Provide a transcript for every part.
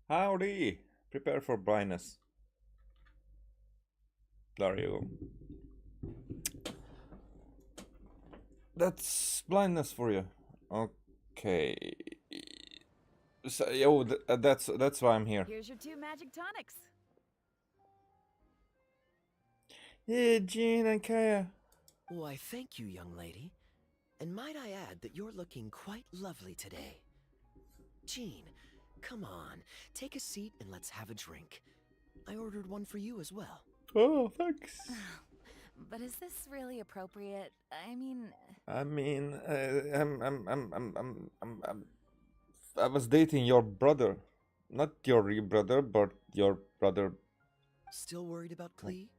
Howdy! Prepare for blindness. There you go. That's blindness for you. Okay. So, yo, that's why I'm here. Here's your 2 magic tonics. Yeah, Jean and Kaya. Why, thank you, young lady. And might I add that you're looking quite lovely today. Jean, come on, take a seat and let's have a drink. I ordered one for you as well. Oh, thanks. But is this really appropriate? I mean, I was dating your brother, not your real brother, but your brother. Still worried about Klee?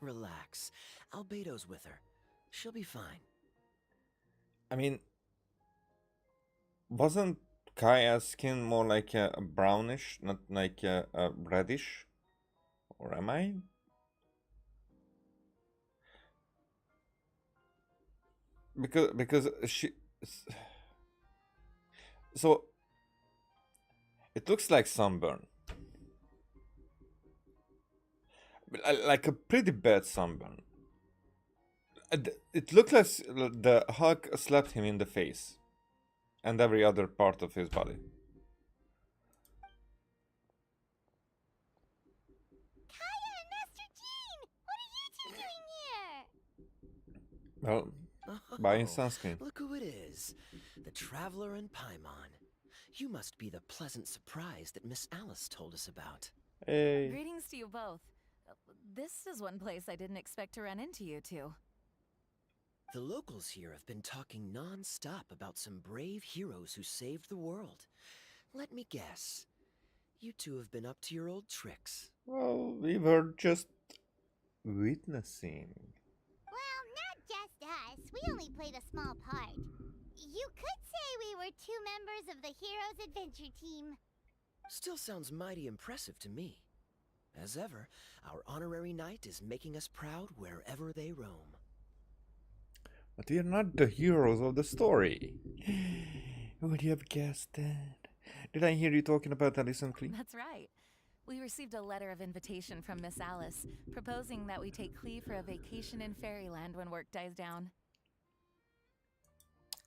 Relax. Albedo's with her. She'll be fine. I mean, wasn't Kaya's skin more like a brownish, not like a reddish? Or am I? Because she, so it looks like sunburn, like a pretty bad sunburn. It looked like the hug slapped him in the face and every other part of his body. Kaya and Master Jean! What are you two doing here? Well, buying sunscreen. Look who it is. The Traveler and Paimon. You must be the pleasant surprise that Miss Alice told us about. Hey. greetings to you both. This is one place I didn't expect to run into you two. The locals here have been talking non-stop about some brave heroes who saved the world. Let me guess. You two have been up to your old tricks. Well, we were just witnessing. Well, not just us. We only played a small part. You could say we were 2 members of the Heroes Adventure Team. Still sounds mighty impressive to me. As ever, our honorary knight is making us proud wherever they roam. But we are not the heroes of the story. Would you have guessed that? Did I hear you talking about that recently? That's right. We received a letter of invitation from Miss Alice, proposing that we take Klee for a vacation in Fairyland when work dies down.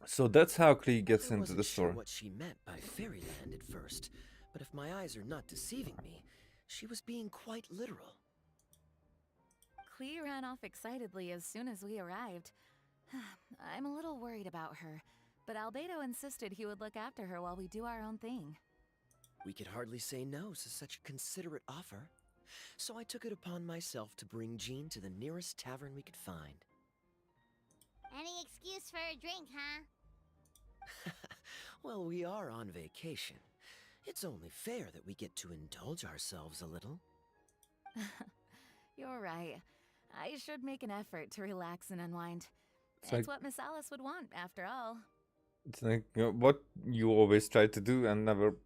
So that's how Klee gets I into wasn't the sure story. what she meant by Fairyland at first, but if my eyes are not deceiving me, she was being quite literal. Klee ran off excitedly as soon as we arrived. I'm a little worried about her, but Albedo insisted he would look after her while we do our own thing. We could hardly say no to such a considerate offer, so I took it upon myself to bring Jean to the nearest tavern we could find. Any excuse for a drink, huh? Well, we are on vacation. It's only fair that we get to indulge ourselves a little. You're right. I should make an effort to relax and unwind. It's It's like- what Miss Alice would want, after all. It's like what you always try to do and never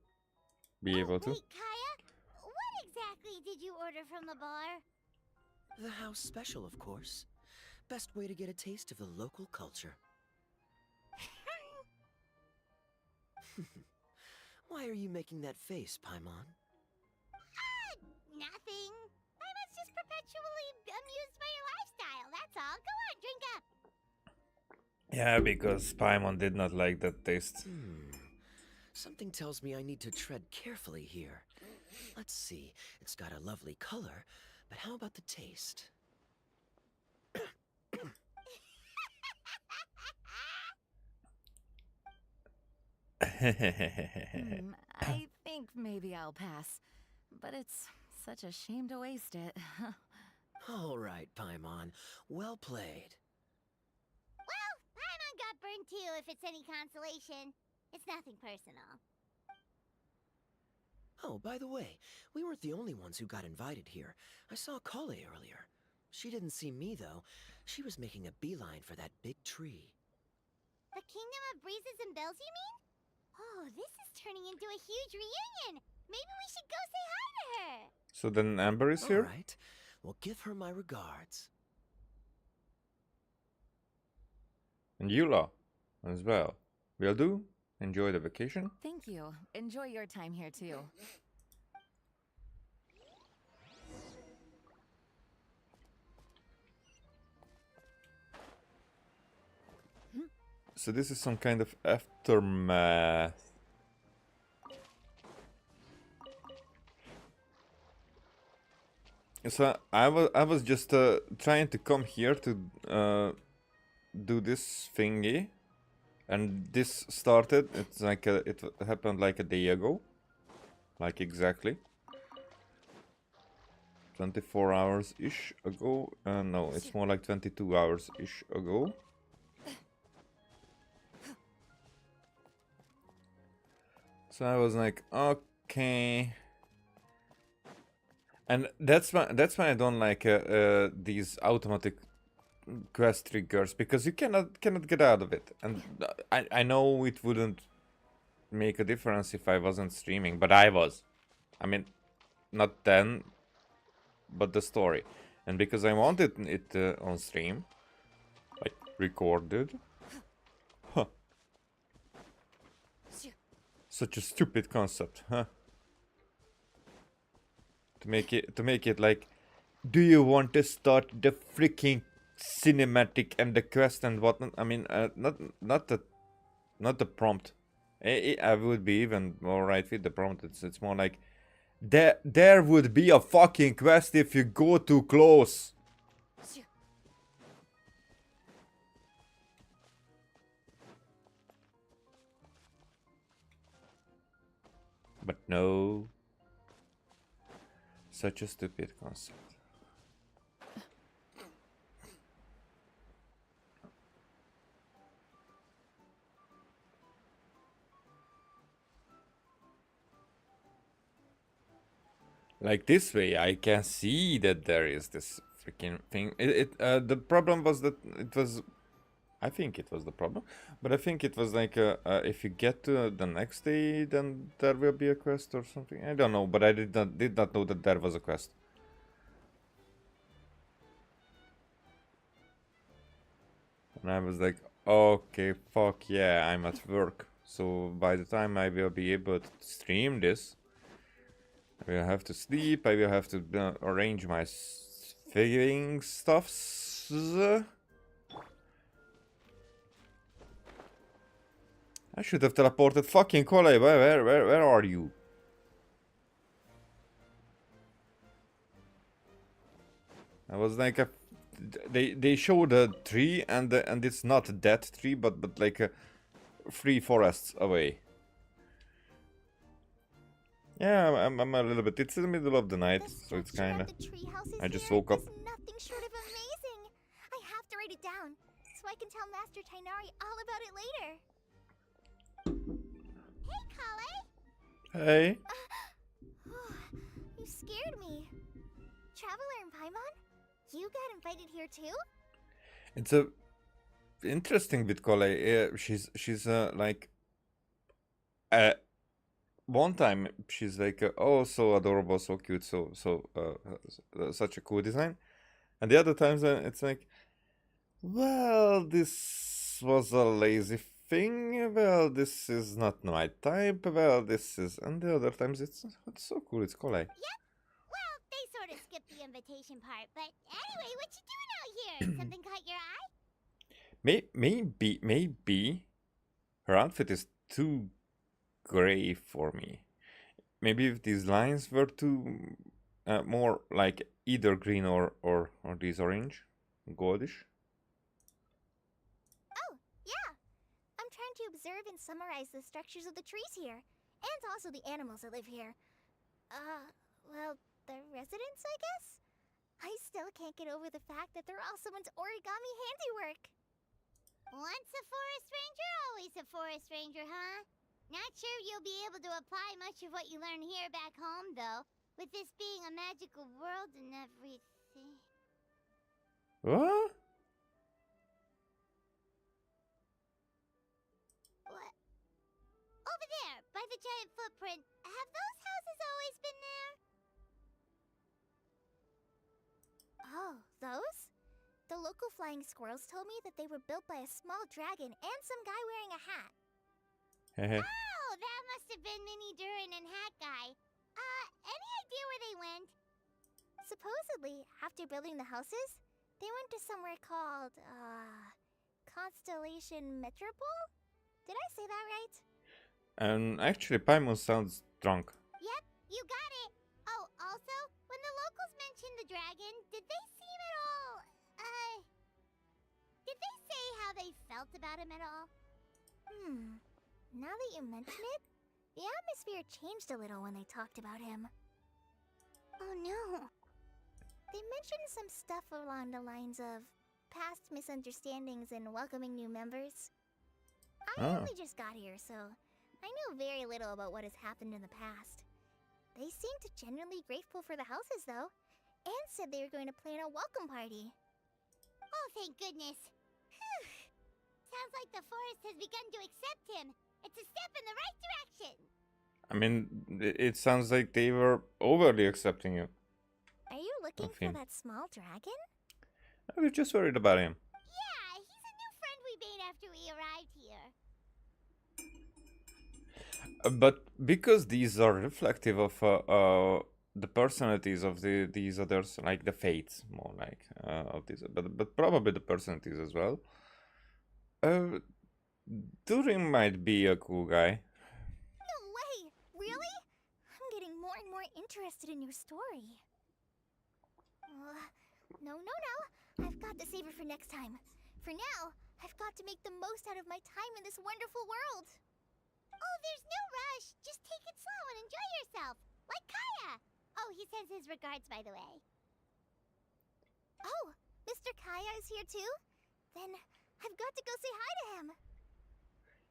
be able to. Wait, Kaya? What exactly did you order from the bar? The house special, of course. Best way to get a taste of the local culture. Why are you making that face, Paimon? Nothing. I'm just perpetually amused by your lifestyle, that's all. Go on, drink up. Yeah, because Paimon did not like that taste. Something tells me I need to tread carefully here. Let's see, it's got a lovely color, but how about the taste? I think maybe I'll pass. But it's such a shame to waste it. All right, Paimon. Well played. Well, Paimon got burned too, if it's any consolation. It's nothing personal. Oh, by the way, we weren't the only ones who got invited here. I saw Kale earlier. She didn't see me, though. She was making a beeline for that big tree. The Kingdom of Breezes and Bells, you mean? Oh, this is turning into a huge reunion. Maybe we should go say hi to her. So then Amber is here? All right. Well, give her my regards. And Eula as well. Will do. Enjoy the vacation. Thank you. Enjoy your time here, too. So this is some kind of aftermath. So I was just trying to come here to do this thingy, and this started. It's like it happened like a day ago, like exactly 24 hours ish ago. No, it's more like 22 hours ish ago. So I was like, okay. And that's why I don't like these automatic quest triggers, because you cannot get out of it. And I know it wouldn't make a difference if I wasn't streaming, but I was. I mean, not then, but the story. And because I wanted it on stream, like recorded. Huh. Such a stupid concept, huh? To make it like, do you want to start the freaking cinematic and the quest and whatnot? I mean, not the prompt. I would be even more right with the prompt. It's more like, there would be a fucking quest if you go too close. But no. Such a stupid concept. Like this way, I can see that there is this freaking thing. The problem was that it was. I think it was the problem, but I think it was like if you get to the next day, then there will be a quest or something. I don't know, but I did not know that there was a quest. And I was like, okay, fuck yeah, I'm at work. So by the time I will be able to stream this, I will have to sleep. I will have to arrange my figuring stuffs. I should have teleported fucking Kole. Where are you? I was like a, they showed a tree and it's not that tree, but like 3 forests away. Yeah, I'm a little bit. It's in the middle of the night, so it's kind of. I just woke up. Nothing short of amazing. I have to write it down so I can tell Master Tainari all about it later. Hey, Kale. Hey. You scared me. Traveler in Paimon? You got invited here too? It's a interesting with Kole. She's like. One time she's like, oh, so adorable, so cute, such a cool design, and the other times it's like, well, this was a lazy thing. Well, this is not my type. Well, this is, and the other times it's so cool. It's Kole. Yep. Well, they sort of skipped the invitation part, but anyway, what you doing out here? Something caught your eye? Maybe her outfit is too gray for me. Maybe if these lines were too more like either green or these orange, goldish. Oh, yeah. I'm trying to observe and summarize the structures of the trees here, and also the animals that live here. Well, the residents, I guess? I still can't get over the fact that they're all someone's origami handiwork. Once a forest ranger, always a forest ranger, huh? Not sure you'll be able to apply much of what you learn here back home, though, with this being a magical world and everything. What? What? Over there, by the giant footprint. Have those houses always been there? Oh, those? The local flying squirrels told me that they were built by a small dragon and some guy wearing a hat. Oh, that must have been Mini Durin and Hat Guy. Any idea where they went? Supposedly, after building the houses, they went to somewhere called, constellation Metropole? Did I say that right? And actually, Paimon sounds drunk. Yep, you got it. Oh, also, when the locals mentioned the dragon, did they seem at all, did they say how they felt about him at all? Now that you mention it, the atmosphere changed a little when they talked about him. Oh no. They mentioned some stuff along the lines of past misunderstandings and welcoming new members. I only just got here, so I know very little about what has happened in the past. They seemed genuinely grateful for the houses, though, and said they were going to plan a welcome party. Oh, thank goodness. Whew. Sounds like the forest has begun to accept him. It's a step in the right direction. I mean, it sounds like they were overly accepting you. Are you looking Of for him. that small dragon? I was just worried about him. Yeah, he's a new friend we made after we arrived here. But because these are reflective of the personalities of these others, like the fates, more like of these, but probably the personalities as well. Durin might be a cool guy. No way! Really? I'm getting more and more interested in your story. No. I've got to save her for next time. For now, I've got to make the most out of my time in this wonderful world. Oh, there's no rush. Just take it slow and enjoy yourself. Like Kaya. Oh, he sends his regards, by the way. Oh, Mr. Kaya is here too? Then I've got to go say hi to him.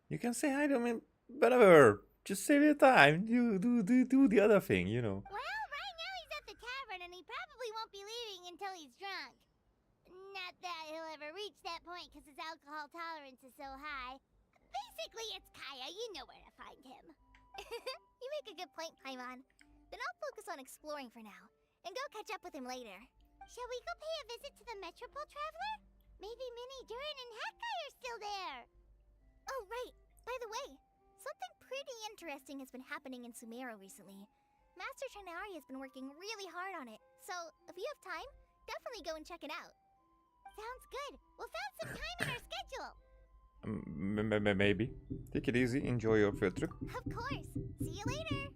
You can say hi to him whenever. Just save your time. You do the other thing, you know. Well, right now he's at the tavern and he probably won't be leaving until he's drunk. Not that he'll ever reach that point because his alcohol tolerance is so high. Basically, it's Kaya. You know where to find him. You make a good point, Paimon. Then I'll focus on exploring for now and go catch up with him later. Shall we go pay a visit to the Metropole Traveler? Maybe Minnie, Durin, and Hatkai are still there. Oh, right. By the way, something pretty interesting has been happening in Sumeru recently. Master Trinari has been working really hard on it, so if you have time, definitely go and check it out. Sounds good. We'll find some time in our schedule. Maybe. Take it easy. Enjoy your field trip. Of course. See you later.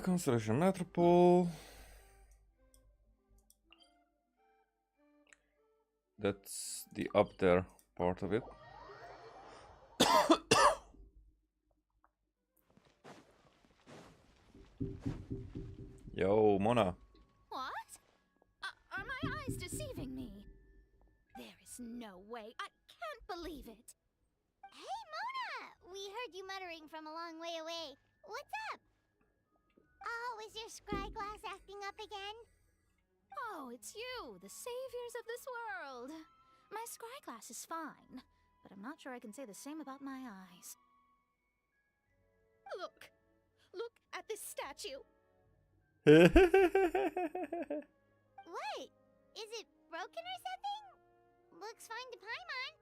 Constellation Metropole. That's the up there part of it. Yo, Mona. What? Are my eyes deceiving me? There is no way. I can't believe it. Hey, Mona! We heard you muttering from a long way away. What's up? Oh, is your scry glass acting up again? Oh, it's you, the saviors of this world. My scry glass is fine, but I'm not sure I can say the same about my eyes. Look! Look at this statue! What? Is it broken or something? Looks fine to Paimon.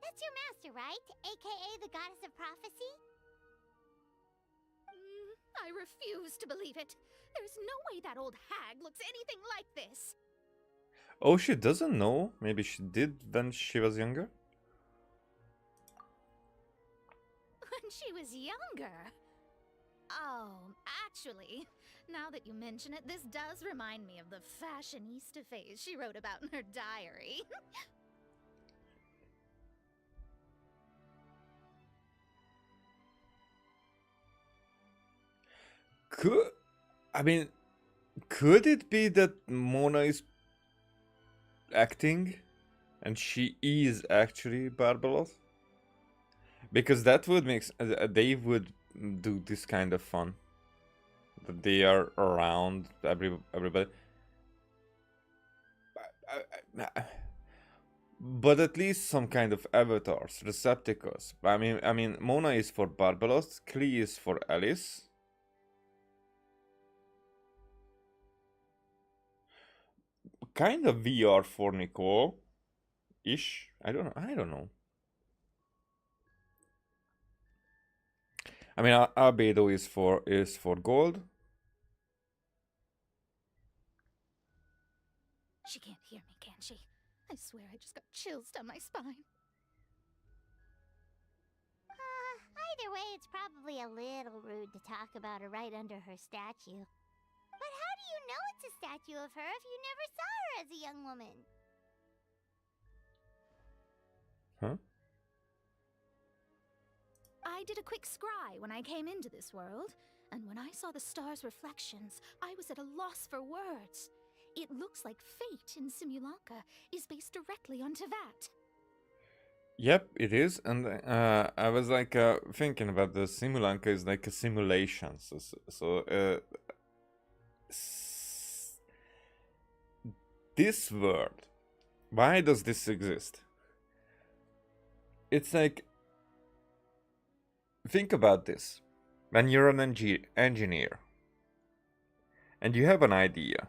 That's your master, right? AKA the goddess of prophecy? I refuse to believe it. There's no way that old hag looks anything like this. Oh, she doesn't know. Maybe she did when she was younger. When she was younger. Oh, actually, now that you mention it, this does remind me of the fashionista phase she wrote about in her diary. Could it be that Mona is acting and she is actually Barbaros? Because that would make they would do this kind of fun. That they are around everybody. But at least some kind of avatars, receptacles. I mean, Mona is for Barbaros, Klee is for Alice. Kind of VR for Nicole ish. I don't know. I mean, Albedo is for gold. She can't hear me, can she? I swear I just got chills down my spine. Either way, it's probably a little rude to talk about her right under her statue. But how do you know it's a statue of her if you never saw her as a young woman? Huh? I did a quick scry when I came into this world, and when I saw the stars' reflections, I was at a loss for words. It looks like fate in Simulanka is based directly on Tevat. Yep, it is, and I was like thinking about the Simulanka is like a simulation. This world, why does this exist? It's like, think about this. When you're an engineer, and you have an idea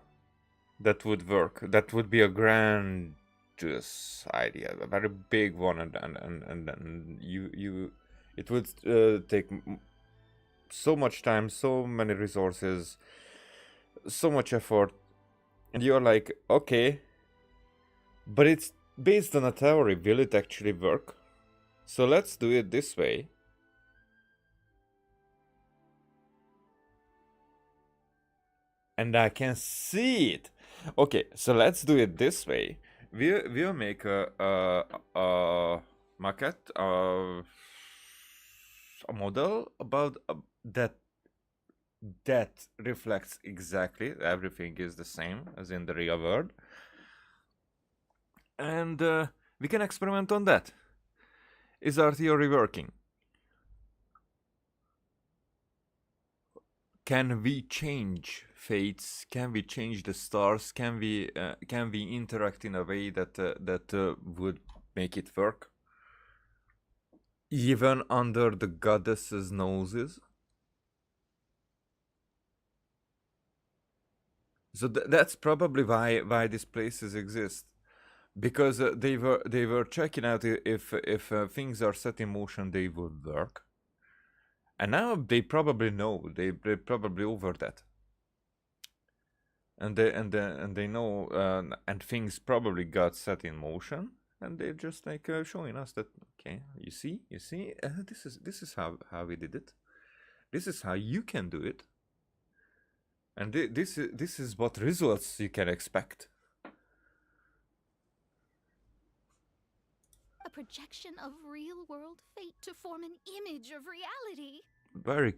that would work, that would be a grandiose idea, a very big one, and it would take so much time, so many resources, so much effort, and you're like, okay, but it's based on a theory. Will it actually work? So let's do it this way. And I can see it. Okay, so let's do it this way. We'll make a maquette, a model about that reflects exactly everything is the same as in the real world, and we can experiment on that. Is our theory working? Can we change fates? Can we change the stars? Can we interact in a way that would make it work, even under the goddess's noses? So that's probably why these places exist, because they were checking out if things are set in motion, they would work. And now they probably know. They're probably over that, and they know, and things probably got set in motion, and they're just like showing us that, okay, you see, this is how we did it. This is how you can do it, and this is what results you can expect. A projection of real-world fate to form an image of reality. Very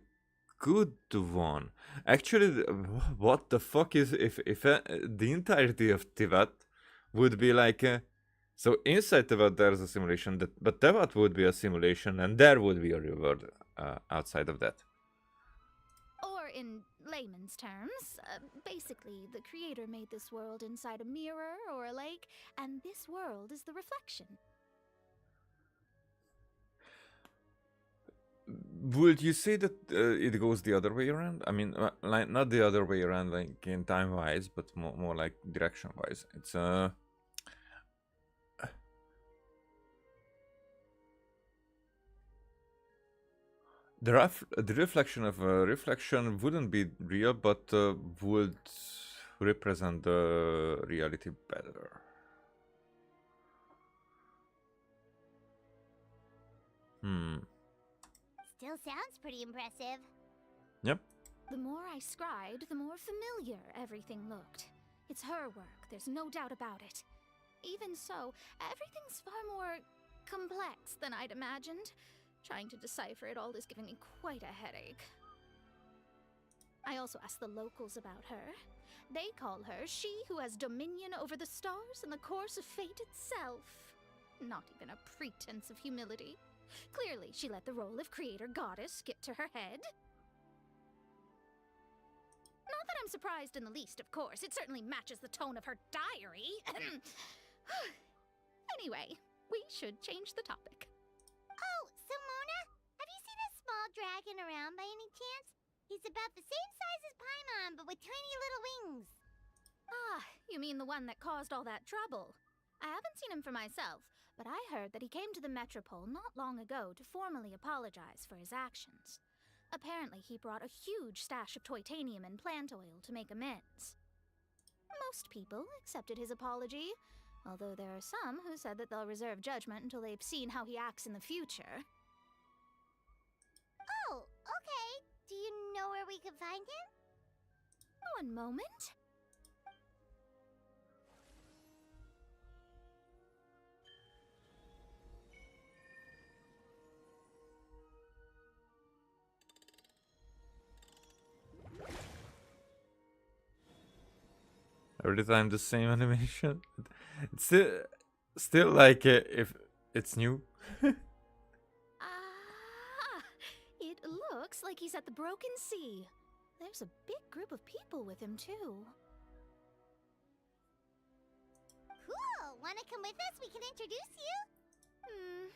good one. Actually, what the fuck is if the entirety of Tevat would be like so inside Tevat there's a simulation, but Tevat would be a simulation, and there would be a real world outside of that. Or in layman's terms, basically the creator made this world inside a mirror or a lake, and this world is the reflection. Would you say that it goes the other way around? I mean, like not the other way around, like in time-wise, but more like direction-wise. It's the reflection of a reflection wouldn't be real, but would represent the reality better. Still sounds pretty impressive. Yep. The more I scried, the more familiar everything looked. It's her work, there's no doubt about it. Even so, everything's far more complex than I'd imagined. Trying to decipher it all is giving me quite a headache. I also asked the locals about her. They call her she who has dominion over the stars and the course of fate itself. Not even a pretense of humility. Clearly, she let the role of creator goddess get to her head. Not that I'm surprised in the least, of course. It certainly matches the tone of her diary. Anyway, we should change the topic. Oh, so Mona, have you seen a small dragon around by any chance? He's about the same size as Paimon, but with tiny little wings. Ah, you mean the one that caused all that trouble? I haven't seen him for myself, but I heard that he came to the Metropole not long ago to formally apologize for his actions. Apparently, he brought a huge stash of Titanium and plant oil to make amends. Most people accepted his apology, although there are some who said that they'll reserve judgment until they've seen how he acts in the future. Oh, okay. Do you know where we can find him? One moment. Every time the same animation. It's still like if it's new. Ah, it looks like he's at the Broken Sea. There's a big group of people with him, too. Cool! Wanna come with us? We can introduce you?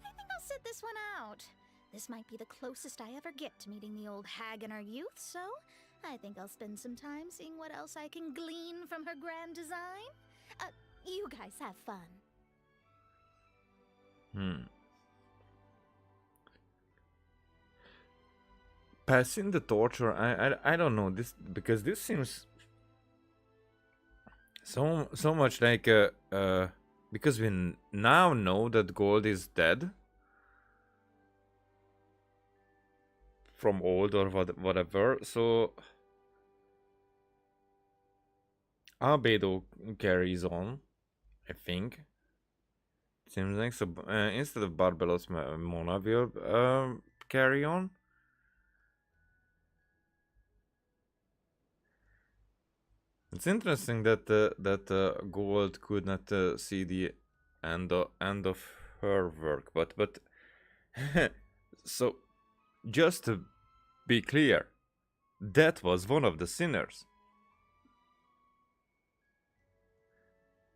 I think I'll sit this one out. This might be the closest I ever get to meeting the old hag in our youth, so I think I'll spend some time seeing what else I can glean from her grand design. You guys have fun. Passing the torch, or I don't know this, because this seems so much like because we now know that Gold is dead from old or whatever, so Albedo carries on, I think. Seems like so. Instead of Barbelos, Mona will carry on. It's interesting that Gold could not see the end of her work, but so just to be clear, that was one of the sinners.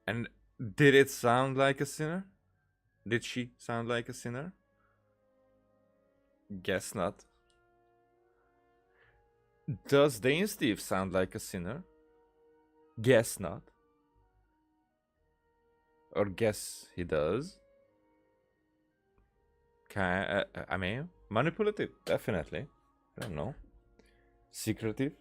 And did it sound like a sinner? Did she sound like a sinner? Guess not. Does Dane Steve sound like a sinner? Guess not. Or guess he does. I mean, manipulative, definitely. I don't know. Secretive.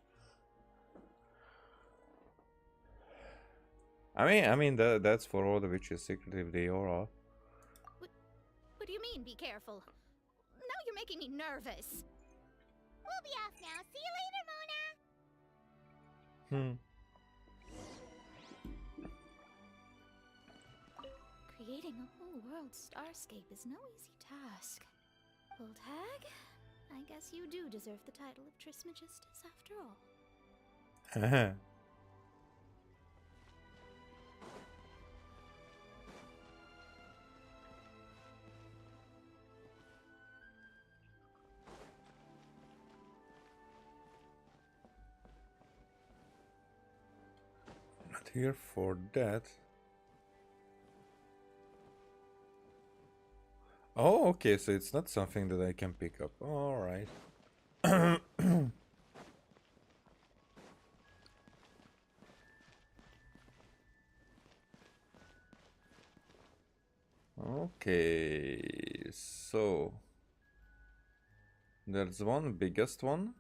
I mean that's for all the witches. Secretive they all are. What do you mean, be careful? Now you're making me nervous. We'll be off now. See you later, Mona! Creating a whole world starscape is no easy task. Old hag, I guess you do deserve the title of Trismegistus after all. Not here for that. Oh, okay, so it's not something that I can pick up. Alright. Okay, so there's one biggest one.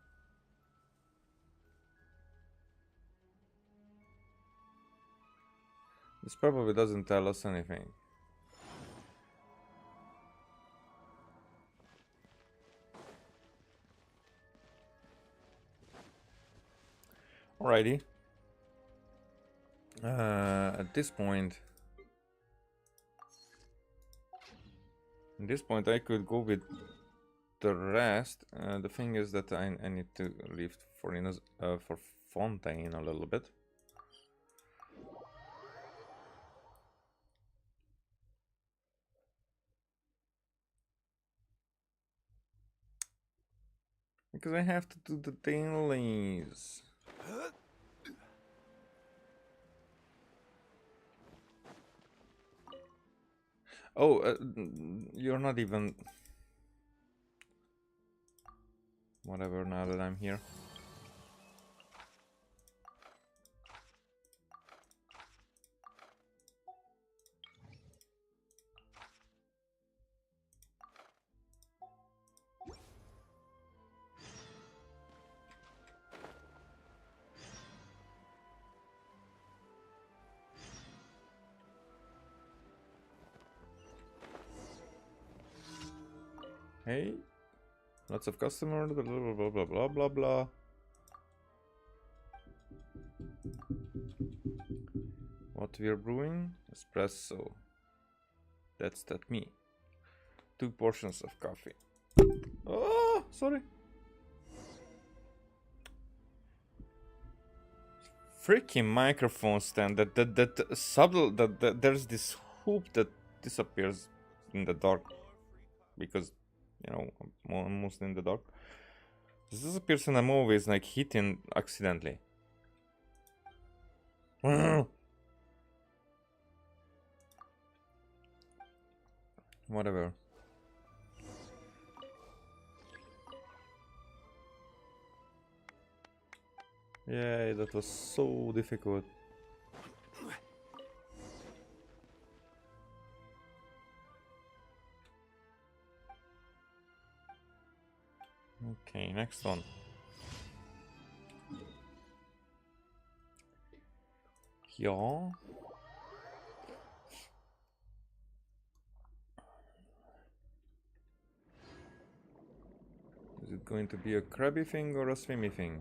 This probably doesn't tell us anything. Alrighty. At this point, I could go with the rest. The thing is that I need to leave for Fontaine a little bit. Because I have to do the dailies. Oh, you're not even... Whatever, now that I'm here. Hey, lots of customers, blah blah blah blah blah blah blah. What we're brewing? Espresso. That's that me. 2 portions of coffee. Oh, sorry. Freaking microphone stand. That subtle. That there's this hoop that disappears in the dark because, you know, I'm mostly in the dark. This disappears and I'm always like hitting accidentally. Whatever. Yay, that was so difficult. Okay, next one. Yeah. Is it going to be a crabby thing or a swimmy thing?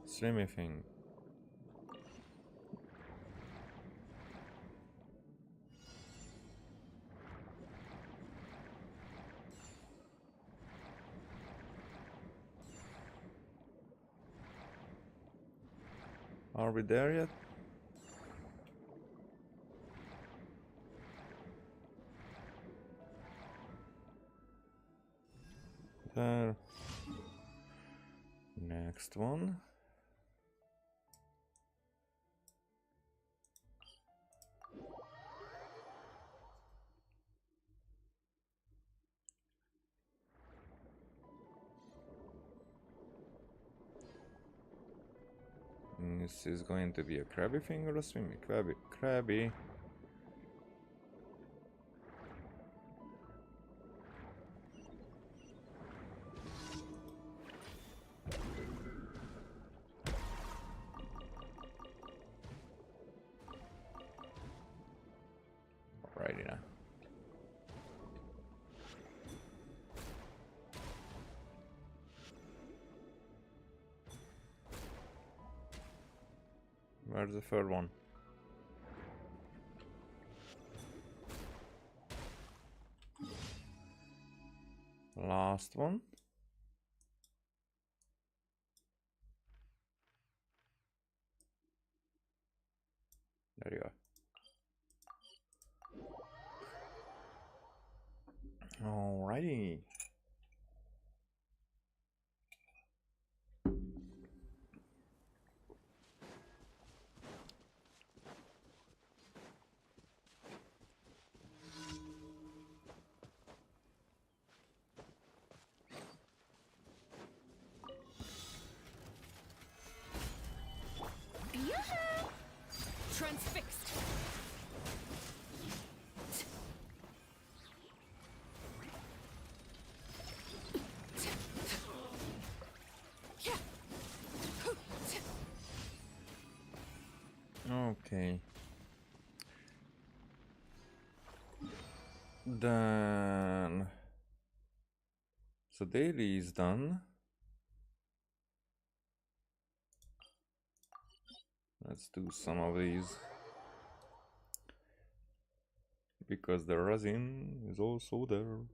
Swimmy thing. Are we there yet? There. Next one. This is going to be a crabby thing or a swimmy? Crabby. Crabby. Alrighty now. Where's the third one? Last one. There you are. Alrighty. Transfixed. Okay. Then... So daily is done. Let's do some of these. Because the resin is also there.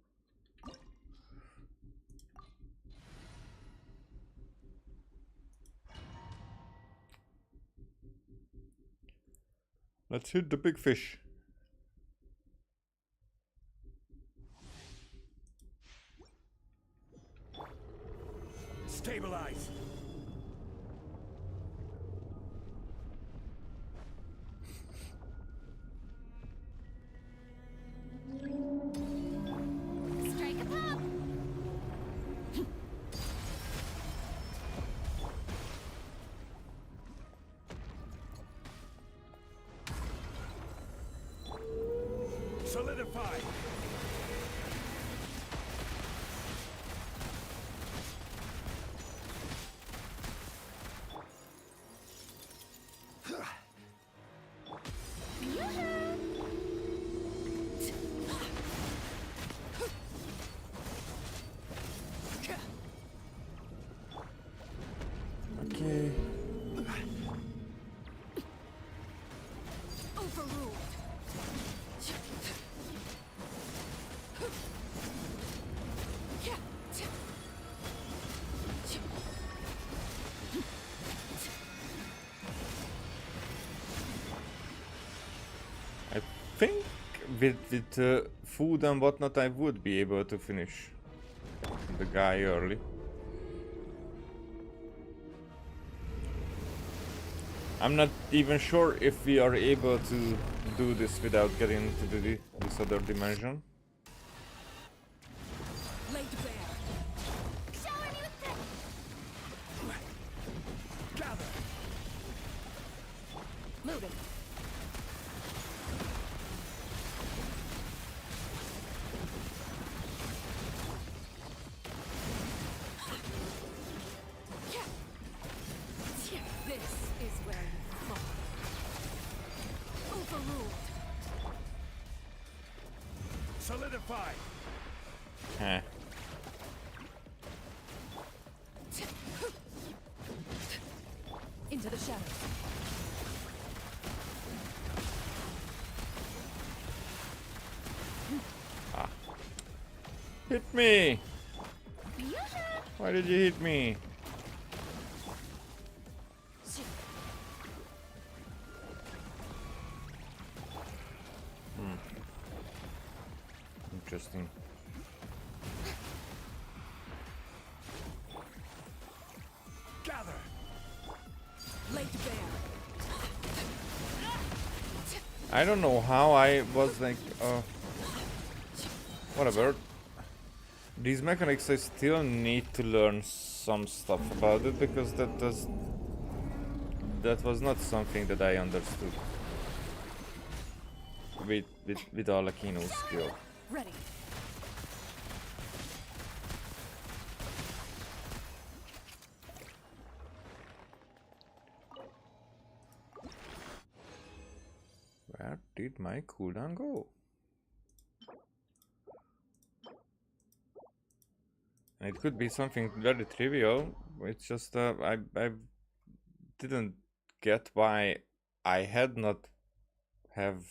Let's hit the big fish. Stabilize. Strike a pop. Solidify. Overruled. I think with food and whatnot, I would be able to finish the guy early. I'm not even sure if we are able to do this without getting into this other dimension. Laid bare. Shower me with Gather. Moving. This is where you fall. Overruled. Solidify. Eh. Into the shadows. Hit me! Why did you hit me? Interesting. Gather. Laid bare. I don't know how I was like, whatever. These mechanics, I still need to learn some stuff about it because that was not something that I understood with Alakino's skill. Ready. Where did my cooldown go? It could be something very trivial. It's just I didn't get why I had not have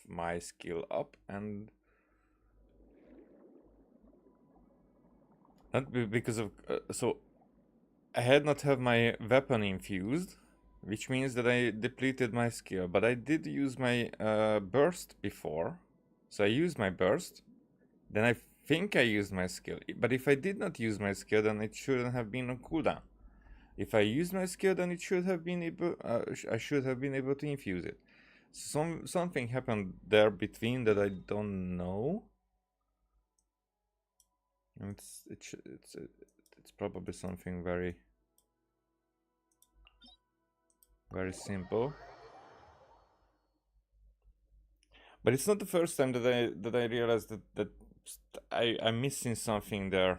my skill up and not because of so I had not have my weapon infused, which means that I depleted my skill. But I did use my burst before, so I used my burst. Then I think I used my skill, but if I did not use my skill, then it shouldn't have been on cooldown. If I used my skill, then it should have been able. I should have been able to infuse it. Something happened there between that I don't know. It's probably something very simple. But it's not the first time that I realized that I'm missing something there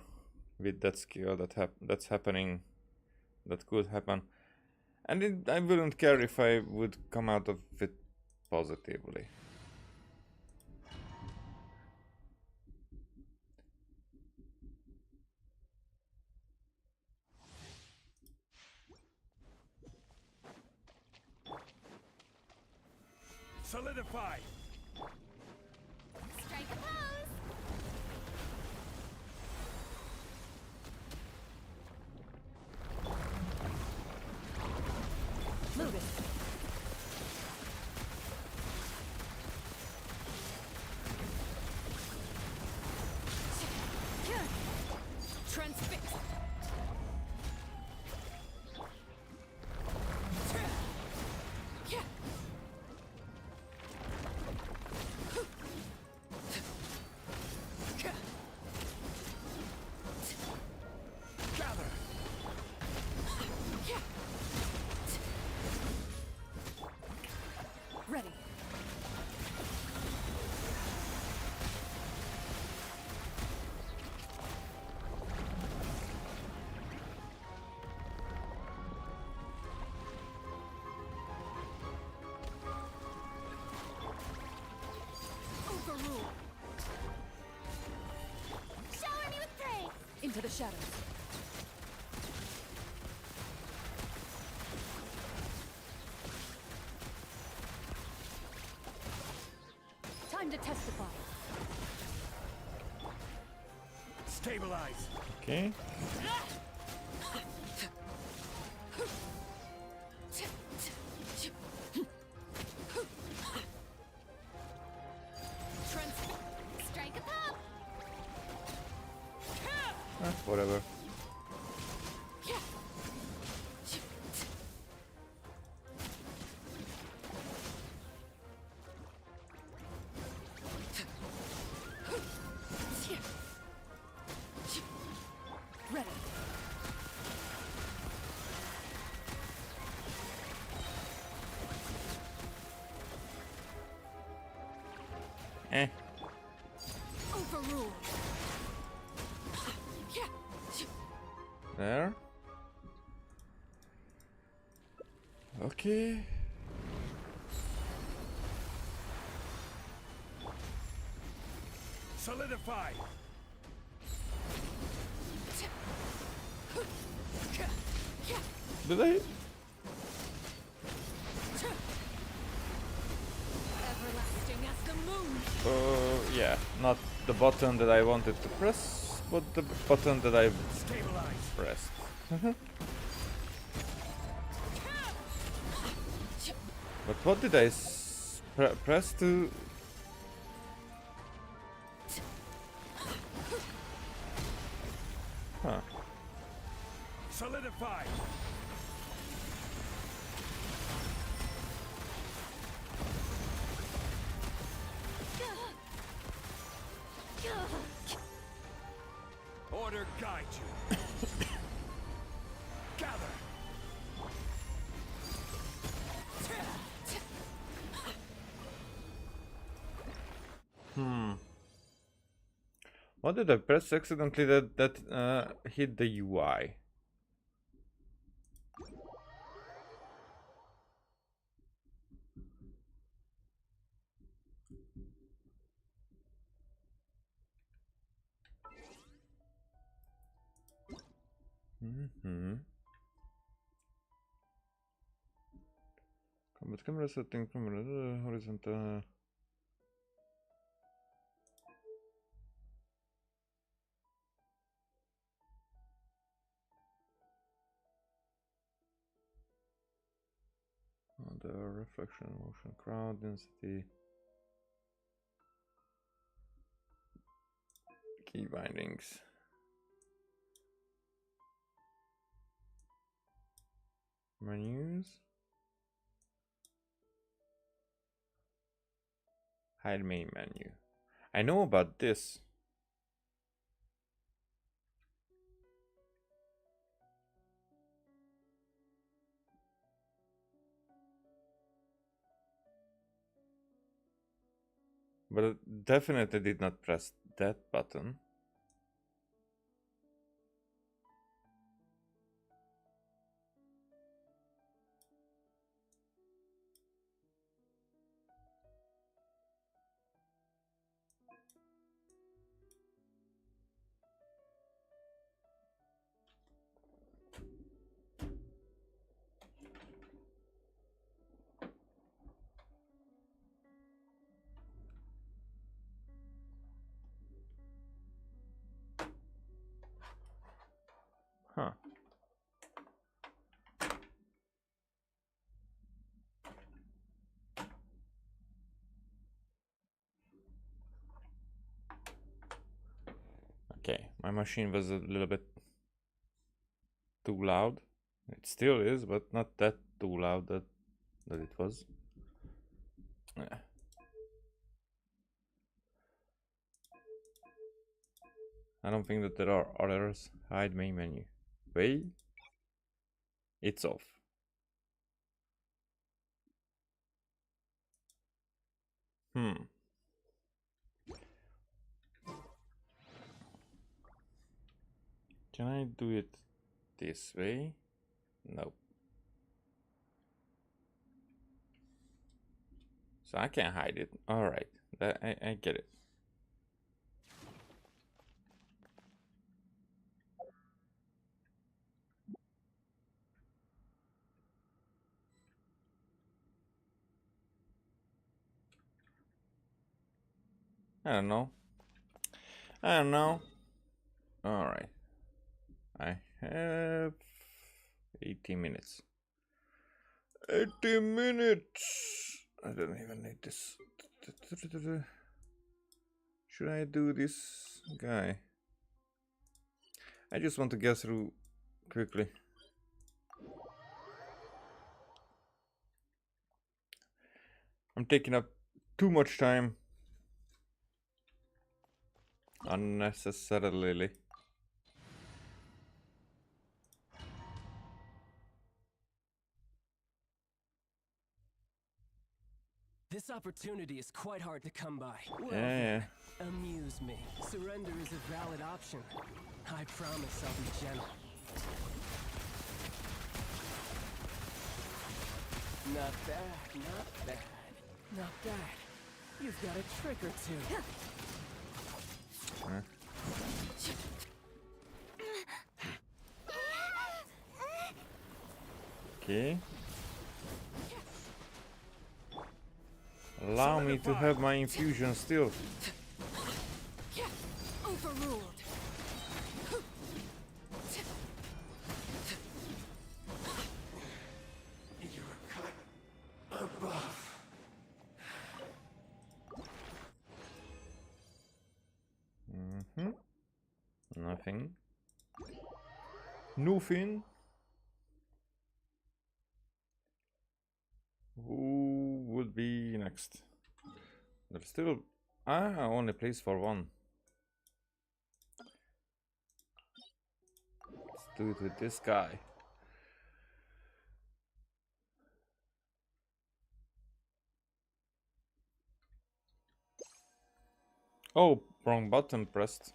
with that skill that's happening, that could happen, and I wouldn't care if I would come out of it positively. Solidify. strike a pose. Moving. Transfix. Gather. Ready. Overruled. Shower me with praise. Into the shadows. Stand to testify. Stabilize. Okay. Strike a pop! Whatever. Ready. Eh. Overruled. There. Okay. Solidify. Did I? Everlasting as the moon. Yeah. Not the button that I wanted to press, but the button that I Stabilize. pressed. But what did I press to? Huh. Solidify. Order guide you. Gather. What did I press accidentally that hit the UI? Combat camera setting, camera horizontal. The reflection, motion, crowd density, key bindings. Menus. Hide main menu. I know about this. But I definitely did not press that button. Huh. Okay, my machine was a little bit too loud. It still is, but not that too loud that it was. Yeah. I don't think that there are others. Hide main menu. Wait. It's off. Can I do it this way? No. So I can hide it. Alright. I get it. I don't know. I don't know. Alright. I have 18 minutes. 18 minutes! I don't even need this. Should I do this guy? I just want to get through quickly. I'm taking up too much time. Unnecessarily. This opportunity is quite hard to come by. Well, Yeah. amuse me. Surrender is a valid option. I promise I'll be gentle. Not bad, not bad. Not bad. You've got a trick or two. Okay. Allow me to have my infusion still. Overruled. Nothing. Nothing. Who would be next? There's still only place for one. Let's do it with this guy. Oh, wrong button pressed.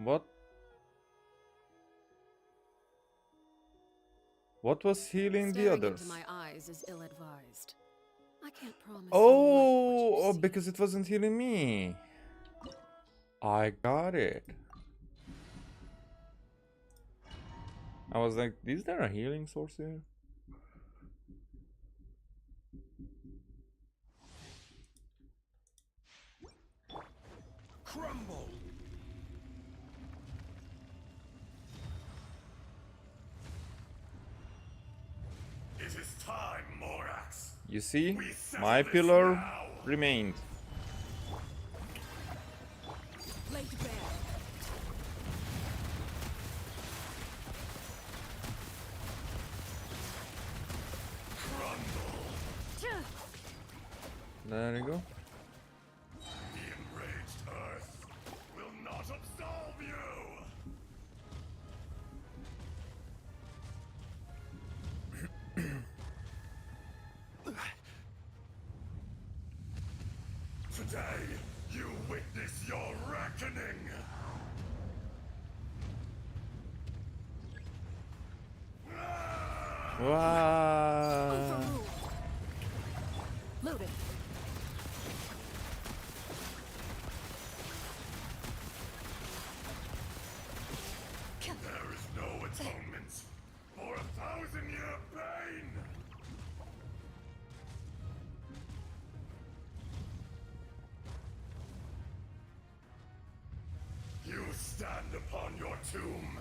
What? What was healing the Staring others? into my eyes is ill-advised. I can't promise. Oh, because it wasn't healing me. I got it. I was like, is there a healing source here? Crumble! It is time, Morax. You see, We settle my this pillar now. remained. Laid bare. There you go. The enraged Earth will not absolve you! Today, you witness your reckoning! Wow. Overruled. Loaded. There is no atonement for 1,000-year pain! You stand upon your tomb.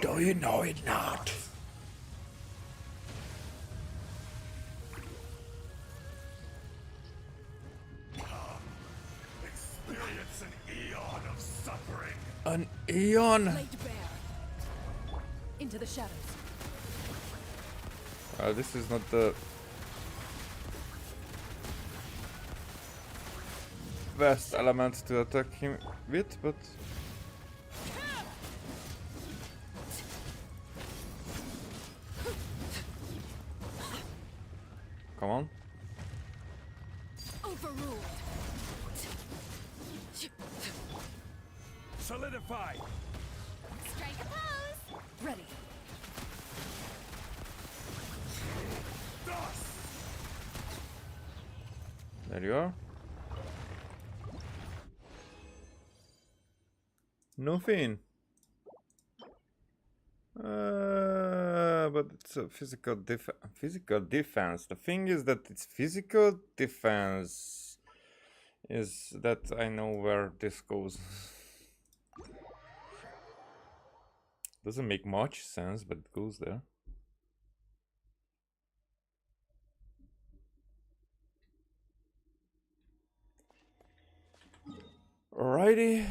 Do you know it not? Experience an eon of suffering. An eon. Laid bare. Into the shadows. This is not the best element to attack him with, but come on. Overruled. Solidify! Strike a pose! Ready. Thus! There you are. Nothing. But it's a physical defense. The thing is that it's physical defense is that I know where this goes. Doesn't make much sense, but it goes there. Alrighty.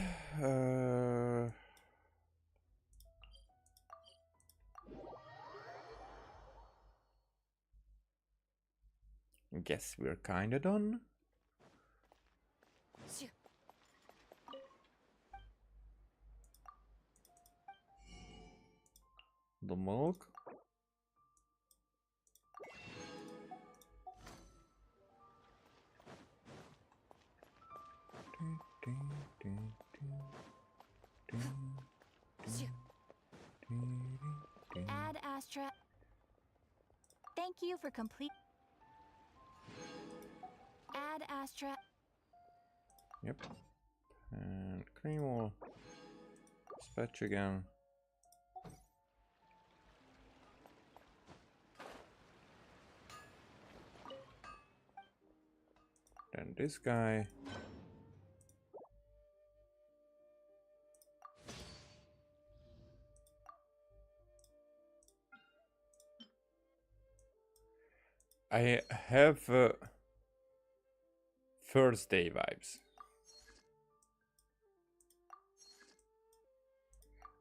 Guess we're kinda done. The milk. Ad Astra. Thank you for complete. Ad Astra. Yep. And cream will dispatch again. Then this guy. I have first day vibes.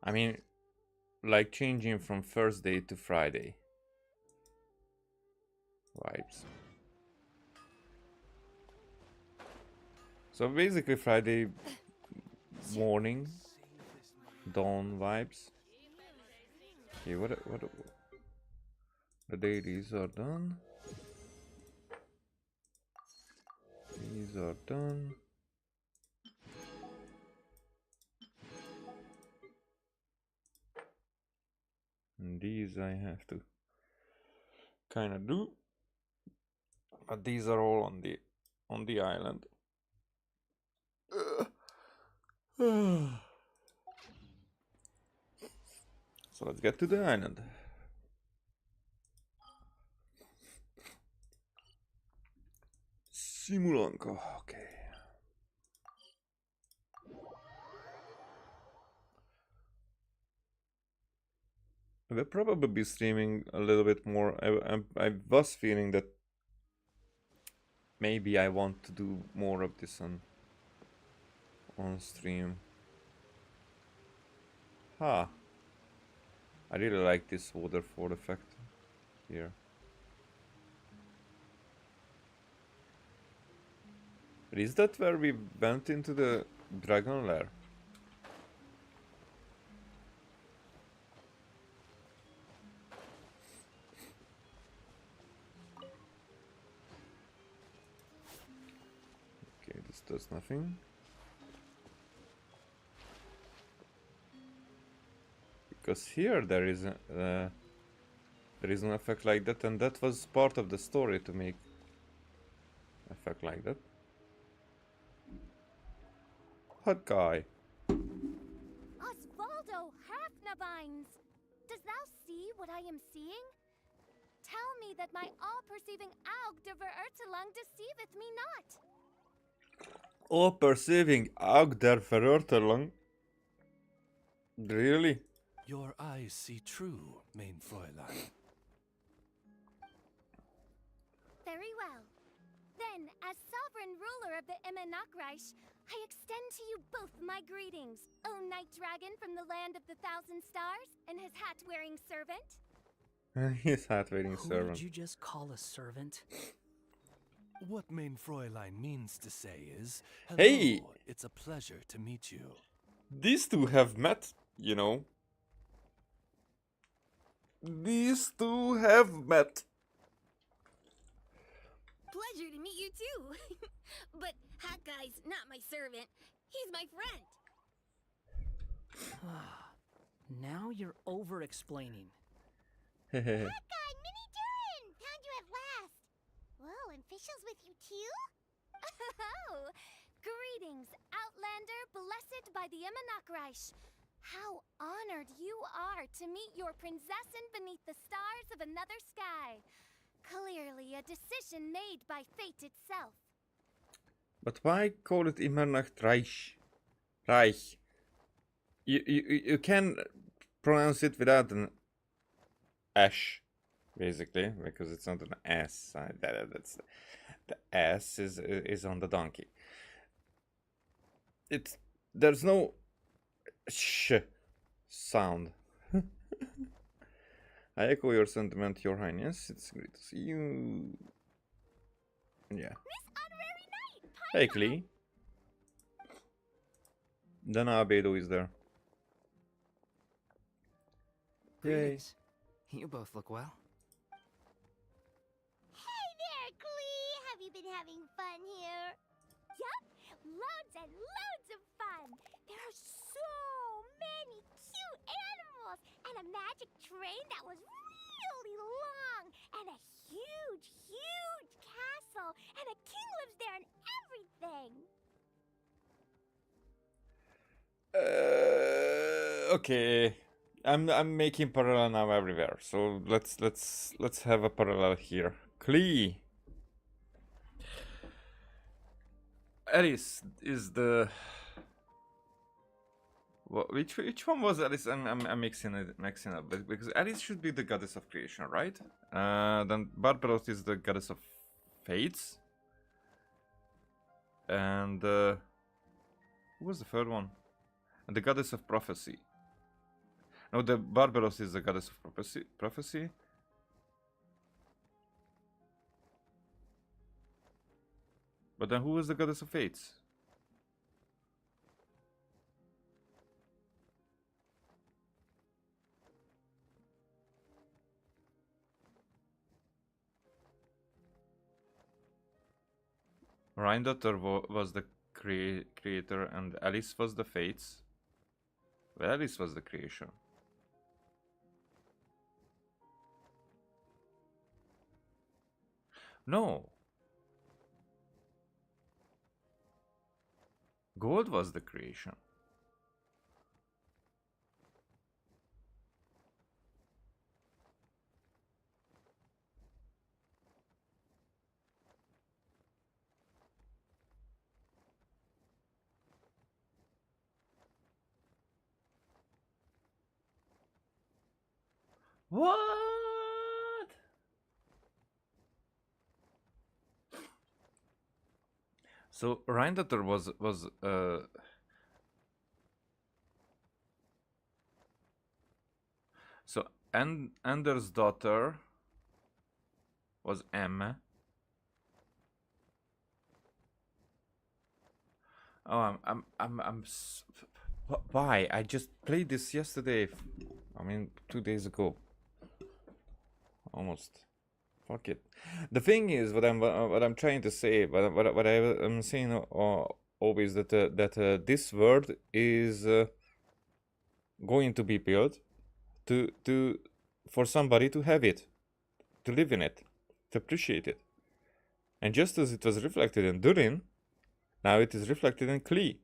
I mean, like changing from Thursday to Friday vibes. So basically Friday morning dawn vibes. Okay, what the dailies are done. These are done. And these I have to kind of do. But these are all on the island. So let's get to the island. Simulanka, okay. We'll probably be streaming a little bit more. I was feeling that maybe I want to do more of this on stream. I really like this waterfall effect here. But is that where we went into the dragon lair? Okay, this does nothing. Because here there is an effect like that, and that was part of the story to make effect like that. Hot guy. Osvaldo Hafnabines! Does thou see what I am seeing? Tell me that my all-perceiving Aug de Verurtelang deceiveth me not. All perceiving Aug der Verurtelang. Really? Your eyes see true, mein Fräulein. Very well. Then, as sovereign ruler of the Immenachreich, I extend to you both my greetings, O Night Dragon from the land of the Thousand Stars, and his hat-wearing servant. His hat-wearing Who servant. did you just call a servant? What mein Fräulein means to say is, hello, Hey! it's a pleasure to meet you. These two have met, you know. These two have met. Pleasure to meet you too. But Hakkai's not my servant. He's my friend. Now you're over-explaining. Hot guy, Mini Durin! Found you at last. Whoa, and Fishel's with you too? Oh, greetings, Outlander blessed by by the Epilogue. How honored you are to meet your prinzessin beneath the stars of another sky. Clearly a decision made by fate itself. But why call it Immernacht Reich? Reich. You can pronounce it without an ash, basically, because it's not an S. That's the S is on the donkey. There's no sh sound. I echo your sentiment, Your Highness. It's great to see you. Yeah. This honorary knight! Hey, Klee. Dana Abedo is there. Yay. Greetings. You both look well. Hey there, Klee! Have you been having fun here? Yup, loads and loads of fun. There are so many cute animals and a magic train that was really long and a huge, huge castle and a king lives there and everything. Okay. I'm making parallel now everywhere. So let's have a parallel here. Klee. Alice is the which one was Alice? I'm mixing up because Alice should be the goddess of creation, right? Then Barbaros is the goddess of fates, and who was the third one? And the goddess of prophecy. No, the Barbaros is the goddess of prophecy. But then who was the goddess of fates? Rheindotter was the creator and Alice was the fates. Well, Alice was the creation. No. Gold was the creation. What? So Rheindotter was so Ender's daughter was M. Oh, why? I just played this yesterday. I mean, 2 days ago. Almost. Fuck it. The thing is, what I'm trying to say, what I'm saying always that this world is going to be built for somebody to have it, to live in it, to appreciate it, and just as it was reflected in Durin, now it is reflected in Klee,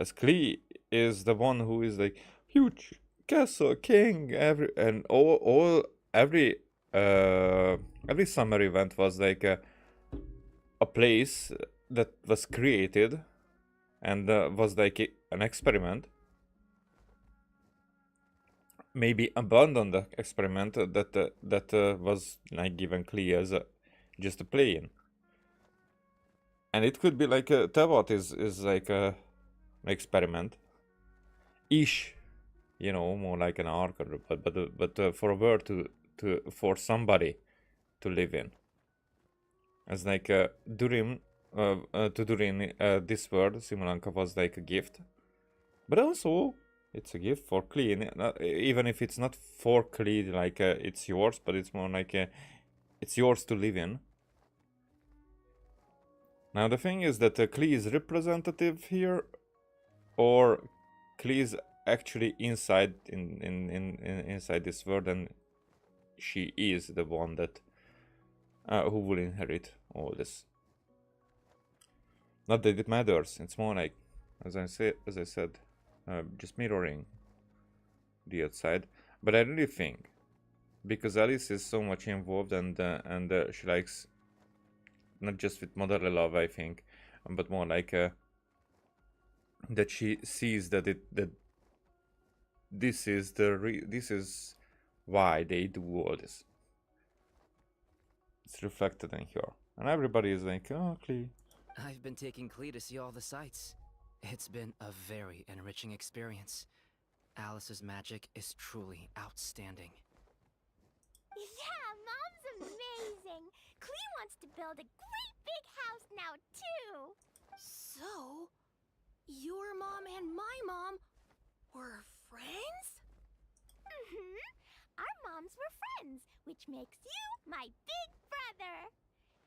as Klee is the one who is like huge castle king, every summer event was like a place that was created and was like an experiment, maybe abandoned the experiment that was like given Klee as just a play in. And it could be like Tevot is like an experiment ish, you know, more like an arc, but for a world for somebody to live in. As like Durin, this world, Simulanka was like a gift, but also it's a gift for Klee, even if it's not for Klee, like it's yours, but it's more like it's yours to live in. Now the thing is that Klee is representative here, or Klee is actually inside inside this world, and she is the one that who will inherit all this. Not that it matters. It's more like, as I said, just mirroring the outside. But I really think, because Alice is so much involved and she likes not just with motherly love, I think, but more like that she sees that this is this is why they do all this. It's reflected in her, and everybody is like, "Oh, Klee." I've been taking Klee to see all the sights. It's been a very enriching experience. Alice's magic is truly outstanding. Yeah, Mom's amazing! Klee wants to build a great big house now, too! So, your mom and my mom were friends? Mm-hmm. Our moms were friends, which makes you my big brother.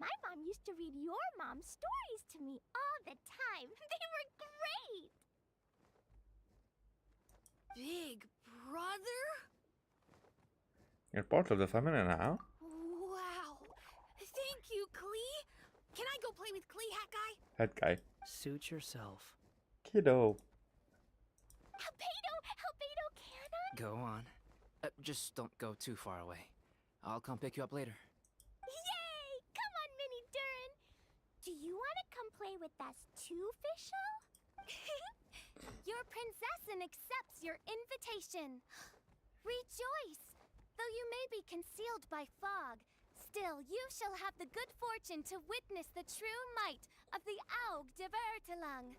My mom used to read your mom's stories to me all the time. They were great! Big brother? You're part of the family now. Wow. Thank you, Klee. Can I go play with Klee, Hat Guy? That guy, Suit yourself. kiddo. Albedo Cannon? Go on. Just don't go too far away. I'll come pick you up later. Yay! Come on, Mini Durin! Do you want to come play with us too, Fischl? Your princessin accepts your invitation. Rejoice! Though you may be concealed by fog, still you shall have the good fortune to witness the true might of the Aug de Vertelang.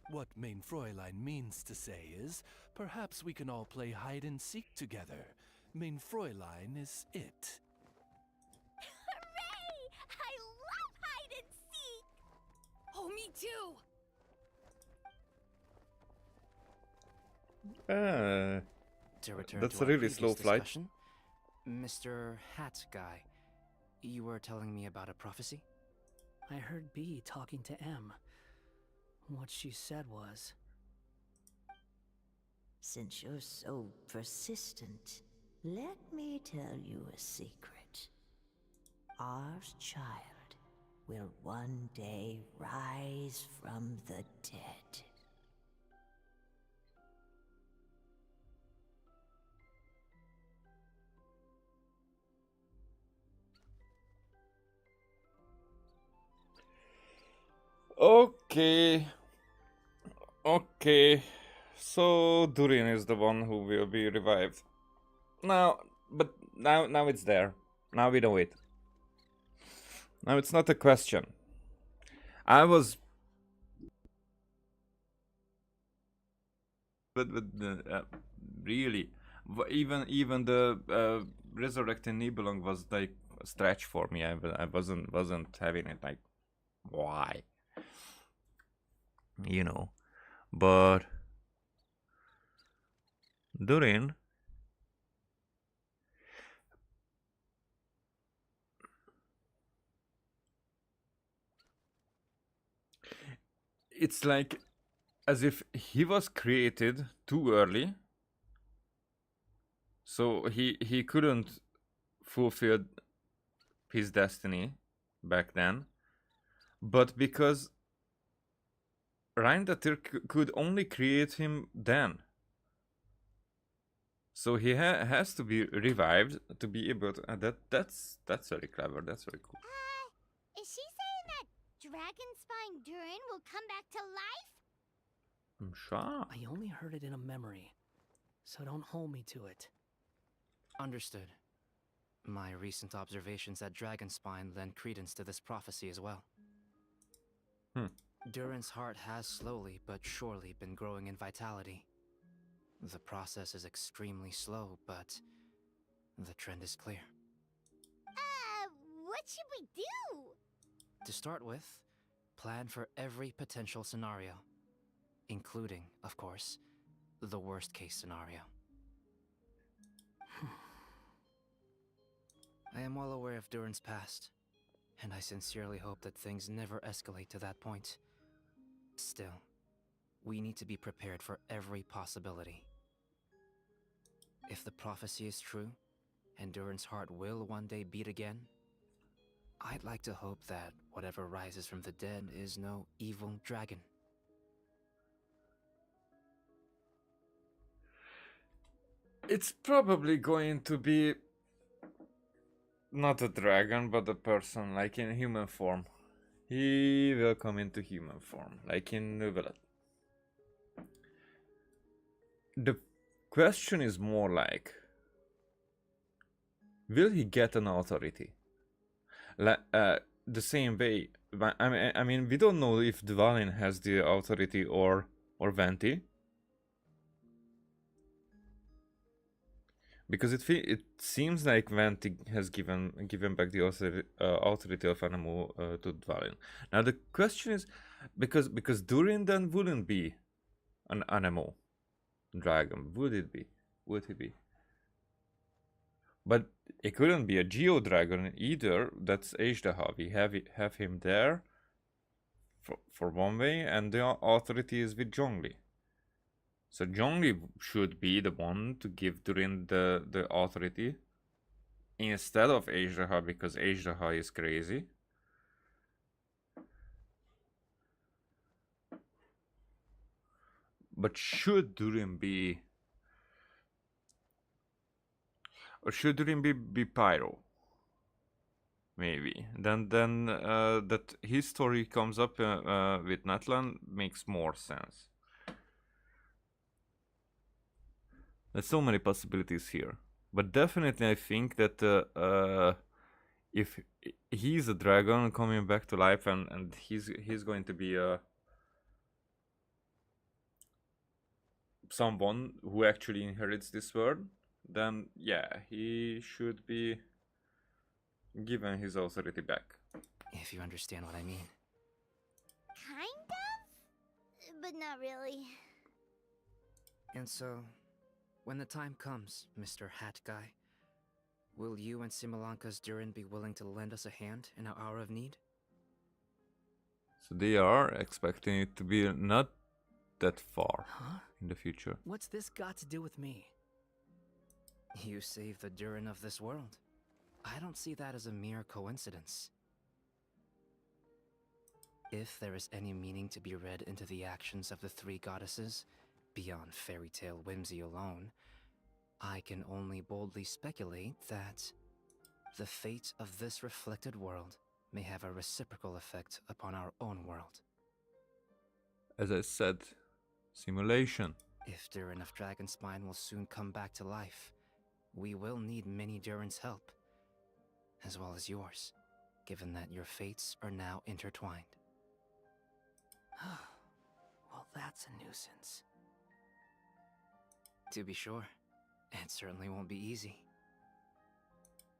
What Mein Fräulein means to say is, perhaps we can all play hide and seek together. Mein Fräulein is it. Hooray! I love hide and seek! Oh, me too! To return That's to a our really slow previous flight. discussion, Mr. Hat Guy, you were telling me about a prophecy? I heard B talking to M. What she said was, Since you're so persistent, let me tell you a secret. Our child will one day rise from the dead. Okay. Okay. So Durin is the one who will be revived. Now, but now it's there. Now we know it. Now it's not a question. I was, but really, even the resurrecting Nibelung was like a stretch for me. I wasn't having it. Like, why? You know, but Durin, it's like as if he was created too early, so he couldn't fulfill his destiny back then, but because Reindatir could only create him then. So he has to be revived to be able to. That's very clever. That's very cool. Is she saying that Dragon Spine Durin will come back to life? I'm sure. I only heard it in a memory, so don't hold me to it. Understood. My recent observations at Dragonspine lend credence to this prophecy as well. Durin's heart has slowly but surely been growing in vitality. The process is extremely slow, but the trend is clear. What should we do? To start with, plan for every potential scenario, including, of course, the worst case scenario. I am well aware of Durin's past, and I sincerely hope that things never escalate to that point. Still, we need to be prepared for every possibility. If the prophecy is true, and Durin's heart will one day beat again, I'd like to hope that whatever rises from the dead is no evil dragon. It's probably going to be not a dragon, but a person, like in human form. He will come into human form, like in Novelette. The question is more like, will he get an authority? The same way, I mean, we don't know if Dvalin has the authority or Venti, because it seems like Venti has given back the authority of Animu to Dvalin. Now the question is, because Durin then wouldn't be an Animu dragon, would it be? Would he be? But it couldn't be a Geo Dragon either. That's Ajdaha. We have him there for one way, and the authority is with Zhongli. So Zhongli should be the one to give Durin the authority instead of Ajdaha, because Ajdaha is crazy. But should Durin be... Or should Durin be Pyro? Maybe. Then that his story comes up with Natlan makes more sense. There's so many possibilities here. But definitely I think that if he's a dragon coming back to life and he's going to be someone who actually inherits this world, then yeah, he should be given his authority back. If you understand what I mean. Kind of? But not really. And so, when the time comes, Mr. Hat Guy, will you and Simolanka's Durin be willing to lend us a hand in our hour of need? So they are expecting it to be not that far in the future. What's this got to do with me? You saved the Durin of this world. I don't see that as a mere coincidence. If there is any meaning to be read into the actions of the three goddesses, beyond fairy tale whimsy alone, I can only boldly speculate that the fate of this reflected world may have a reciprocal effect upon our own world. As I said, simulation. If Durin of Dragonspine will soon come back to life, we will need many Durin's help, as well as yours, given that your fates are now intertwined. Well, that's a nuisance. To be sure, it certainly won't be easy.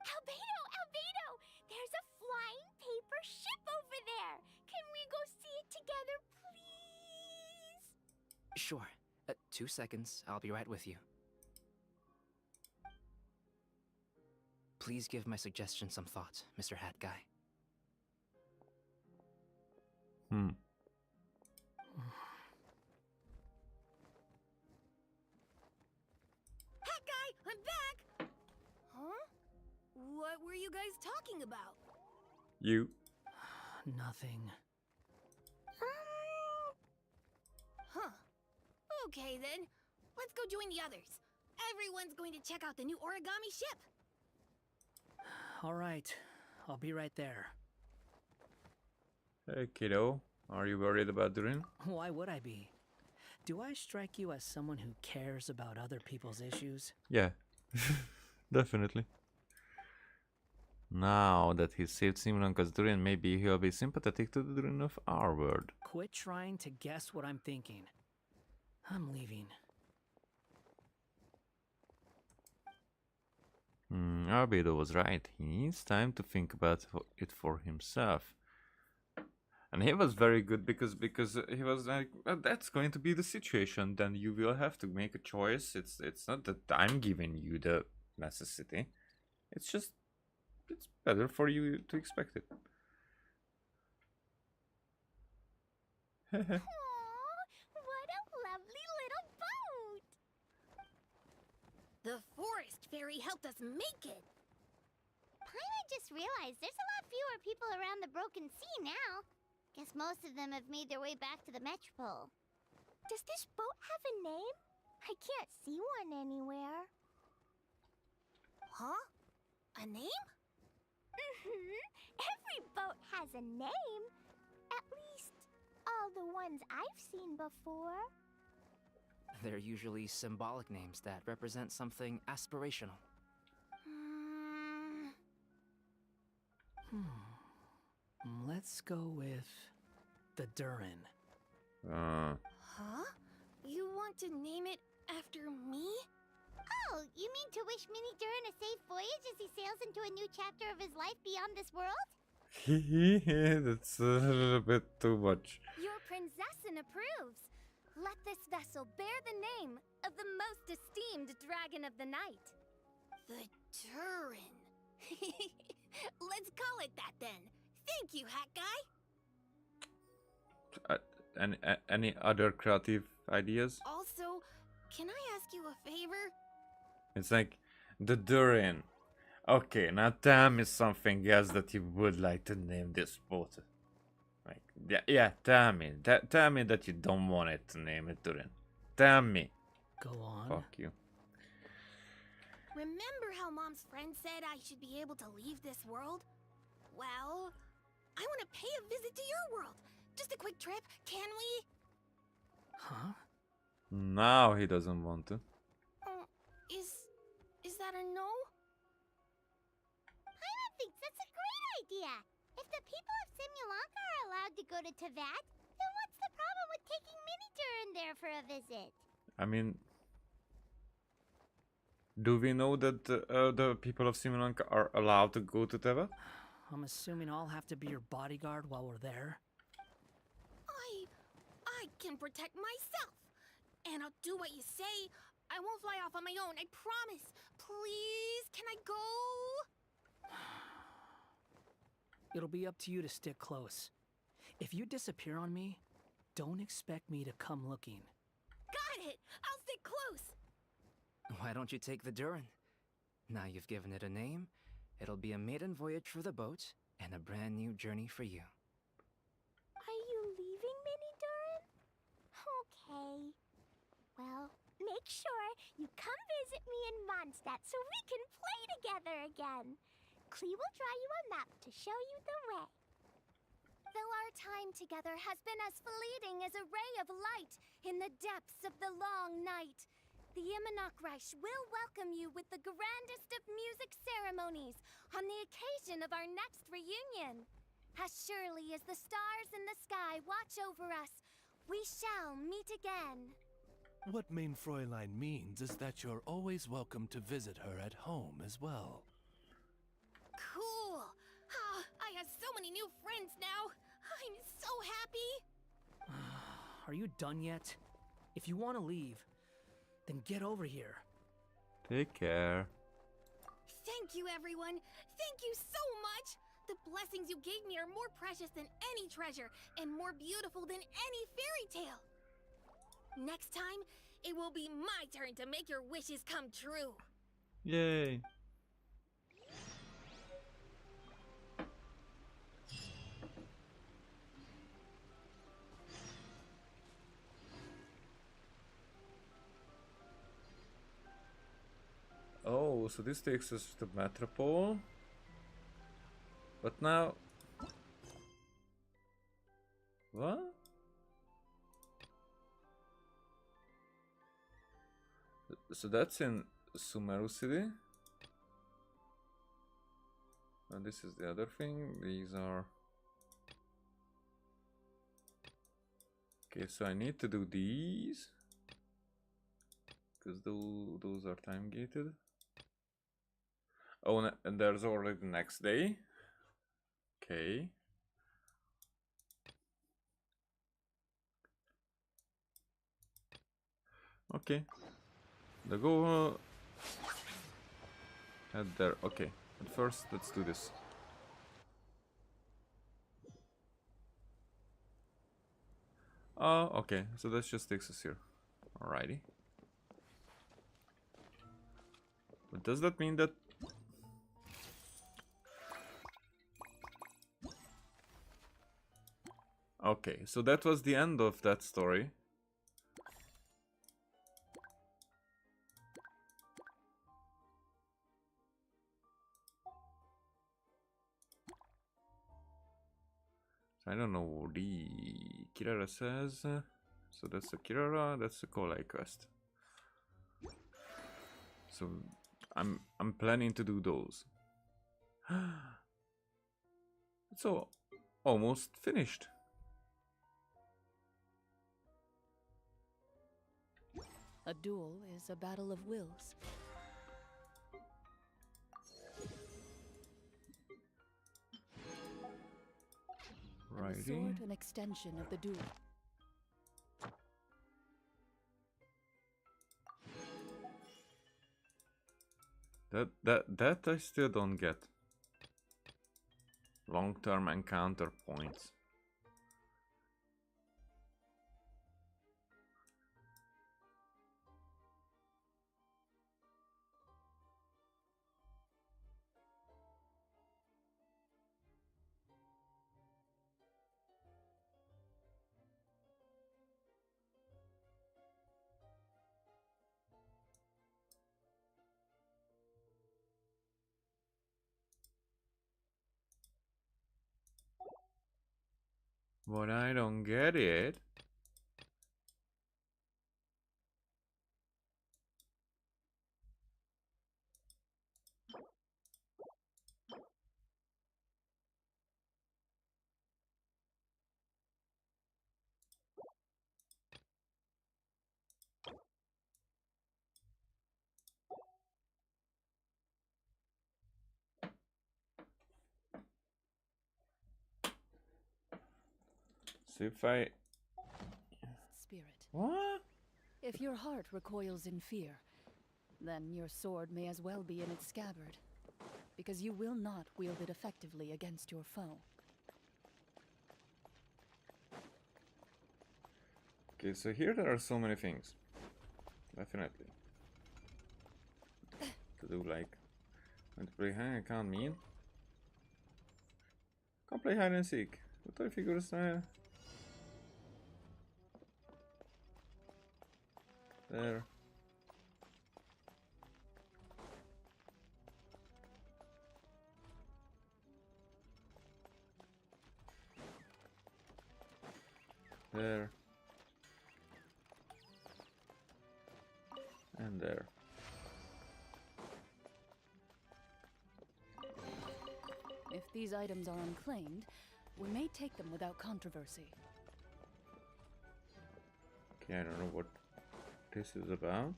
Albedo! Albedo! There's a flying paper ship over there! Can we go see it together, please? Sure. 2 seconds, I'll be right with you. Please give my suggestion some thought, Mr. Hat Guy. Hat Guy, I'm back! Huh? What were you guys talking about? You. Nothing. Huh. Okay then. Let's go join the others. Everyone's going to check out the new origami ship. All right, I'll be right there. Hey kiddo, are you worried about Durin? Why would I be? Do I strike you as someone who cares about other people's issues? Yeah, definitely. Now that he saved Simolanka's Durin, maybe he'll be sympathetic to the Durin of our world. Quit trying to guess what I'm thinking. I'm leaving. Albedo was right. He needs time to think about it for himself. And he was very good because he was like, well, that's going to be the situation. Then you will have to make a choice. It's not that I'm giving you the necessity. It's just it's better for you to expect it. Aww, what a lovely little boat! The forest fairy helped us make it. Paimon just realized there's a lot fewer people around the Broken Sea now. Guess most of them have made their way back to the Metropole. Does this boat have a name? I can't see one anywhere. Huh? A name? Every boat has a name. At least, all the ones I've seen before. They're usually symbolic names that represent something aspirational. Let's go with the Durin. Huh? You want to name it after me? Oh, you mean to wish Mini Durin a safe voyage as he sails into a new chapter of his life beyond this world? That's a little bit too much. Your princessin approves. Let this vessel bear the name of the most esteemed dragon of the night. The Turin. Let's call it that then. Thank you, Hat Guy. Any other creative ideas? Also, can I ask you a favor? It's like the Durin. Okay, now tell me something else that you would like to name this boat. Like, yeah, tell me. Tell me that you don't want it to name it Durin. Tell me. Go on. Fuck you. Remember how Mom's friend said I should be able to leave this world? Well, I want to pay a visit to your world. Just a quick trip, can we? Huh? Now he doesn't want to. Is that a no? Paimon thinks that's a great idea. If the people of Simulanka are allowed to go to Teyvat, then what's the problem with taking Mini Durin there for a visit? I mean, do we know that the people of Simulanka are allowed to go to Teyvat? I'm assuming I'll have to be your bodyguard while we're there. I can protect myself. And I'll do what you say. I won't fly off on my own, I promise. Please, can I go? It'll be up to you to stick close. If you disappear on me, don't expect me to come looking. Got it! I'll stick close! Why don't you take the Durin? Now you've given it a name, it'll be a maiden voyage for the boat and a brand new journey for you. Are you leaving, Mini Durin? Okay. Well, make sure you come visit me in Mondstadt so we can play together again. Klee will draw you a map to show you the way. Though our time together has been as fleeting as a ray of light in the depths of the long night, the Epilogue will welcome you with the grandest of music ceremonies on the occasion of our next reunion. As surely as the stars in the sky watch over us, we shall meet again. What Main Fräulein means is that you're always welcome to visit her at home as well. Cool! I have so many new friends now! I'm so happy! Are you done yet? If you want to leave, then get over here. Take care. Thank you, everyone! Thank you so much! The blessings you gave me are more precious than any treasure, and more beautiful than any fairy tale! Next time, it will be my turn to make your wishes come true! Yay. Oh, so this takes us to Metropole. But now... What? So that's in Sumeru City. And this is the other thing. These are... Okay, so I need to do these. Because those are time gated. Oh, and there's already the next day. Okay. Okay. The go head there. Okay. But first, let's do this. Oh, okay. So that just takes us here. Alrighty. But does that mean that... Okay, so that was the end of that story. I don't know what the Kirara says. So that's the Kirara, that's the Kolai quest. So I'm planning to do those. So almost finished. A duel is a battle of wills. And the sword, an extension of the duel. That I still don't get. Long-term encounter points. But I don't get it. So if I... Spirit. What? If your heart recoils in fear, then your sword may as well be in its scabbard, because you will not wield it effectively against your foe. Okay, so here there are so many things. Definitely. To do like... And to play hide, I can't mean. Can't play hide and seek. What I figure is there. There. And there. If these items are unclaimed, we may take them without controversy. Okay, I don't know what this is about.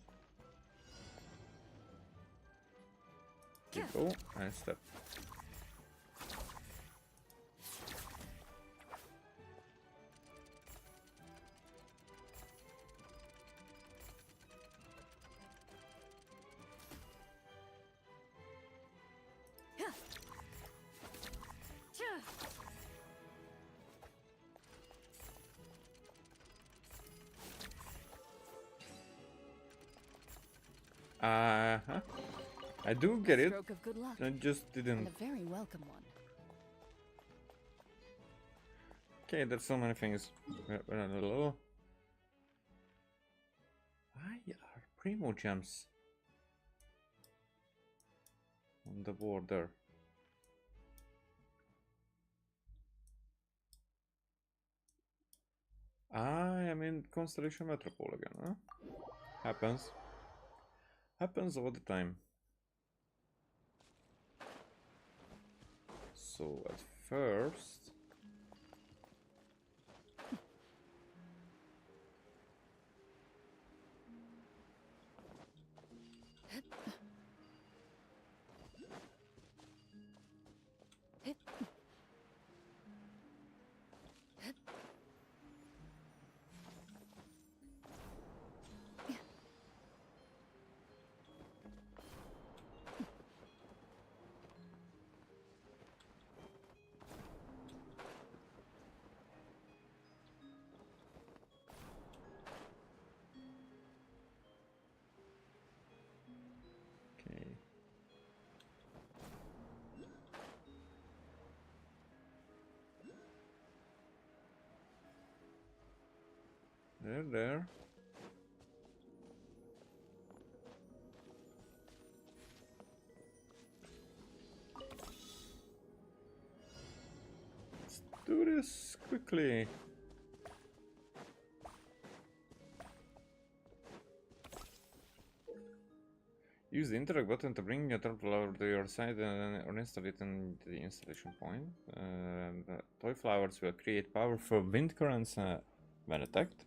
You go and step. I do get it. Stroke of good luck. I just didn't. And a very welcome one. Okay, there's so many things. Why are primo gems on the border? I am in Constellation Metropole again, huh? Happens. Happens all the time. So at first... There. Let's do this quickly. Use the interact button to bring your turtle flower to your side or install it in the installation point. The toy flowers will create powerful wind currents when attacked.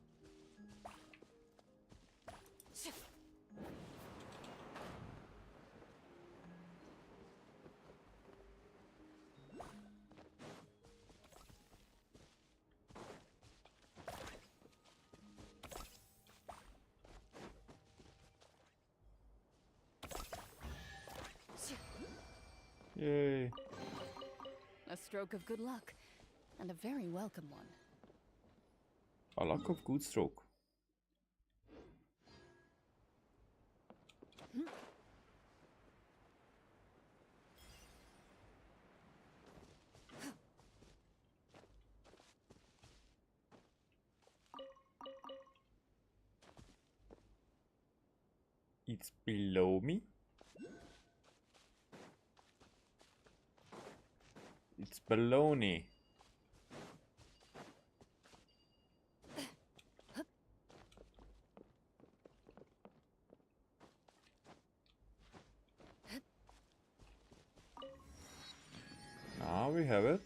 Yay. A stroke of good luck, and a very welcome one. A luck of good stroke. It's below me. It's baloney. Now we have it.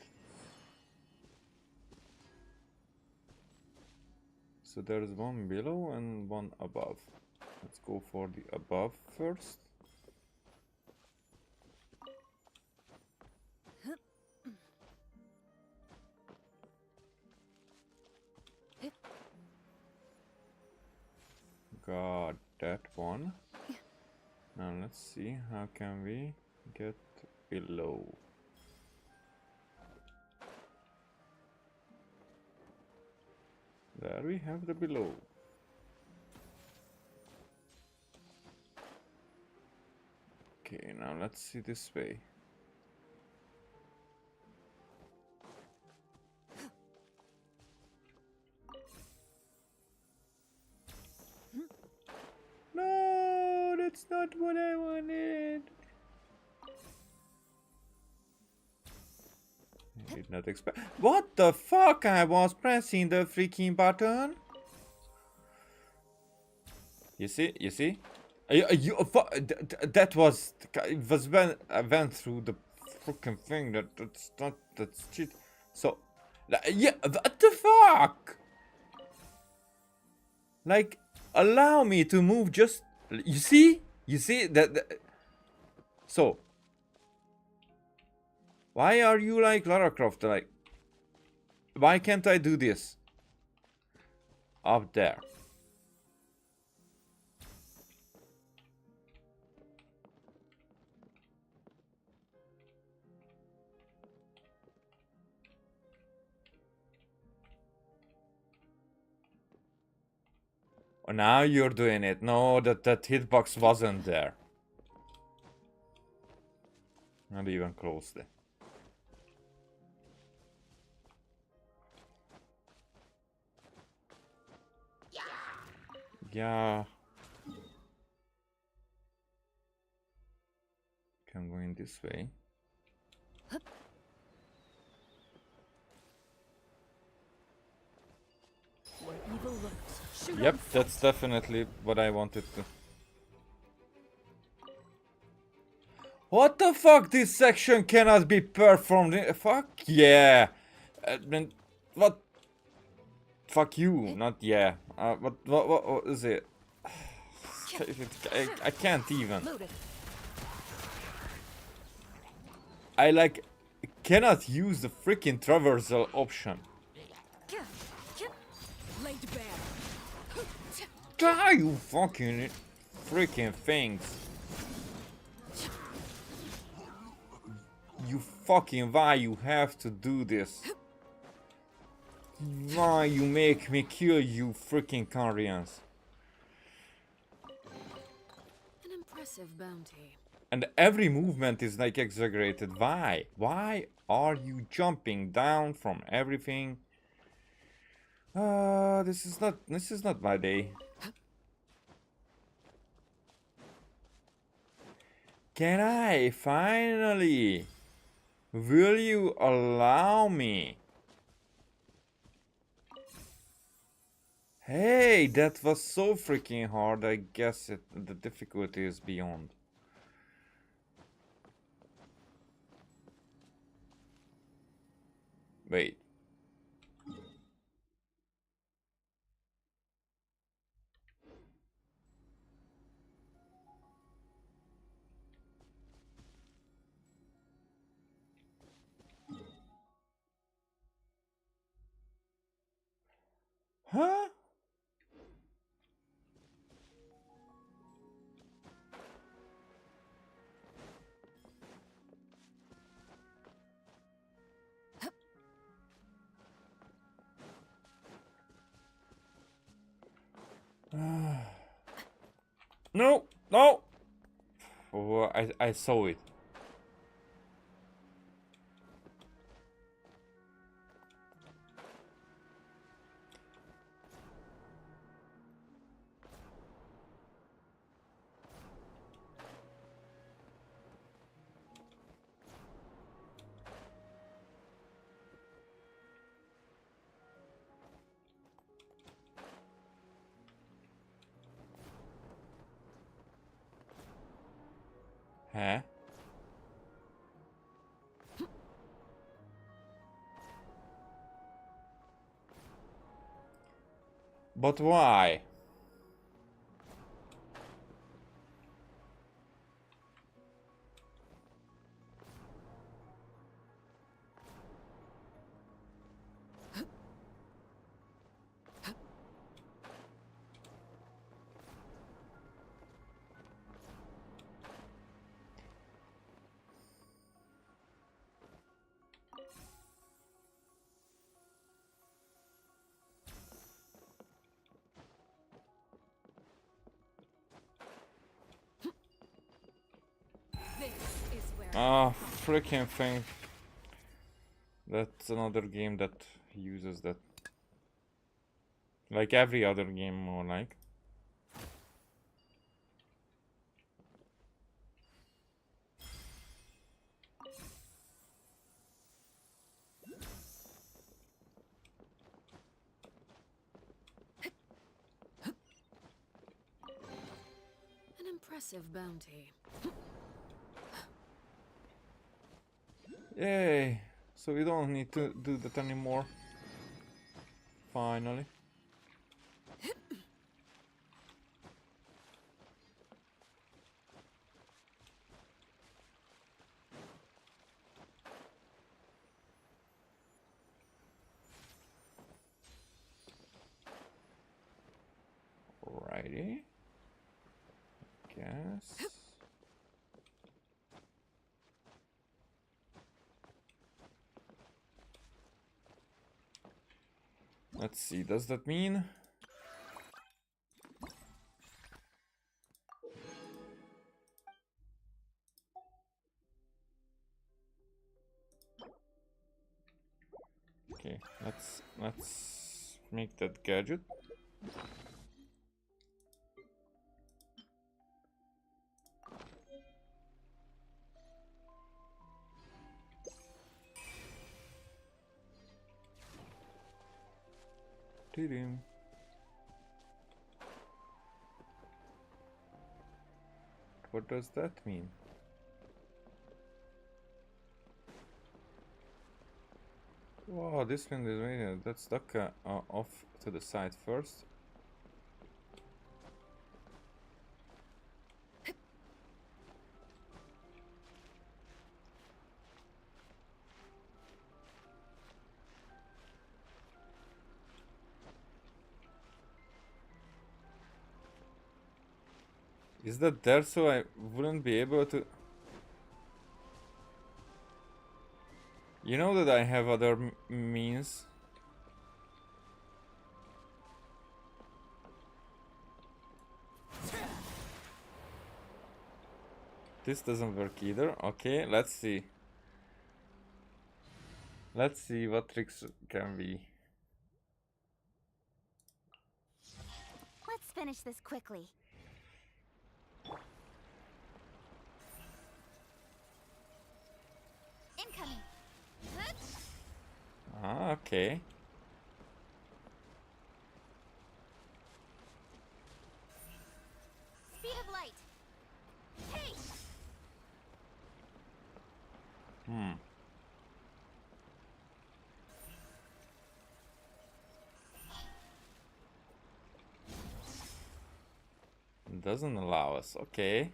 So there's one below and one above. Let's go for the above first. Got that one. Now let's see, how can we get below? There we have the below. Okay, now let's see this way. No, that's not what I wanted. I did not expect. What the fuck? I was pressing the freaking button. You see? You see? That was when I went through the freaking thing. That's cheat. So, yeah, what the fuck? Like, allow me to move. Just you see that. So, why are you like Lara Croft? Like, why can't I do this up there? Oh, now you're doing it. No, that hitbox wasn't there. Not even closely. Yeah. Okay, I'm going this way. Where evil lurks, shoot Yep, on that's sight. definitely what I wanted to. What the fuck? This section cannot be performed in. Fuck yeah. Then what? Fuck you, not yeah. What is it? I can't even. I like cannot use the freaking traversal option. Laid bare. Die, you fucking freaking things. You fucking why you have to do this? Why you make me kill you freaking Carians? An impressive bounty. And every movement is like exaggerated. Why? Why are you jumping down from everything? This is not my day. Can I finally? Will you allow me Hey, that was so freaking hard. I guess the difficulty is beyond. Wait. Huh? No, no. Oh, I saw it. Huh? But why? Ah, freaking thing. That's another game that uses that. Like every other game, more like. An impressive bounty. Yay! So we don't need to do that anymore. Finally. Alrighty. Guess. Let's see, does that mean? Okay, let's make that gadget. Doo-doo. What does that mean? Wow, this one is waiting. That's stuck off to the side first. Is that there so I wouldn't be able to... You know that I have other means. This doesn't work either. Okay, let's see. Let's see what tricks can be. Let's finish this quickly. Incoming. Ah, okay. speed of light. Hey! Doesn't allow us. Okay.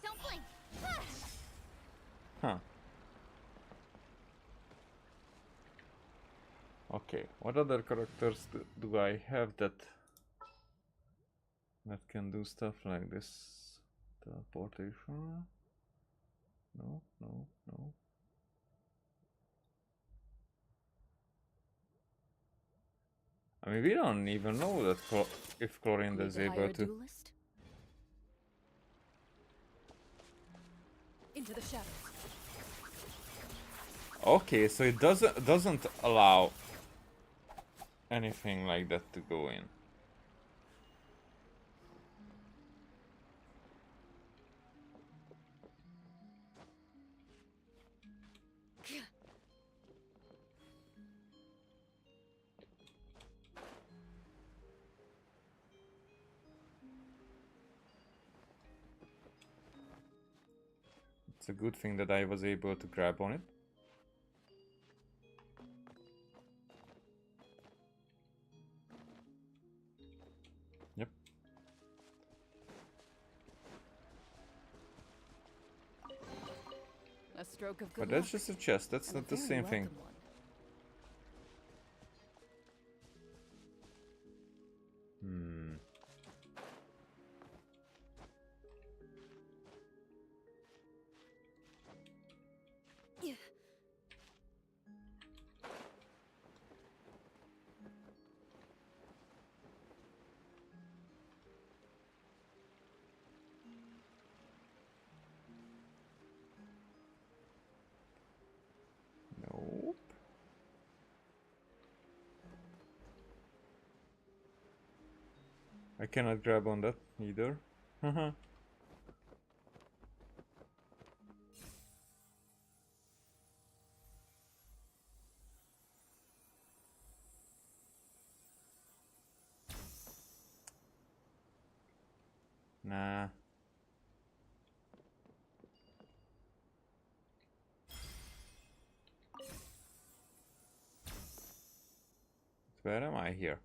Don't blink. Huh. Okay. What other characters do I have that can do stuff like this? Teleportation? No, no, no. I mean, we don't even know that if Chlorine is able to. Duelist? Into the shadows. Okay, so it doesn't allow anything like that to go in. It's a good thing that I was able to grab on it. Yep. A stroke of good But that's luck. just a chest, that's And not a the very same thing. welcome one. Nope. I cannot grab on that either. Haha. Nah. Where am I here?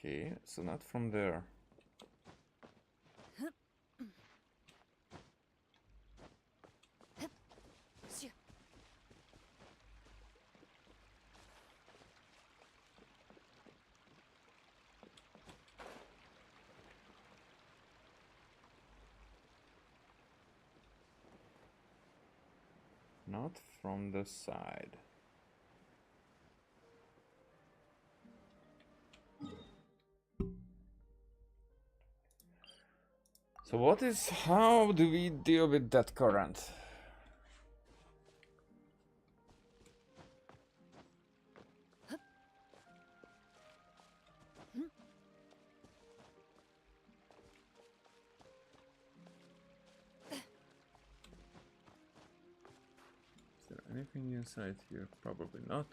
Okay, so not from there. Not from the side. So how do we deal with that current? Is there anything inside here? Probably not.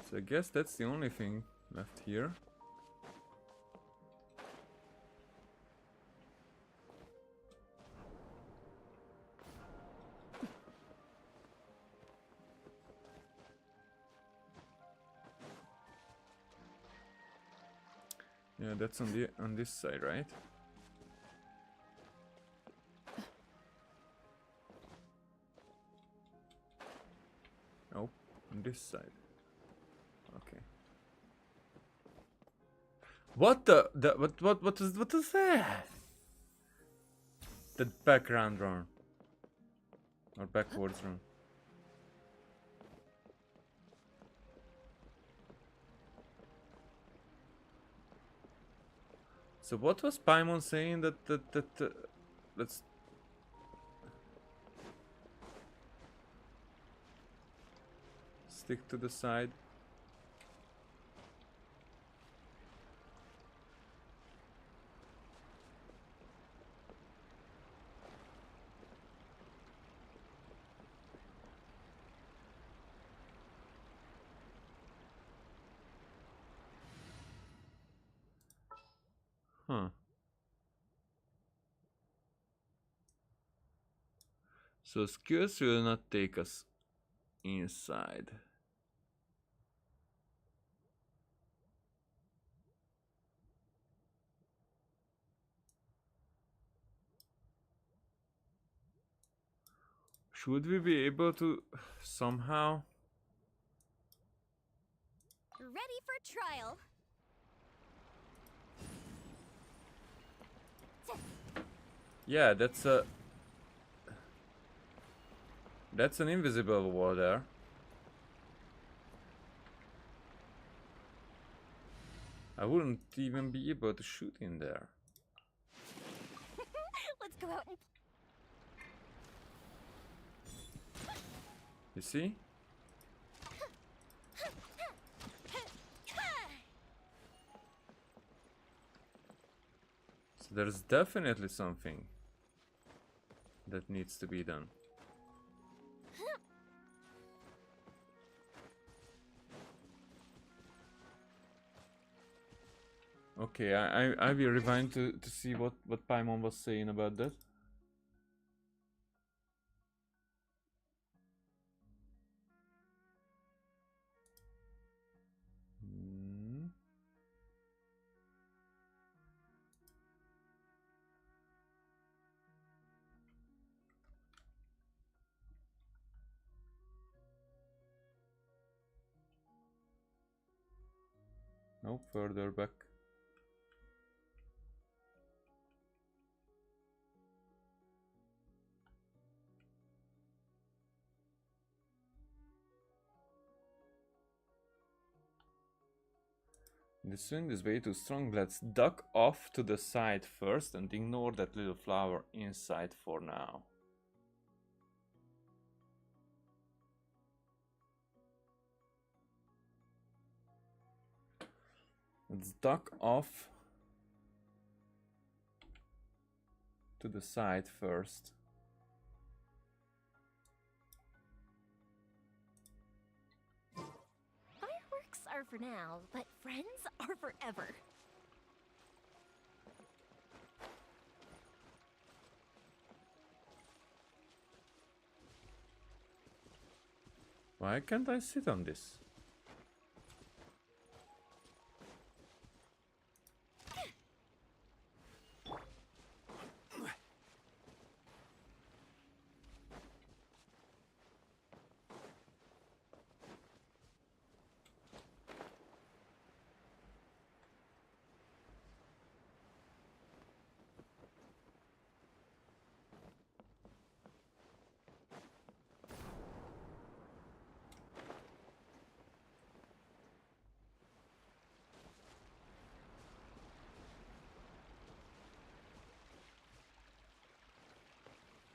So I guess that's the only thing left here. Yeah, that's on this side, right? Oh, on this side. Okay. What is that? The background run. Or backwards run. So what was Paimon saying that let's stick to the side? Huh. So skills will not take us inside. Should we be able to somehow? Ready for trial. Yeah, that's an invisible wall there. I wouldn't even be able to shoot in there. Let's go out and... You see? So there's definitely something that needs to be done. Okay, I will rewind to see what Paimon was saying about that. No, further back. This wind is way too strong. Let's duck off to the side first and ignore that little flower inside for now. Let's duck off to the side first. Fireworks are for now, but friends are forever. Why can't I sit on this?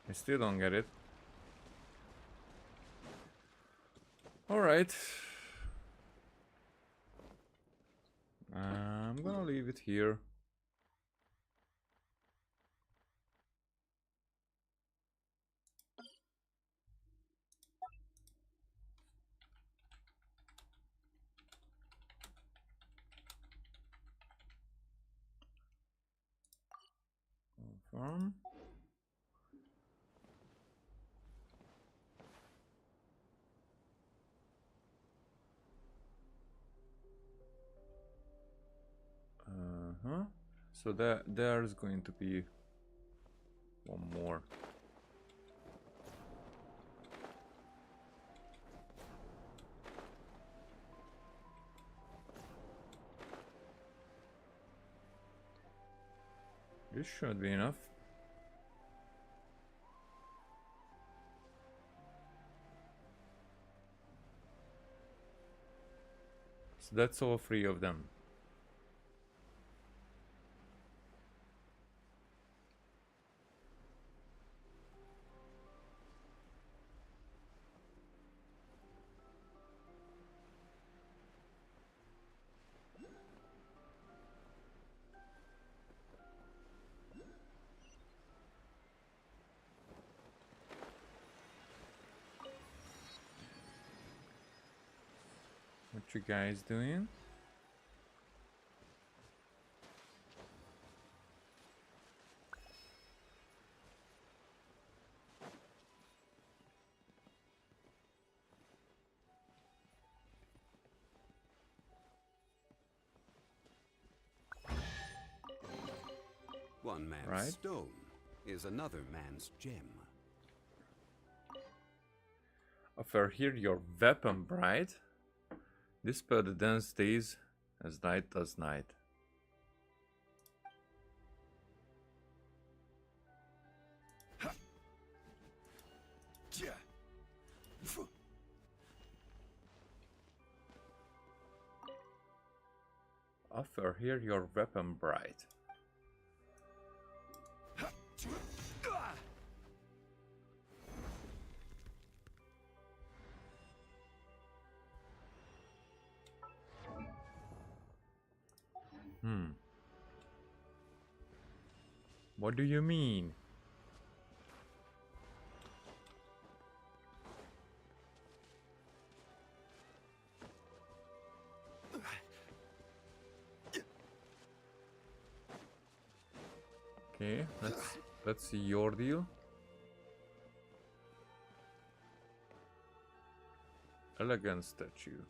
I still don't get it. Alright. I'm gonna leave it here. Confirm. So there's going to be one more. This should be enough. That's all three of them. What you guys doing? One man's Right. stone is another man's gem. Offer here your weapon, bride. This spell the dance days as night does night. Offer here your weapon, bride. What do you mean? Okay, let's see your deal. Elegant statue.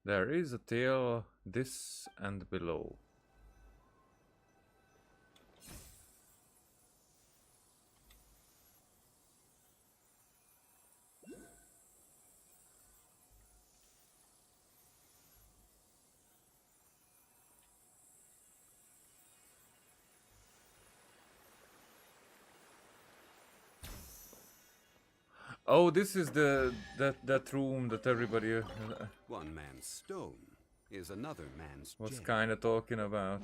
There is a tail this and below. Oh, this is that room that everybody One man's stone is another man's was gem. kind of talking about.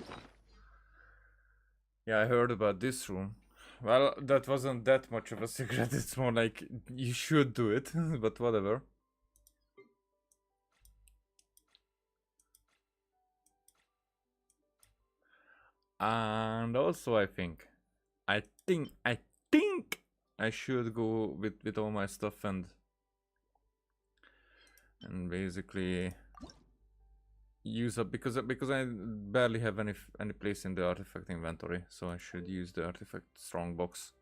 Yeah, I heard about this room. Well, that wasn't that much of a secret. It's more like you should do it, but whatever. And also, I think I should go with all my stuff and basically use up because I barely have any place in the artifact inventory, so I should use the artifact strongbox.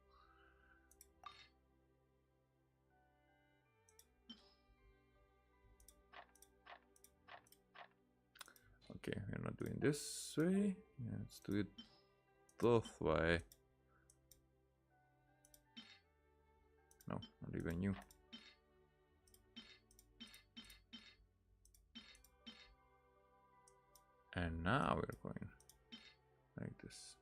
Okay, we're not doing this way. Yeah, let's do it that way. No, not even you. And now we're going like this.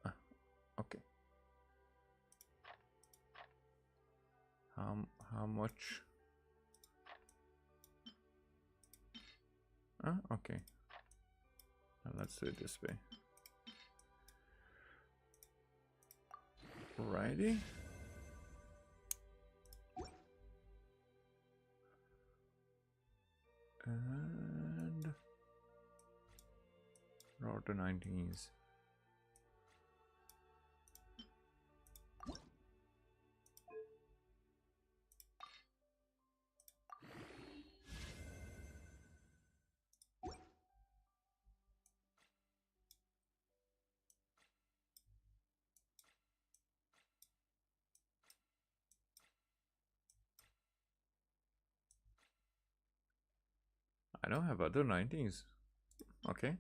Ah, okay. How much? Ah, okay. Now let's do it this way. Righty. And roll to 19s. I don't have other 19s. Okay.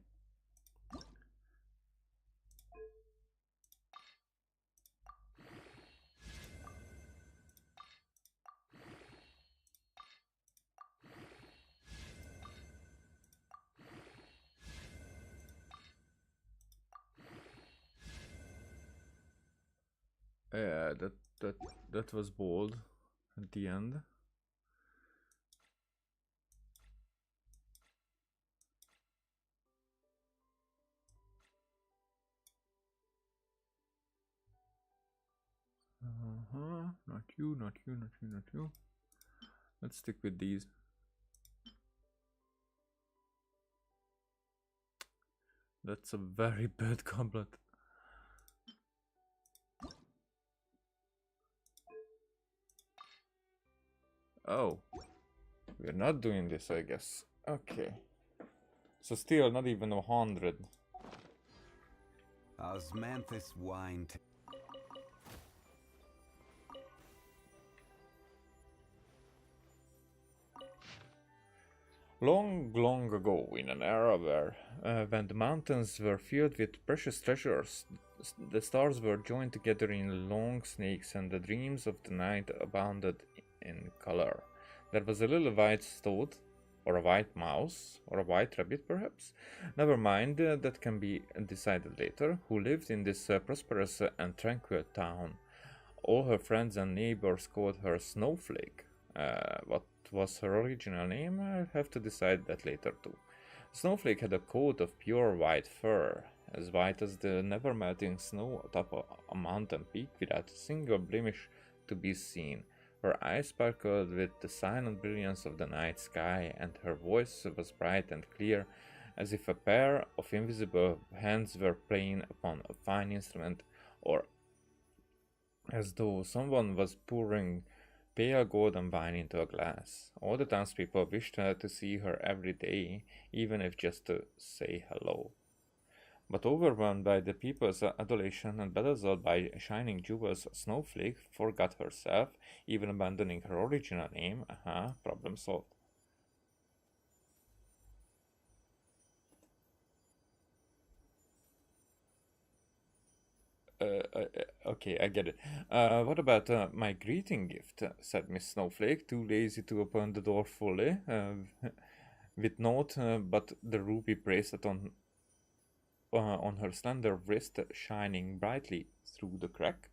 Yeah, that was bold at the end. Not you, not you, not you, not you. Let's stick with these. That's a very bad goblet. Oh, we're not doing this, I guess. Okay. So still not even 100. Osmanthus wine. Long, long ago, in an era where, when the mountains were filled with precious treasures, the stars were joined together in long snakes, and the dreams of the night abounded in color. There was a little white toad, or a white mouse, or a white rabbit, perhaps. Never mind, that can be decided later. Who lived in this prosperous and tranquil town. All her friends and neighbors called her Snowflake. What was her original name? I'll have to decide that later too. Snowflake had a coat of pure white fur, as white as the never-melting snow atop a mountain peak, without a single blemish to be seen. Her eyes sparkled with the silent brilliance of the night sky, and her voice was bright and clear, as if a pair of invisible hands were playing upon a fine instrument, or as though someone was pouring pale golden wine into a glass. All the townspeople wished to see her every day, even if just to say hello. But overwhelmed by the people's adulation and bedazzled by shining jewels, Snowflake forgot herself, even abandoning her original name. Problem solved. Okay, I get it. What about my greeting gift? Said Miss Snowflake, too lazy to open the door fully, with naught but the ruby bracelet on her slender wrist shining brightly through the crack.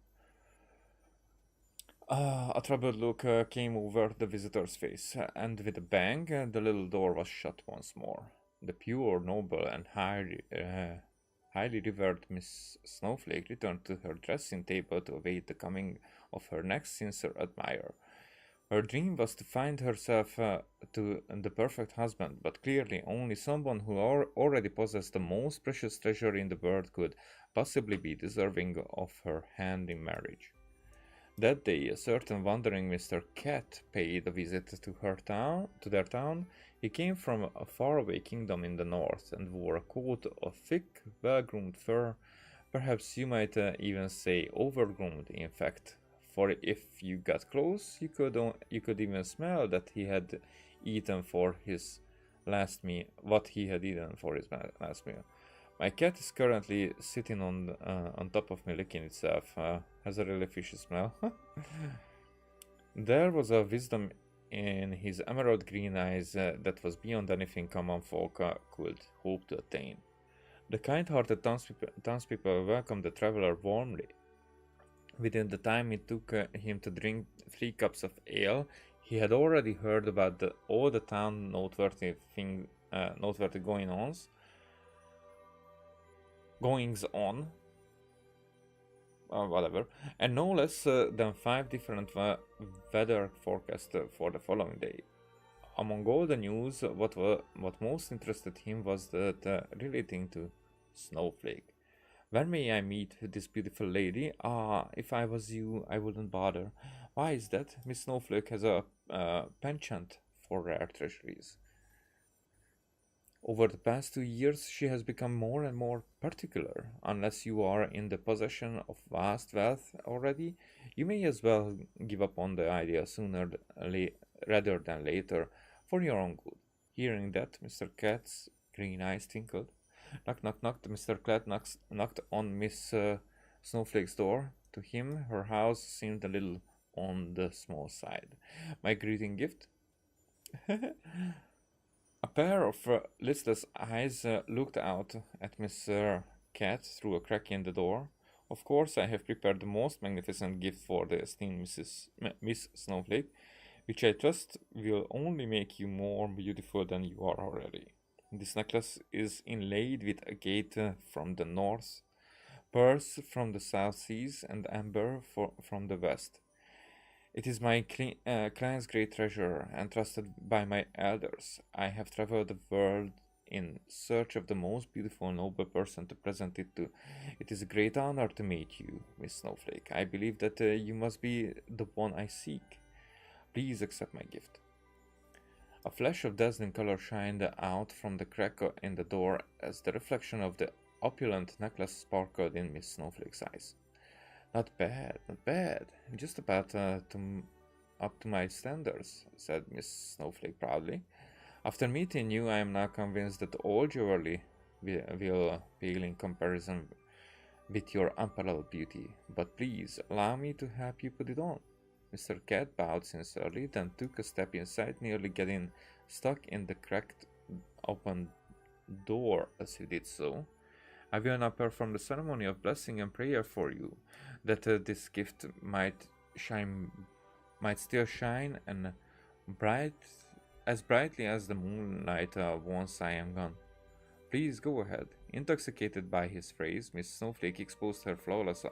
A troubled look came over the visitor's face, and with a bang, the little door was shut once more. The pure, noble, and highly revered Miss Snowflake returned to her dressing table to await the coming of her next sincere admirer. Her dream was to find herself to the perfect husband, but clearly only someone who already possessed the most precious treasure in the world could possibly be deserving of her hand in marriage. That day, a certain wandering Mr. Cat paid a visit to their town. He came from a faraway kingdom in the north and wore a coat of thick, well-groomed fur. Perhaps you might even say overgroomed, in fact, for if you got close, you could even smell that he had eaten for his last meal. What he had eaten for his last meal. My cat is currently sitting on top of me, licking itself. Has a really fishy smell. There was a wisdom in his emerald green eyes that was beyond anything common folk could hope to attain. The kind-hearted townspeople welcomed the traveler warmly. Within the time it took him to drink 3 cups of ale, he had already heard about all the town noteworthy goings on, whatever, and no less than 5 different weather forecasts for the following day. Among all the news, what most interested him was that relating to Snowflake. Where may I meet this beautiful lady? If I was you, I wouldn't bother. Why is that? Miss Snowflake has a penchant for rare treasuries. Over the past 2 years, she has become more and more particular. Unless you are in the possession of vast wealth already, you may as well give up on the idea sooner rather than later, for your own good. Hearing that, Mr. Cat's green eyes twinkled. Knock, knock, knock. Mr. Cat knocked on Miss Snowflake's door. To him, her house seemed a little on the small side. My greeting gift? A pair of listless eyes looked out at Mr. Cat through a crack in the door. Of course, I have prepared the most magnificent gift for the esteemed Miss Snowflake, which I trust will only make you more beautiful than you are already. This necklace is inlaid with agate from the north, pearls from the south seas, and amber from the west. It is my client's great treasure, entrusted by my elders. I have traveled the world in search of the most beautiful and noble person to present it to. It is a great honor to meet you, Miss Snowflake. I believe that you must be the one I seek. Please accept my gift. A flash of dazzling color shined out from the crack in the door as the reflection of the opulent necklace sparkled in Miss Snowflake's eyes. Not bad, not bad. Just about up to my standards, said Miss Snowflake proudly. After meeting you, I am now convinced that all jewelry will pale in comparison with your unparalleled beauty. But please, allow me to help you put it on. Mr. Cat bowed sincerely, then took a step inside, nearly getting stuck in the cracked open door as he did so. I will now perform the ceremony of blessing and prayer for you, that this gift might still shine and brightly as the moonlight once I am gone. Please go ahead. Intoxicated by his phrase, Miss Snowflake exposed her flawless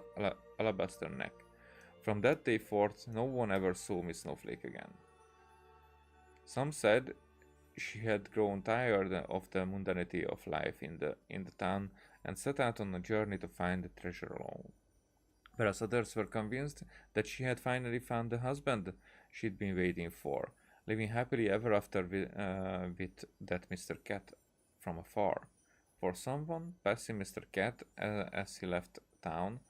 alabaster neck. From that day forth, no one ever saw Miss Snowflake again. Some said she had grown tired of the mundanity of life in the town and set out on a journey to find the treasure alone. Whereas others were convinced that she had finally found the husband she'd been waiting for, living happily ever after with that Mr. Cat from afar. For someone, passing Mr. Cat as he left town,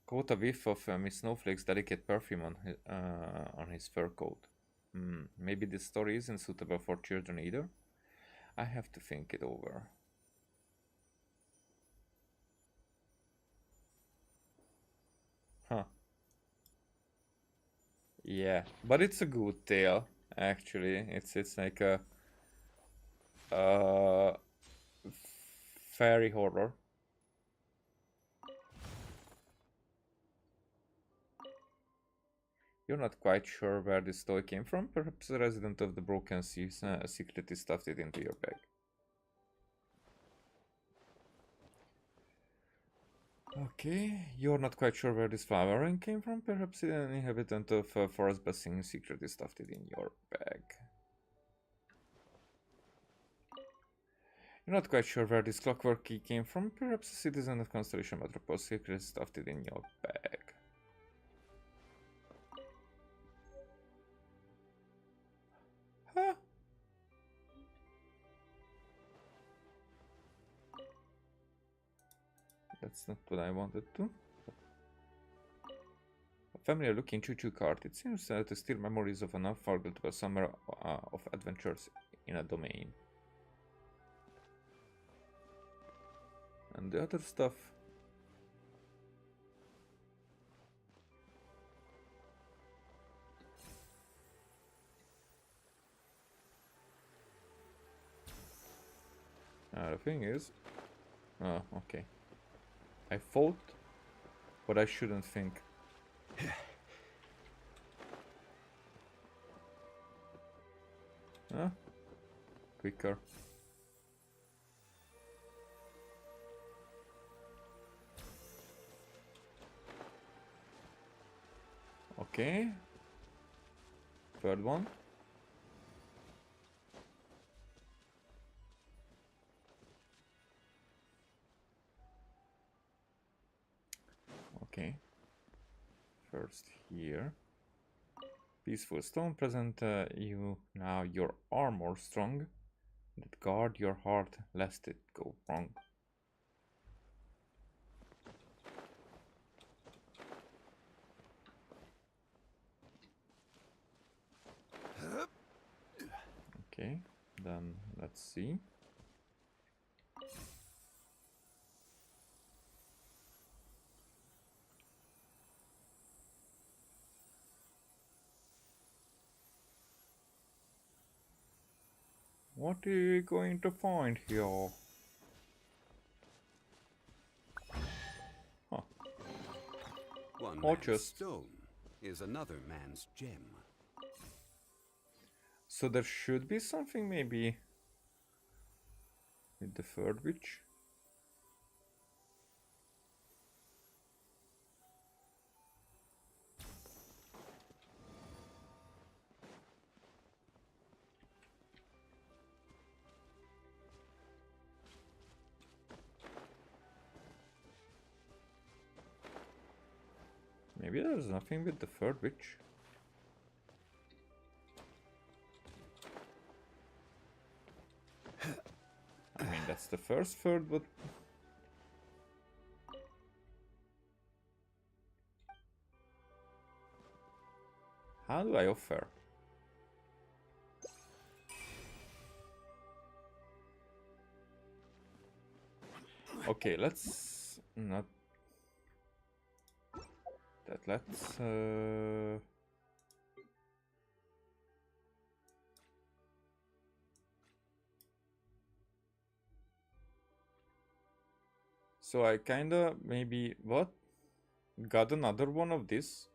caught a whiff of Miss Snowflake's delicate perfume on his fur coat. Maybe this story isn't suitable for children either? I have to think it over. Huh. Yeah, but it's a good tale, actually. It's like a fairy horror. You're not quite sure where this toy came from? Perhaps a resident of the Broken Seas secretly stuffed it into your bag. Okay, you're not quite sure where this flowering came from? Perhaps an inhabitant of Forest Basin secretly stuffed it in your bag. You're not quite sure where this clockwork key came from? Perhaps a citizen of Constellation Metropole secretly stuffed it in your bag. Huh? That's not what I wanted to. A familiar looking choo-choo cart. It seems to steal memories of an unforgettable summer of adventures in a domain. And the other stuff. The thing is... Oh, okay. I thought, but I shouldn't think. Quicker. Okay. Third one. Okay. First here. Peaceful stone present you now your armor strong, that guard your heart lest it go wrong. Okay, then let's see. What are you going to find here? Huh. man's just. stone is another man's gem. So there should be something maybe with the third witch. Maybe there's nothing with the third witch. I mean, that's the first third, but... How do I offer? Okay, let's not... That, let's... So I kinda maybe what? Got another one of this.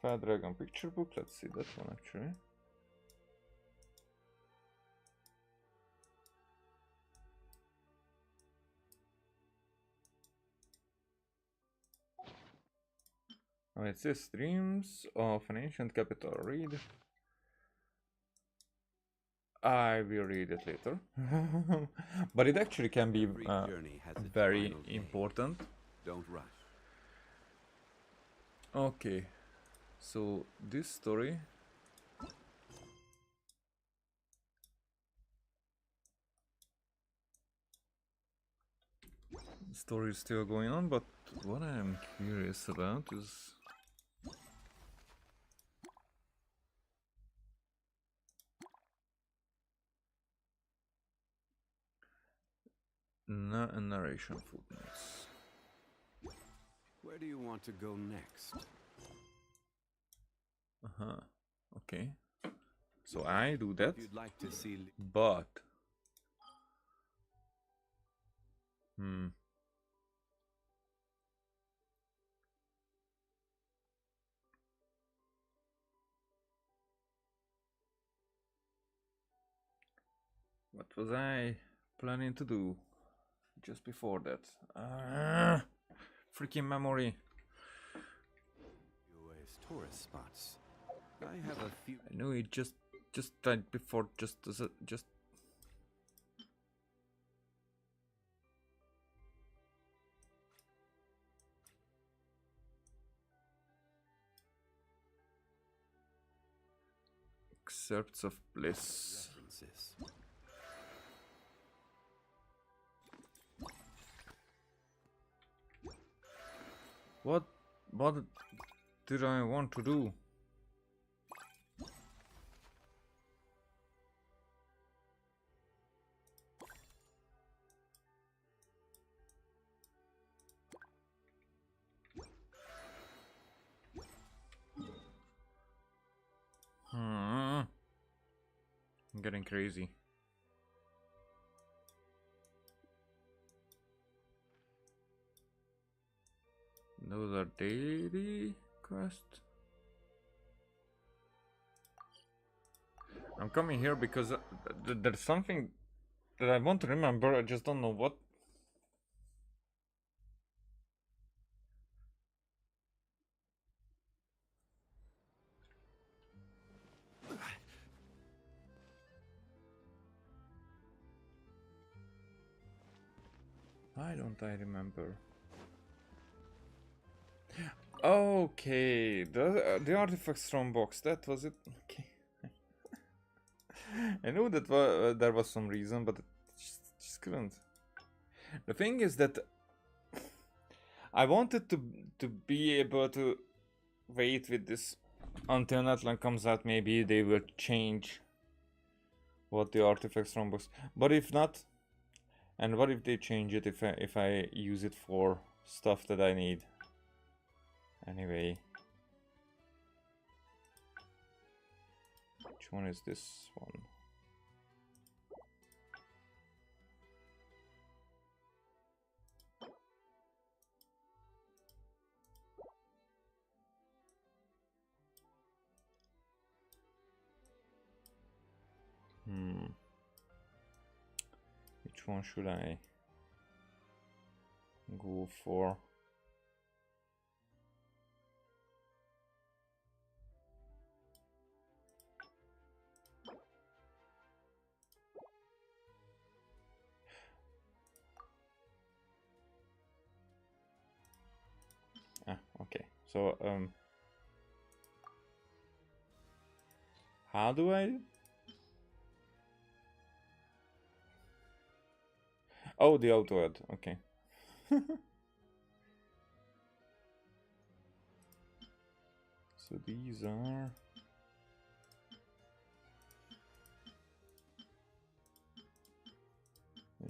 Fire Dragon picture book, let's see that one actually. Oh, it says Dreams of an Ancient Capital. Read. I will read it later. But it actually can be very important. Don't rush. Okay, so this story. The story is still going on, but what I am curious about is narration footnotes. Where do you want to go next? Okay. So I do that. If you'd like to see, but what was I planning to do just before that? Freaking memory. tourist spots. I have a few. I knew it just right before, just as a, just. Excerpts of Bliss. References. What did I want to do? I'm getting crazy. Those are daily quests. I'm coming here because there's something that I want to remember. I just don't know what. Why don't I remember? Okay, the artifacts from box. That was it. Okay. I knew that there was some reason, but it just couldn't. The thing is that I wanted to be able to wait with this until Natlan comes out. Maybe they will change what the artifacts from box. But if not, and what if they change it if I use it for stuff that I need? Anyway, which one is this one? Which one should I go for? Okay. So how do I? Oh, the auto ad. Okay. So these are.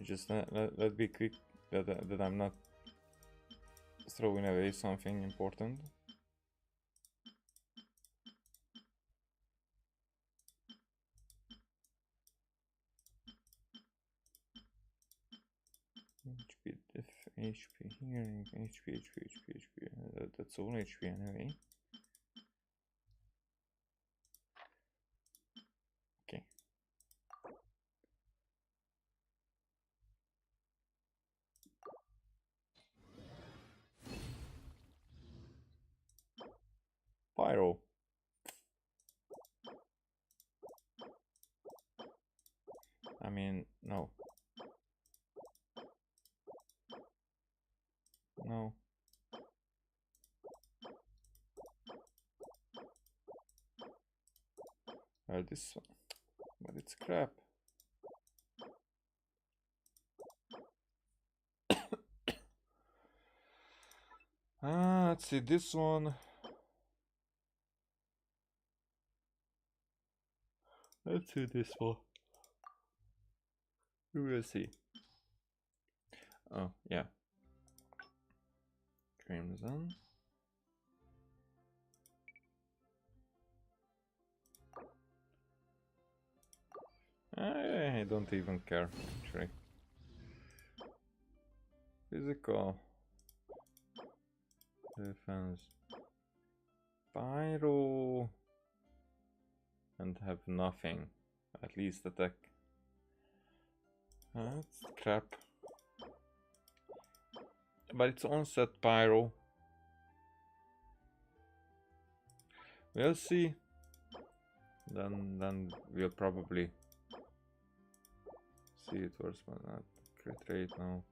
Just let be quick that I'm not throwing away something important. HP, def, HP, hearing, HP. That's all HP anyway. Okay. Pyro. I mean, no. No. This one. But it's crap. Let's see this one. Let's see this one. We will see. Oh, yeah. Crimson. I don't even care, actually. Physical. Defense. Pyro. And have nothing. At least attack. That's crap. But it's onset pyro. We'll see. Then we'll probably see it worse, but not crit rate now.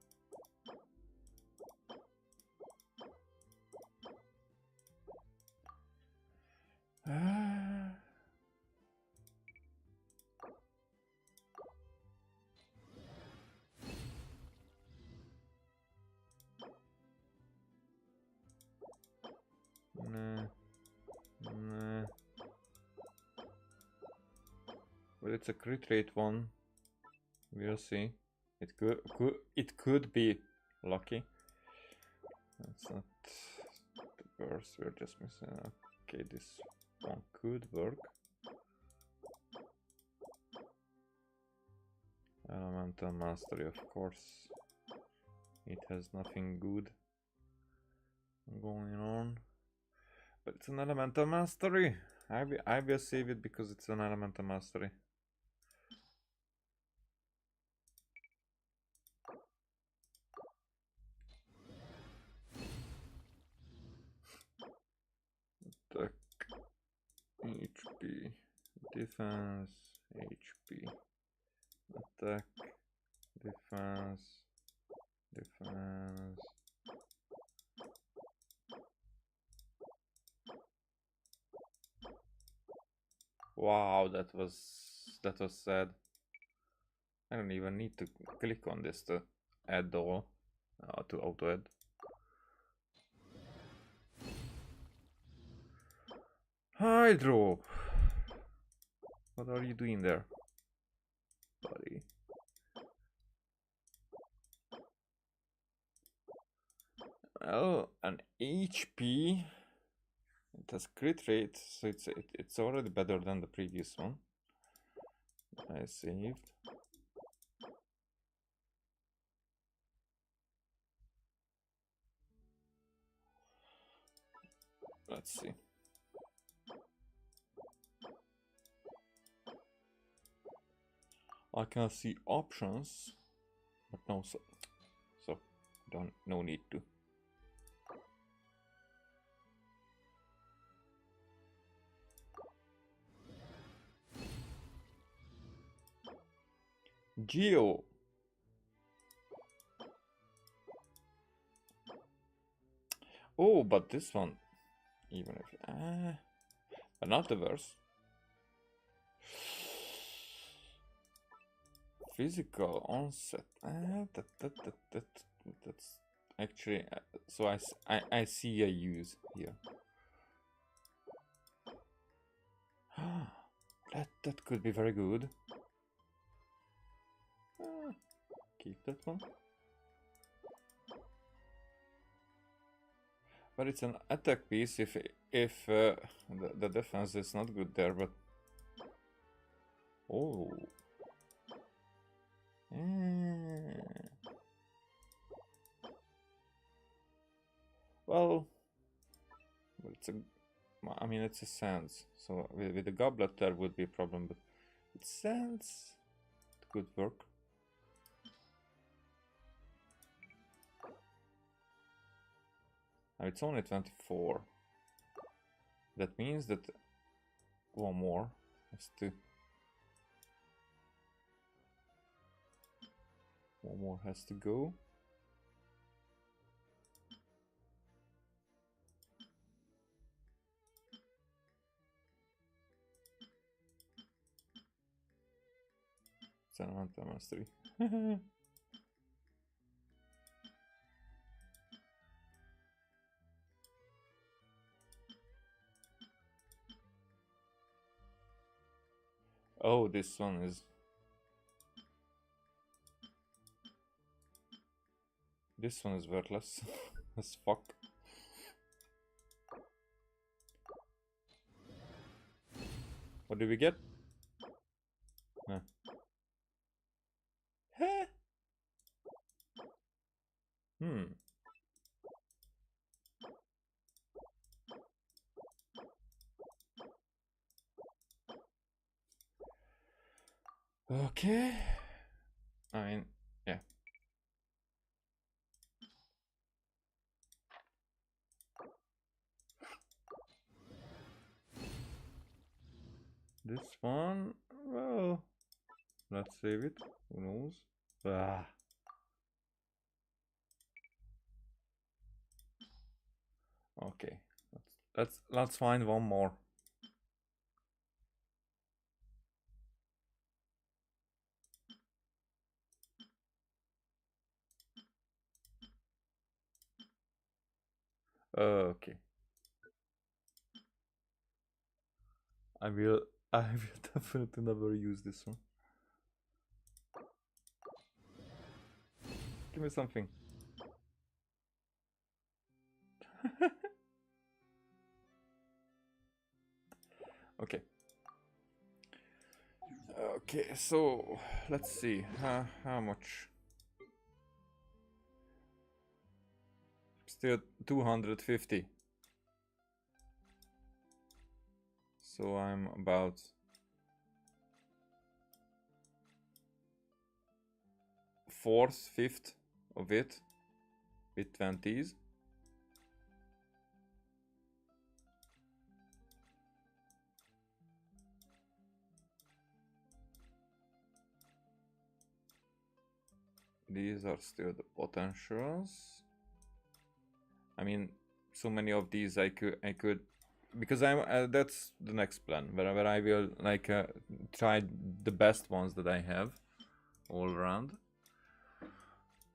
Nah. Well, it's a crit rate one. We'll see. It could be lucky. That's not the burst. We're just missing. Okay, this one could work. Elemental mastery, of course. It has nothing good going on. But it's an elemental mastery. I will save it because it's an elemental mastery. Attack, HP, defense, HP, attack, defense. Wow, that was sad. I don't even need to click on this to add all, to auto add. Hydro, what are you doing there, buddy? Oh, an HP. It has crit rate, so it's already better than the previous one. I saved. Let's see. I can see options, but no, so no need to. Geo. Oh, but this one, even if but not the verse. Physical onset. That's actually so I see a use here. that could be very good. Keep that one. But it's an attack piece if the defense is not good there. But oh. Well, it's a. I mean, it's a sands. So with the goblet there would be a problem, but it's sands. It could work. Now it's only 24. That means that one more has to. One more has to go. It's an anti-mastery. Oh, this one is. This one is worthless as fuck. What did we get? Huh. Huh? Okay. I mean, yeah. This one, well, let's save it. Who knows? Ah. Okay, let's find one more. Okay. I will definitely never use this one. Give me something. Okay. Okay, so let's see how much. Still 250. So I'm about 4th, 5th of it with 20s. These are still the potentials. I mean, so many of these I could because I'm that's the next plan where I will like try the best ones that I have all around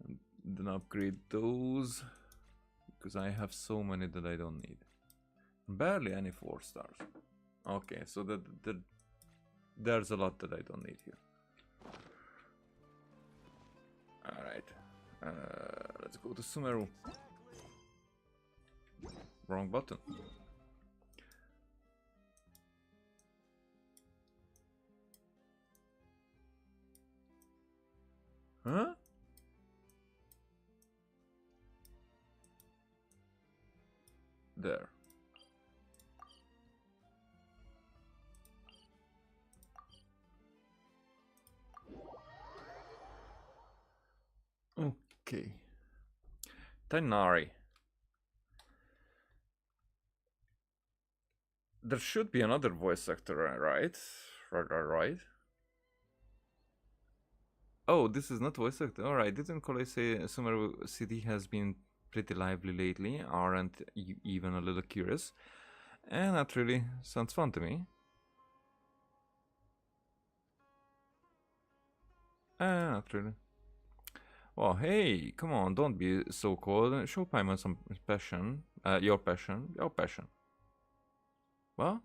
and then upgrade those because I have so many that I don't need. Barely any 4 stars. Okay, so there's a lot that I don't need here. Alright, let's go to Sumeru. Wrong button. Huh? There. Okay. Tainari. There should be another voice actor, right? Right. Oh, this is not voice actor. Alright, didn't Coley say Summer City has been pretty lively lately? Aren't you even a little curious? Not really. Sounds fun to me. Not really. Well, hey, come on, don't be so cold. Show Paimon some passion. Your passion. Your passion. Well?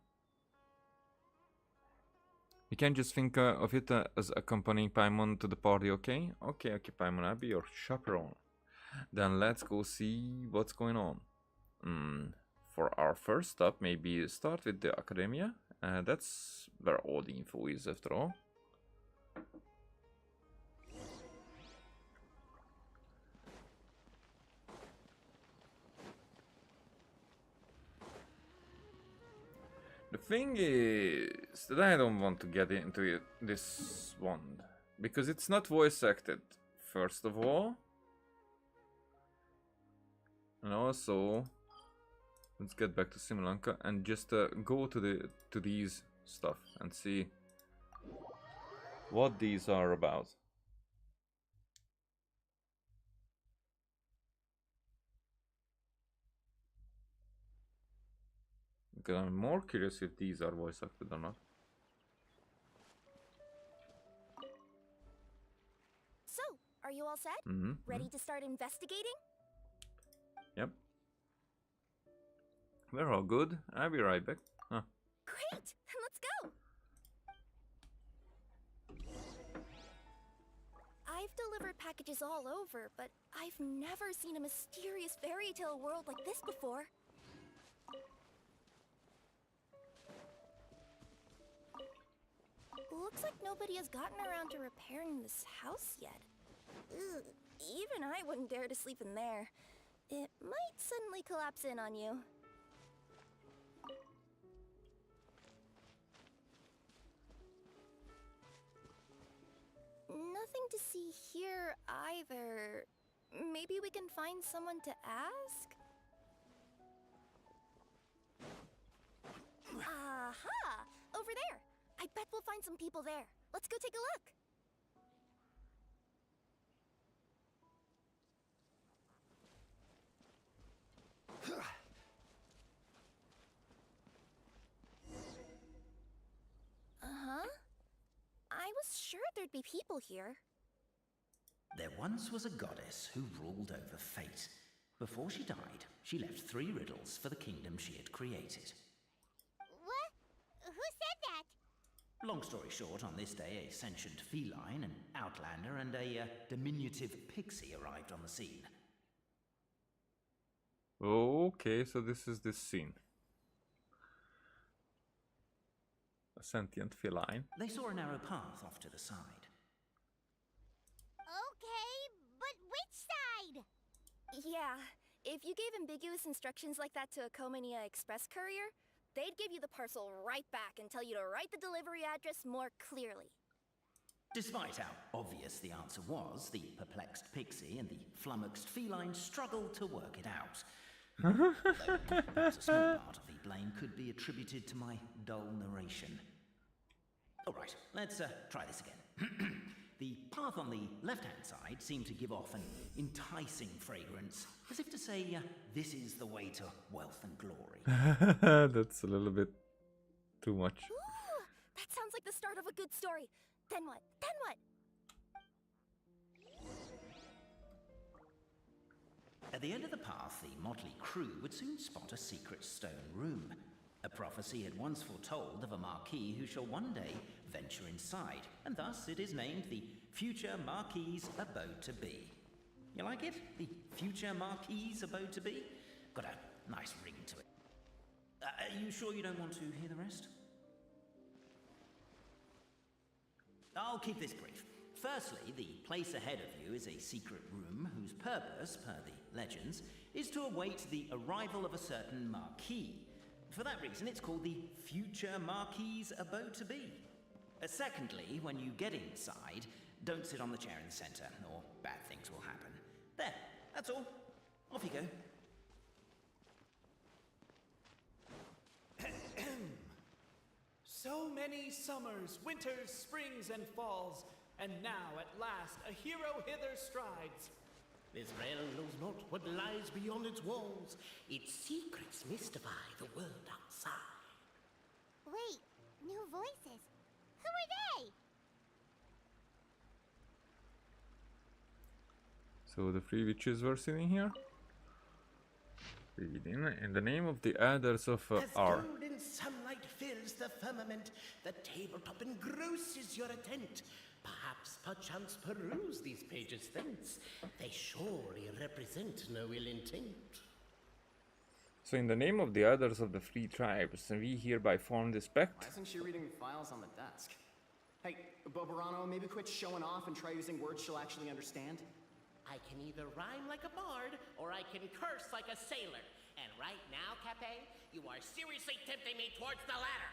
You can just think of it as accompanying Paimon to the party, okay? Okay, Paimon, I'll be your chaperone. Then let's go see what's going on. For our first stop, maybe start with the Academia. That's where all the info is, after all. The thing is that I don't want to get into this one, because it's not voice acted, first of all. And also, let's get back to Simlanka and just go to these stuff and see what these are about. Because I'm more curious if these are voice acted or not. So, are you all set? Ready to start investigating? Yep. We're all good. I'll be right back. Huh. Great! Let's go! I've delivered packages all over, but I've never seen a mysterious fairy tale world like this before. Looks like nobody has gotten around to repairing this house yet. Ugh, even I wouldn't dare to sleep in there. It might suddenly collapse in on you. Nothing to see here either. Maybe we can find someone to ask? Aha! Over there! I bet we'll find some people there. Let's go take a look. Uh-huh. I was sure there'd be people here. There once was a goddess who ruled over fate. Before she died, she left 3 riddles for the kingdom she had created. What? Who said that? Long story short, on this day, a sentient feline, an outlander, and a diminutive pixie arrived on the scene. Okay, so this is this scene. A sentient feline. They saw a narrow path off to the side. Okay, but which side? Yeah, if you gave ambiguous instructions like that to a Comania Express courier, they'd give you the parcel right back and tell you to write the delivery address more clearly. Despite how obvious the answer was, the perplexed pixie and the flummoxed feline struggled to work it out. Though perhaps a small part of the blame could be attributed to my dull narration. Alright, let's try this again. The path on the left-hand side seemed to give off an enticing fragrance, as if to say, this is the way to wealth and glory. That's a little bit too much. Ooh, that sounds like the start of a good story. Then what? Then what? At the end of the path, the motley crew would soon spot a secret stone room. A prophecy had once foretold of a Marquis who shall one day venture inside, and thus it is named the Future Marquis's Abode to Be. You like it? The Future Marquis's Abode to Be? Got a nice ring to it. Are you sure you don't want to hear the rest? I'll keep this brief. Firstly, the place ahead of you is a secret room whose purpose, per the legends, is to await the arrival of a certain Marquis. For that reason, it's called the Future Marquis's Abode to Be. Secondly, when you get inside, don't sit on the chair in the center, or bad things will happen. There, that's all. Off you go. So many summers, winters, springs, and falls, and now at last a hero hither strides. This realm knows not what lies beyond its walls. Its secrets mystify the world outside. Wait, new voices. Who are they? So the three witches were sitting here. Reading in the name of the elders of As R. golden sunlight fills the firmament, the tabletop engrosses your attent. Perchance peruse these pages thence. They surely represent no ill intent. So in the name of the elders of the three tribes, we hereby form this pact. Why isn't she reading the files on the desk? Hey, Bobarano, maybe quit showing off and try using words she'll actually understand. I can either rhyme like a bard, or I can curse like a sailor. And right now, Cape, you are seriously tempting me towards the latter.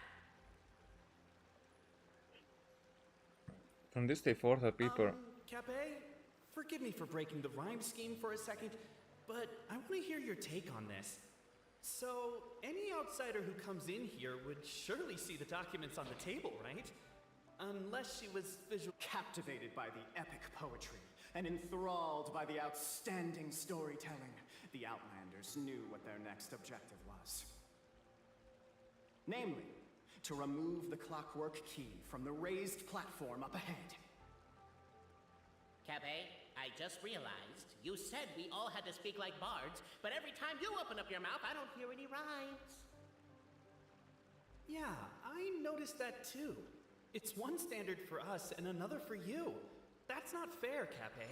From this day forth, our people. Cape, forgive me for breaking the rhyme scheme for a second, but I want to hear your take on this. So, any outsider who comes in here would surely see the documents on the table, right? Unless she was visually captivated by the epic poetry and enthralled by the outstanding storytelling, the Outlanders knew what their next objective was. Namely, to remove the clockwork key from the raised platform up ahead. Cape, I just realized you said we all had to speak like bards, but every time you open up your mouth, I don't hear any rhymes. Yeah, I noticed that too. It's one standard for us and another for you. That's not fair, Cape.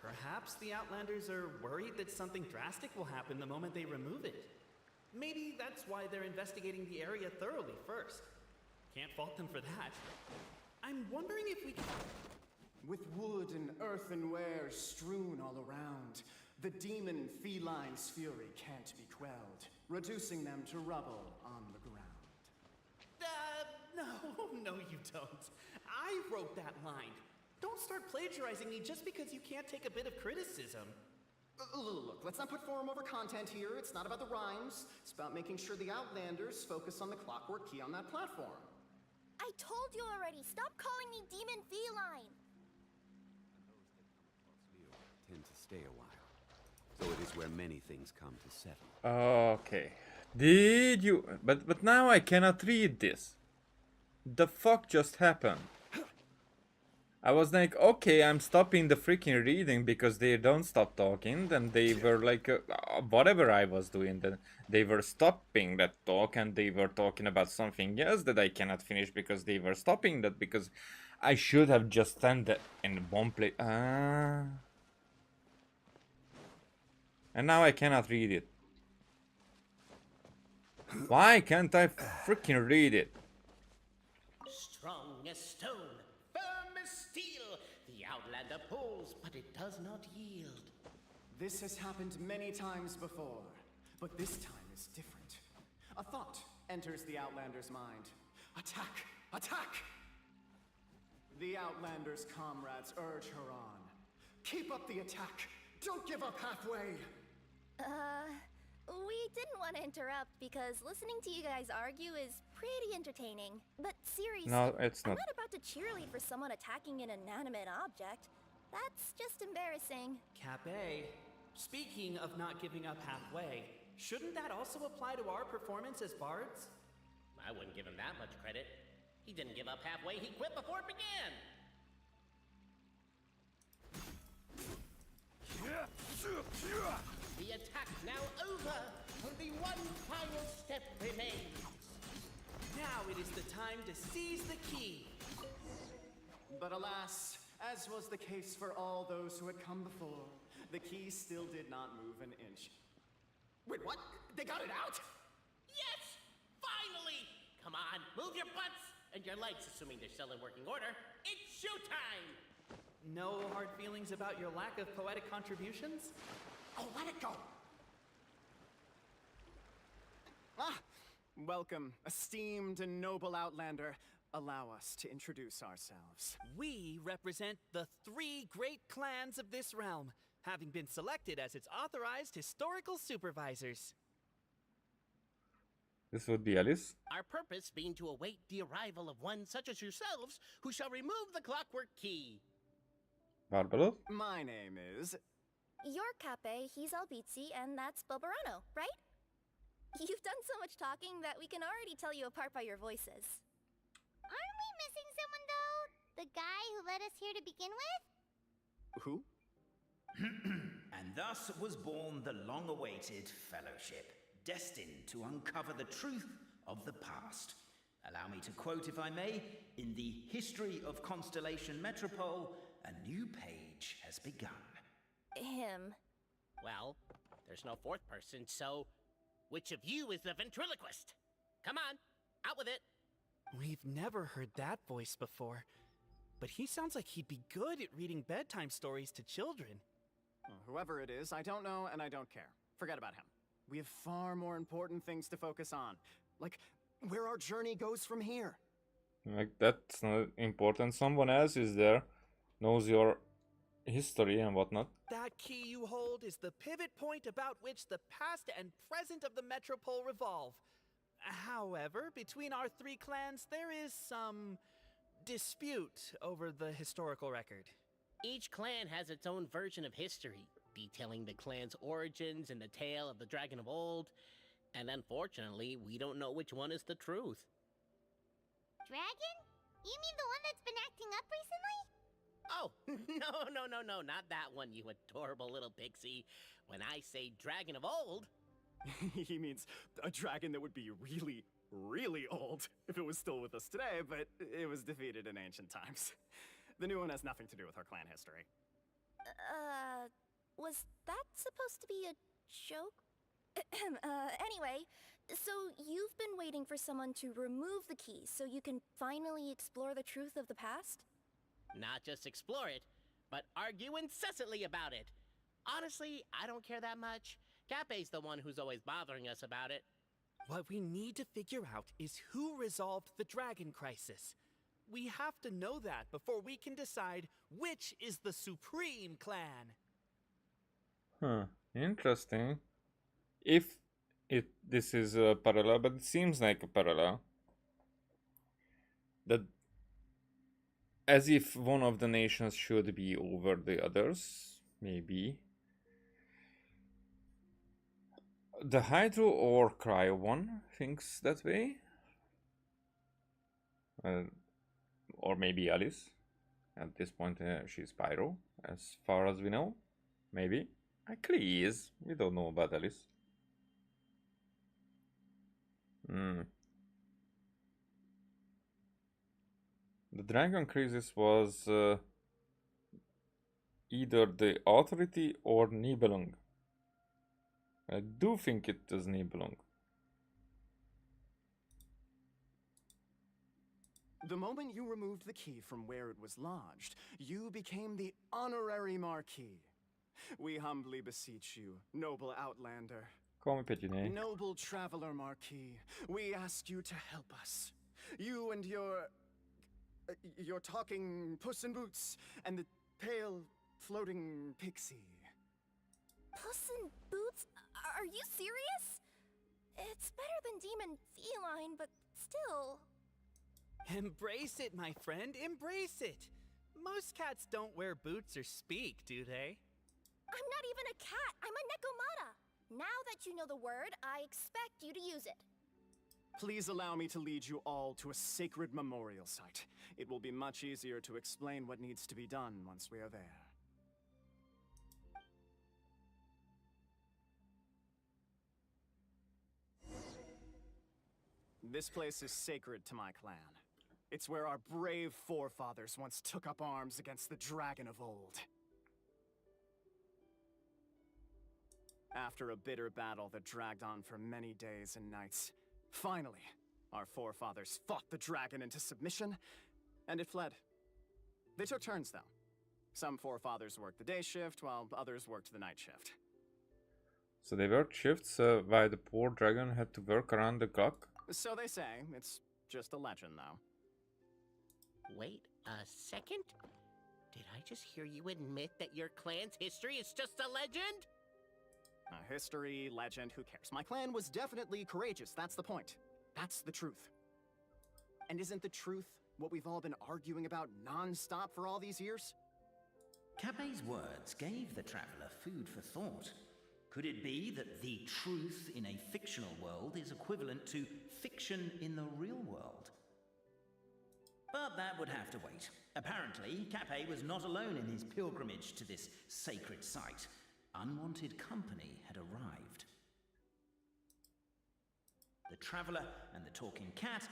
Perhaps the Outlanders are worried that something drastic will happen the moment they remove it. Maybe that's why they're investigating the area thoroughly first. Can't fault them for that. I'm wondering if we can... With wood and earthenware strewn all around, the demon feline's fury can't be quelled, reducing them to rubble on the ground. No, you don't. I wrote that line. Don't start plagiarizing me just because you can't take a bit of criticism. Look, let's not put form over content here. It's not about the rhymes. It's about making sure the Outlanders focus on the clockwork key on that platform. I told you already. Stop calling me Demon Feline. Tend to stay a while. So it is where many things come to settle. Okay. Did you... But now I cannot read this. The fuck just happened? I was like, okay, I'm stopping the freaking reading because they don't stop talking. Then they were like, whatever I was doing, then they were stopping that talk and they were talking about something else that I cannot finish because they were stopping that because I should have just stand in one place. And now I cannot read it. Why can't I freaking read it? Strong as stone, firm as steel, the Outlander pulls, but it does not yield. This has happened many times before, but this time is different. A thought enters the Outlander's mind. Attack! Attack! The Outlander's comrades urge her on. Keep up the attack! Don't give up halfway! We didn't want to interrupt because listening to you guys argue is pretty entertaining. But seriously, No, it's I'm not. not about to cheerlead for someone attacking an inanimate object. That's just embarrassing. Cape, speaking of not giving up halfway, shouldn't that also apply to our performance as bards? I wouldn't give him that much credit. He didn't give up halfway, he quit before it began. The attack's now over. Only one final step remains. Now it is the time to seize the key. But alas, as was the case for all those who had come before, the key still did not move an inch. Wait, what? They got it out? Yes! Finally! Come on, move your butts! And your legs, assuming they're still in working order. It's showtime! No hard feelings about your lack of poetic contributions? Oh, let it go! Ah! Welcome, esteemed and noble Outlander. Allow us to introduce ourselves. We represent the 3 great clans of this realm, having been selected as its authorized historical supervisors. This would be Alice. Our purpose being to await the arrival of one such as yourselves who shall remove the clockwork key. Barbaros. My name is... You're Cape, he's Albizzi, and that's Bobarano, right? You've done so much talking that we can already tell you apart by your voices. Aren't we missing someone, though? The guy who led us here to begin with? Who? And thus was born the long-awaited fellowship, destined to uncover the truth of the past. Allow me to quote, if I may, in the history of Constellation Metropole, a new page has begun. Him. Well, there's no 4th person, so which of you is the ventriloquist? Come on, out with it. We've never heard that voice before, but he sounds like he'd be good at reading bedtime stories to children. Whoever it is, I don't know and I don't care. Forget about him. We have far more important things to focus on, like where our journey goes from here. Like, that's not important. Someone else is there, knows your history and whatnot. That key you hold is the pivot point about which the past and present of the Metropole revolve. However, between our 3 clans, there is some dispute over the historical record. Each clan has its own version of history, detailing the clan's origins and the tale of the dragon of old, and unfortunately, we don't know which one is the truth. Dragon? You mean the one that's been acting up recently? Oh, no, not that one, you adorable little pixie. When I say dragon of old... He means a dragon that would be really, really old if it was still with us today, but it was defeated in ancient times. The new one has nothing to do with our clan history. Was that supposed to be a joke? Anyway, so you've been waiting for someone to remove the key so you can finally explore the truth of the past? Not just explore it, but argue incessantly about it. Honestly, I don't care that much. Cape's the one who's always bothering us about it. What we need to figure out is who resolved the dragon crisis. We have to know that before we can decide which is the supreme clan. Huh, interesting. If this is a parallel, but it seems like a parallel. That as if one of the nations should be over the others, maybe. The Hydro or Cryo one thinks that way. Or maybe Alice. At this point, she's Pyro, as far as we know. Maybe. Actually, is. We don't know about Alice. The Dragon Crisis was either the Authority or Nibelung. I do think it is Nibelung. The moment you removed the key from where it was lodged, you became the honorary Marquis. We humbly beseech you, noble Outlander. Call me Pétuné. Noble Traveler Marquis, we ask you to help us. You and your talking Puss in Boots and the pale floating pixie. Puss in Boots? Are you serious? It's better than Demon Feline, but still... Embrace it, my friend, embrace it! Most cats don't wear boots or speak, do they? I'm not even a cat, I'm a Nekomata! Now that you know the word, I expect you to use it. Please allow me to lead you all to a sacred memorial site. It will be much easier to explain what needs to be done once we are there. This place is sacred to my clan. It's where our brave forefathers once took up arms against the dragon of old. After a bitter battle that dragged on for many days and nights, finally, our forefathers fought the dragon into submission, and it fled. They took turns, though. Some forefathers worked the day shift, while others worked the night shift. So they worked shifts while the poor dragon had to work around the clock? So they say. It's just a legend, though. Wait a second? Did I just hear you admit that your clan's history is just a legend? History, legend, who cares? My clan was definitely courageous, that's the point. That's the truth. And isn't the truth what we've all been arguing about non-stop for all these years? Capet's words gave the traveler food for thought. Could it be that the truth in a fictional world is equivalent to fiction in the real world? But that would have to wait. Apparently, Capet was not alone in his pilgrimage to this sacred site. Unwanted company had arrived. The traveler and the talking cat,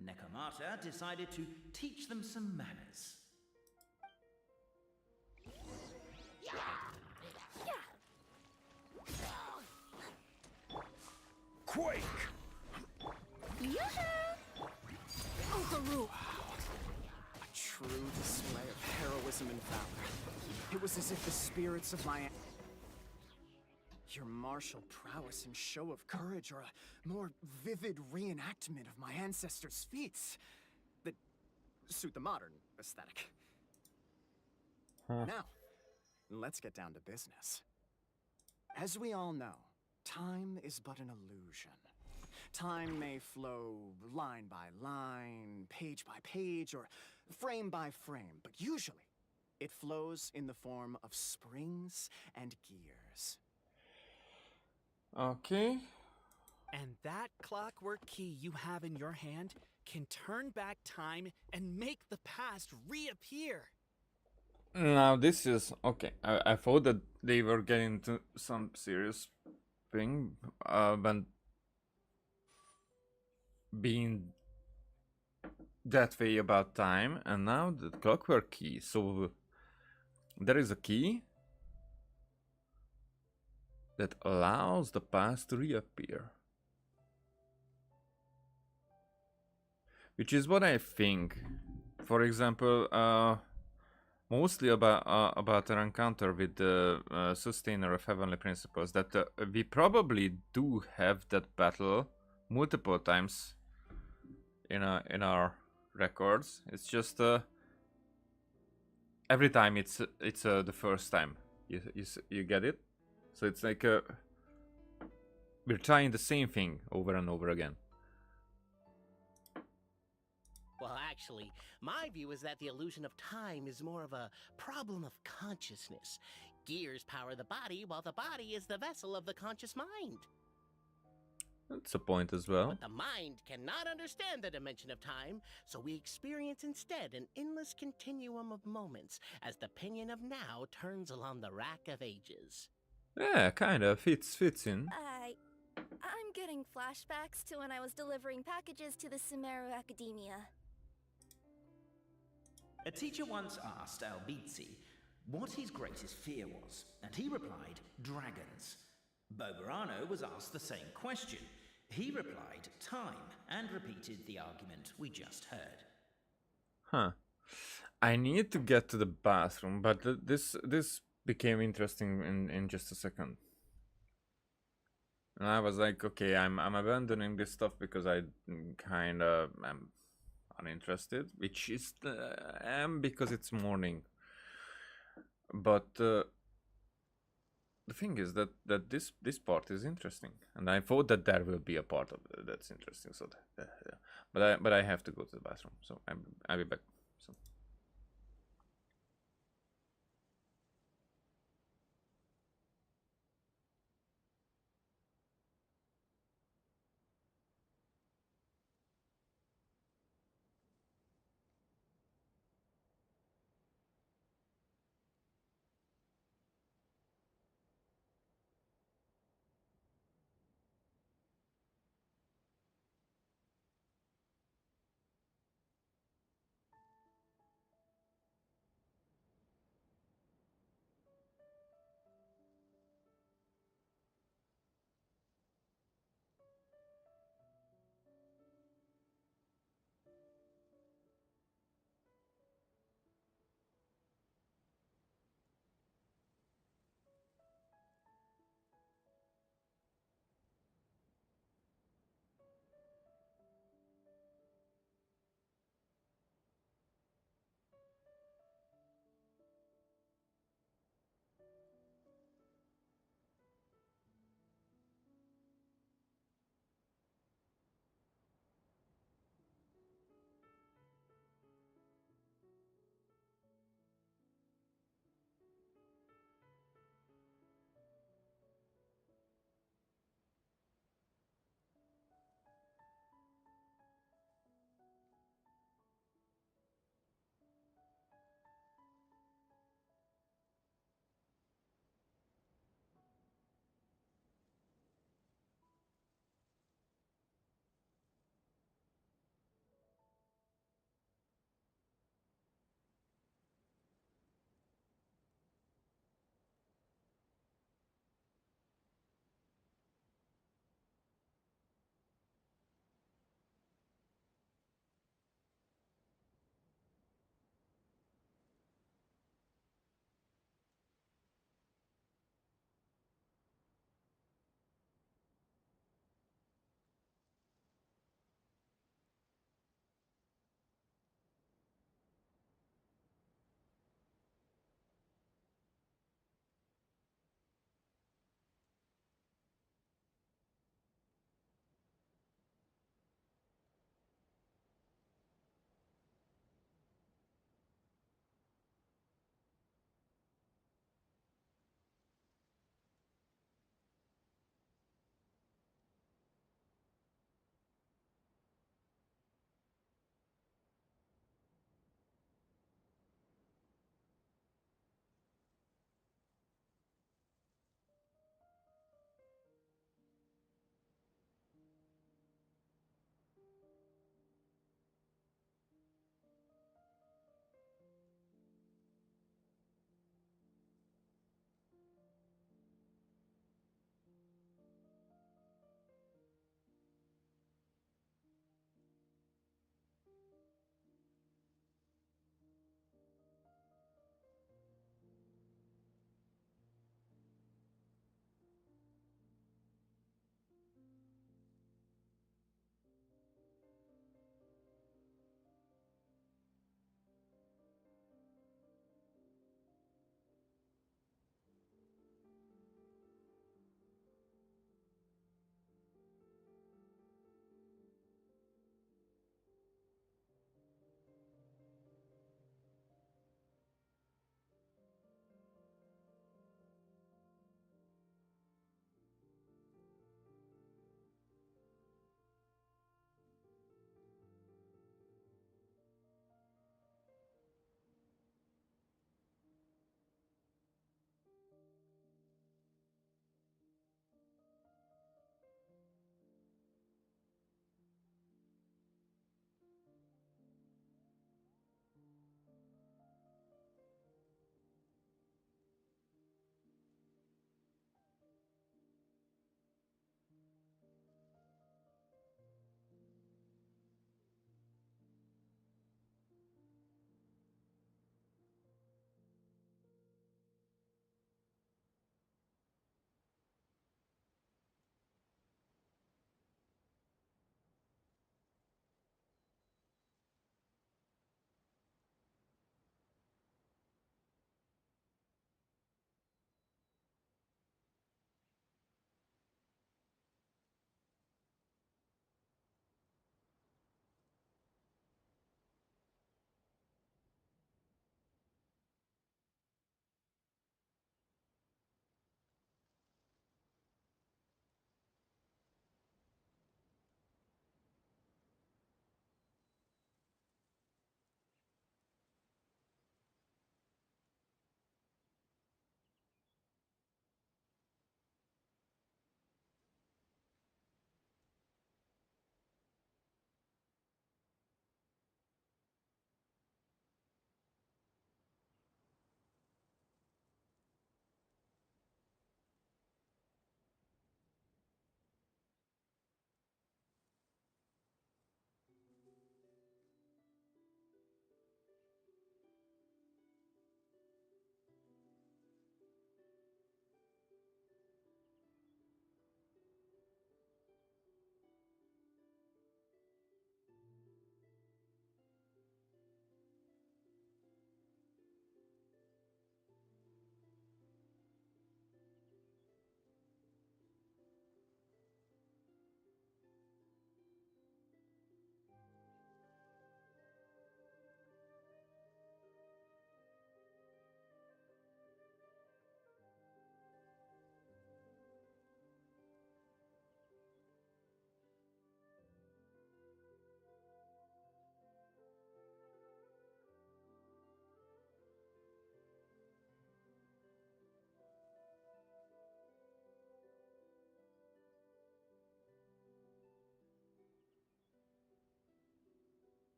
Nekomata, decided to teach them some manners. Quake! Okaru! A true display of heroism and valor. It was as if the spirits of my... Your martial prowess and show of courage are a more vivid reenactment of my ancestors' feats that suit the modern aesthetic. Now, let's get down to business. As we all know, time is but an illusion. Time may flow line by line, page by page, or frame by frame, but usually it flows in the form of springs and gears. Okay. And that clockwork key you have in your hand can turn back time and make the past reappear. Now this is okay. I thought that they were getting to some serious thing, but being that way about time, and now the clockwork key. So there is a key that allows the past to reappear, which is what I think. For example, mostly about our encounter with the sustainer of heavenly principles, that we probably do have that battle multiple times in our records. It's just every time it's the first time you get it. So it's like we're trying the same thing over and over again. Well, actually, my view is that the illusion of time is more of a problem of consciousness. Gears power the body, while the body is the vessel of the conscious mind. That's a point as well. But the mind cannot understand the dimension of time, so we experience instead an endless continuum of moments as the pinion of now turns along the rack of ages. Yeah, kind of fits in. I'm getting flashbacks to when I was delivering packages to the Sumeru Academia. A teacher once asked Albizzi what his greatest fear was, and he replied, dragons. Boberano was asked the same question. He replied, time, and repeated the argument we just heard. Huh. I need to get to the bathroom, but this became interesting in just a second. And I was like, okay, I'm abandoning this stuff because I kind of am uninterested, which is am because it's morning. But the thing is that this part is interesting, and I thought that there will be a part of it that's interesting. So, but I have to go to the bathroom, so I'll be back. So.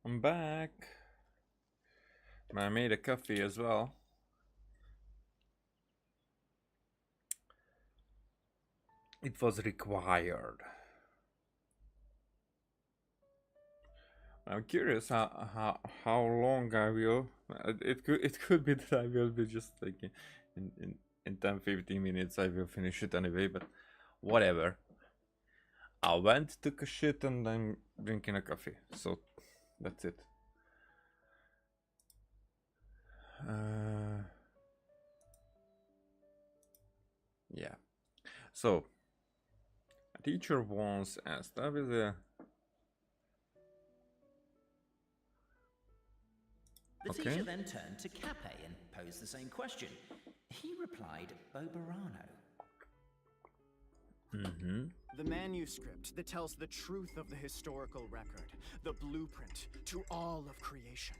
I'm back. I made a coffee as well. It was required. I'm curious how long I will. It could be that I will be just like in 10-15 minutes I will finish it anyway, but whatever. I went, took a shit, and I'm drinking a coffee. So that's it. Yeah. So a teacher once asked, I will The okay. teacher then turned to Cape and posed the same question. He replied, Boberano. The manuscript that tells the truth of the historical record, the blueprint to all of creation,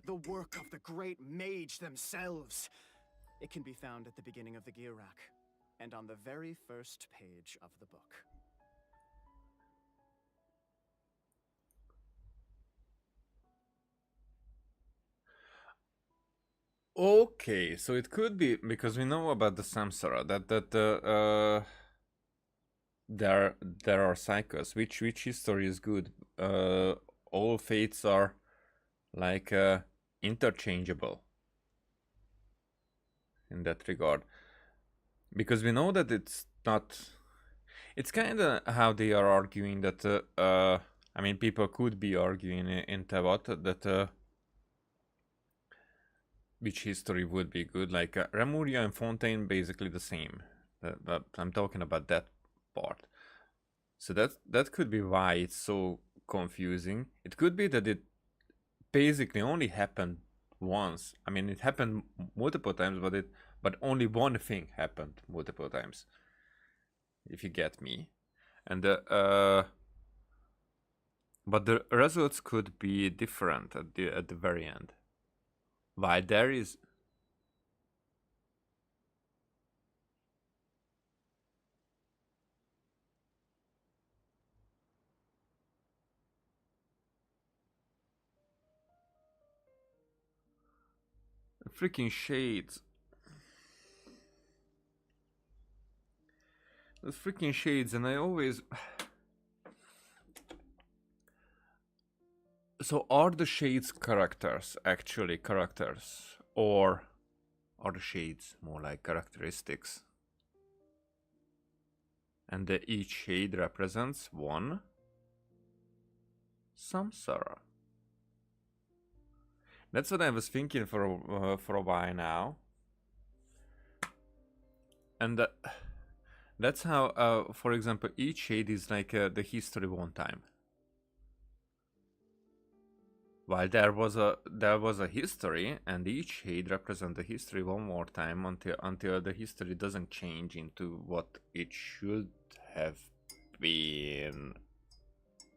the work of the great mage themselves. It can be found at the beginning of the Girak, and on the very first page of the book. Okay, so it could be because we know about the Samsara that there are cycles. Which history is good? All fates are like interchangeable in that regard, because we know that it's not. It's kind of how they are arguing that. I mean, people could be arguing in Tevat that. Which history would be good? Like Remuria and Fontaine, basically the same. But I'm talking about that part. So that could be why it's so confusing. It could be that it basically only happened once. I mean, it happened multiple times, but only one thing happened multiple times. If you get me, and but the results could be different at the very end. Why there is freaking shades. Those freaking shades, and I always. So are the shades characters actually characters, or are the shades more like characteristics? And each shade represents one samsara. That's what I was thinking for a while now, and that's how, for example, each shade is like the history one time. While there was a history, and each shade represents the history one more time until the history doesn't change into what it should have been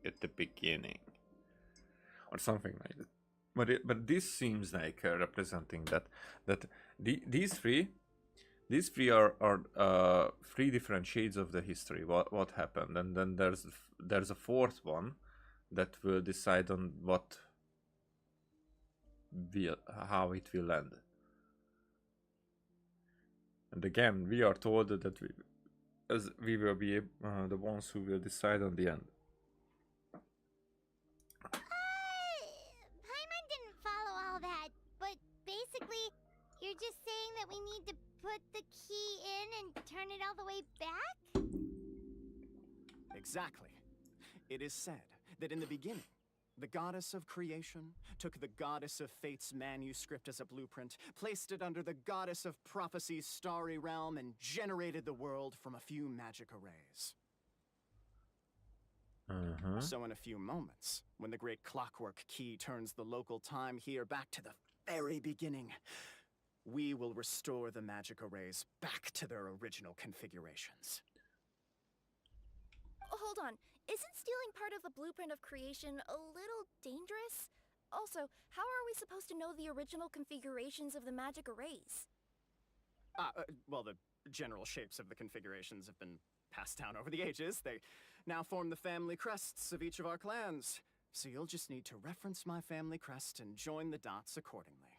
at the beginning, or something like that. But this seems like representing that these three are three different shades of the history. What happened, and then there's a fourth one that will decide on how it will end. And again, we are told that we will be the ones who will decide on the end. Paimon didn't follow all that, but basically, you're just saying that we need to put the key in and turn it all the way back? Exactly. It is said that in the beginning, the goddess of creation took the goddess of fate's manuscript as a blueprint, placed it under the goddess of prophecy's starry realm, and generated the world from a few magic arrays. So in a few moments, when the great clockwork key turns the local time here back to the very beginning, we will restore the magic arrays back to their original configurations. Hold on. Isn't stealing part of the blueprint of creation a little dangerous? Also, how are we supposed to know the original configurations of the magic arrays? Well, the general shapes of the configurations have been passed down over the ages. They now form the family crests of each of our clans. So you'll just need to reference my family crest and join the dots accordingly.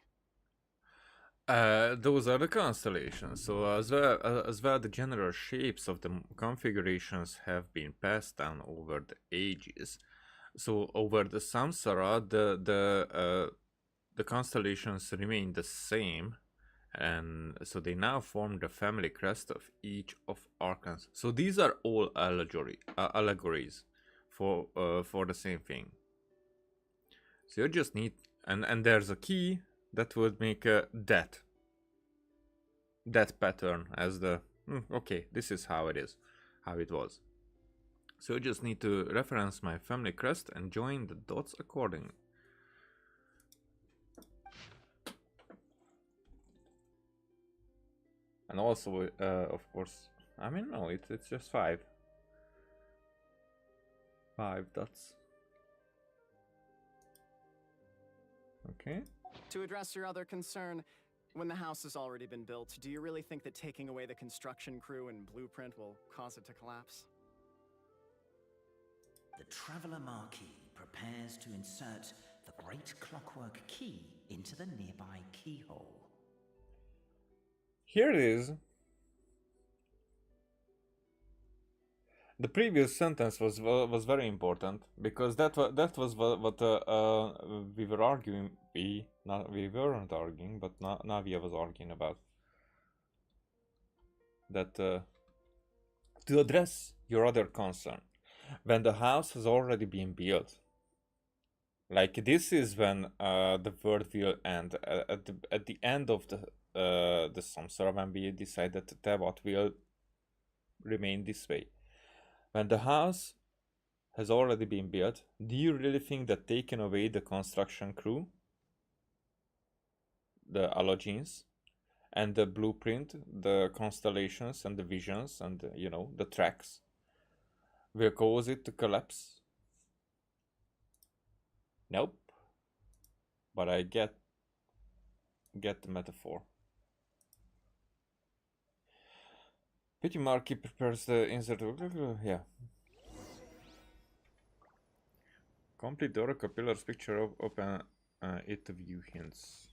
Those are the constellations. So as well, the general shapes of the configurations have been passed down over the ages. So over the samsara, the constellations remain the same, and so they now form the family crest of each of archons. So these are all allegories for the same thing. So you just need, and there's a key that would make that pattern as the okay, this is how it is, how it was. So you just need to reference my family crest and join the dots accordingly. And also, of course, I mean, no, it's just 5 dots. Okay. To address your other concern, when the house has already been built, do you really think that taking away the construction crew and blueprint will cause it to collapse? The Traveler Marquis prepares to insert the great clockwork key into the nearby keyhole. Here it is. The previous sentence was very important because that was what we were arguing. We weren't arguing, but Navia was arguing about that to address your other concern. When the house has already been built, like this is when the world will end. At the end of the samsara, when we decide that the Tevat will remain this way. When the house has already been built, do you really think that taking away the construction crew, the allogenes, and the blueprint, the constellations and the visions and you know, the tracks will cause it to collapse? Nope. But I get the metaphor. Pity Marquis prepares the insert. Yeah. Complete the Oracle Pillars picture, open it to view hints.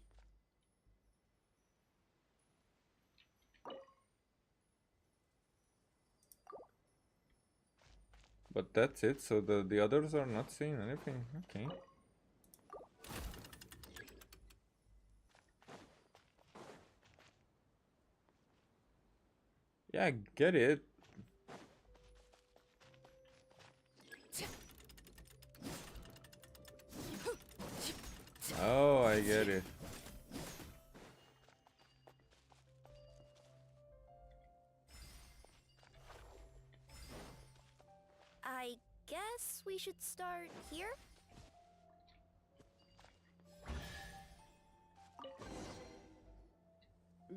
But that's it, so the others are not saying anything. Okay. Yeah, I get it. Oh, I get it. I guess we should start here?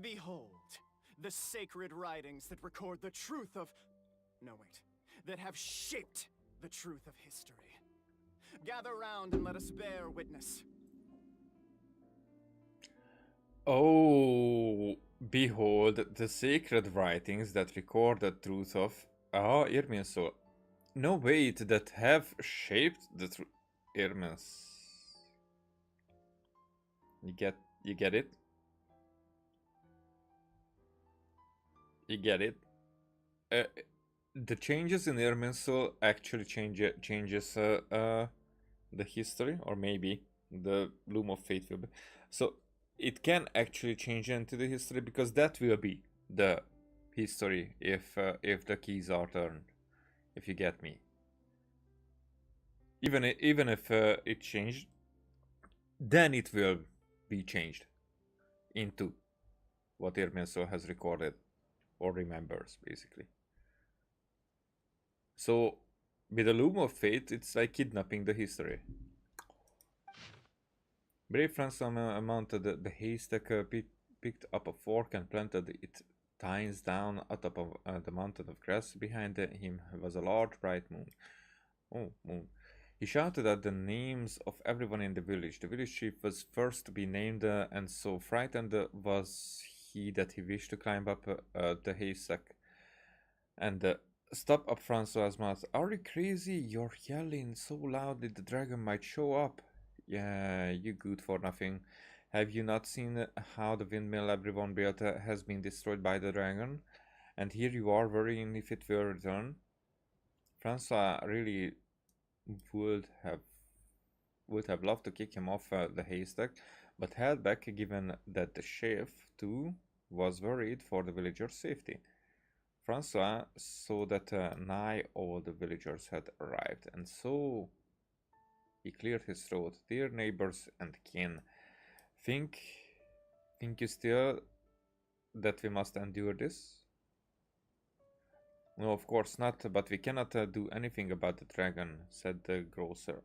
Behold, the sacred writings that record the truth of... No, wait. That have shaped the truth of history. Gather round and let us bear witness. Oh, behold the sacred writings that record the truth of... Oh, Irminsul. No, wait, that have shaped the truth... Irmins. You get it? You get it? The changes in Irminsul actually changes the history, or maybe the Loom of Fate will be. So it can actually change into the history because that will be the history if the keys are turned. If you get me. Even if it changed, then it will be changed into what Irminsul has recorded or remembers, basically. So with the Loom of Fate, it's like kidnapping the history. Brave Ransom mounted the haystack, picked up a fork and planted it tines down atop of the mountain of grass. Behind him was a large bright moon. Oh, moon. He shouted at the names of everyone in the village. The village chief was first to be named, and so frightened was he that he wished to climb up the haystack and Stop up Francois' mouth. Are you crazy? You're yelling so loudly the dragon might show up. Yeah, you good for nothing. Have you not seen how the windmill everyone built has been destroyed by the dragon? And here you are worrying if it will return? Francois really would have loved to kick him off the haystack, but held back given that the chief, too, was worried for the villagers' safety. Francois saw that nigh all the villagers had arrived, and so he cleared his throat. Dear neighbors and kin, think you still that we must endure this? No, of course not, but we cannot do anything about the dragon, said the grocer.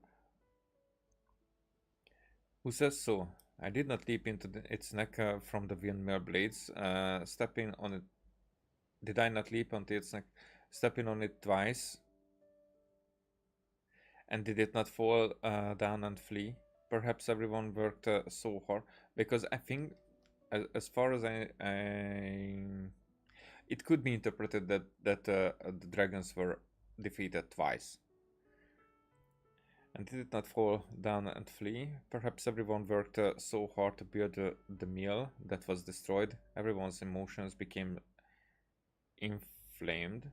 Who says so? I did not leap into its neck from the windmill blades, stepping on it. Did I not leap onto its neck, stepping on it twice? And did it not fall down and flee? Perhaps everyone worked so hard, because I think, as far as it could be interpreted that the dragons were defeated twice. And did it not fall down and flee? Perhaps everyone worked so hard to build the mill that was destroyed. Everyone's emotions became inflamed.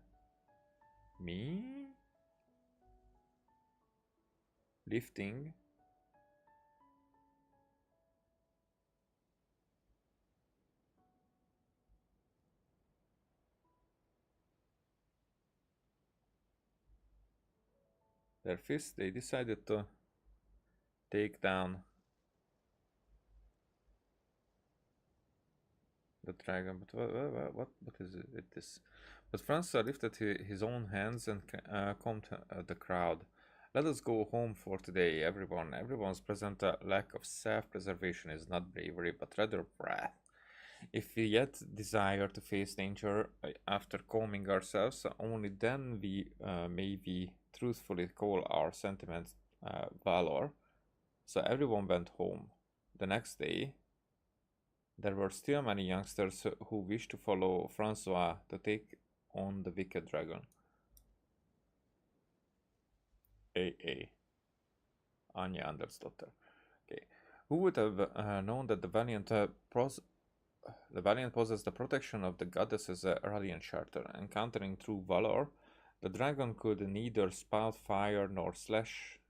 Me? Lifting? Their fists, they decided to take down the dragon. But what is it? This? But Francois lifted his own hands and calmed the crowd. Let us go home for today, everyone. Everyone's present lack of self-preservation is not bravery, but rather wrath. If we yet desire to face danger after calming ourselves, only then may we truthfully call our sentiments valor. So everyone went home. The next day, there were still many youngsters who wished to follow Francois to take on the wicked dragon. A. Anya Andersdotter. Okay. Who would have known that the valiant possessed the protection of the goddess's radiant shelter. Encountering true valor, the dragon could neither spout fire nor slash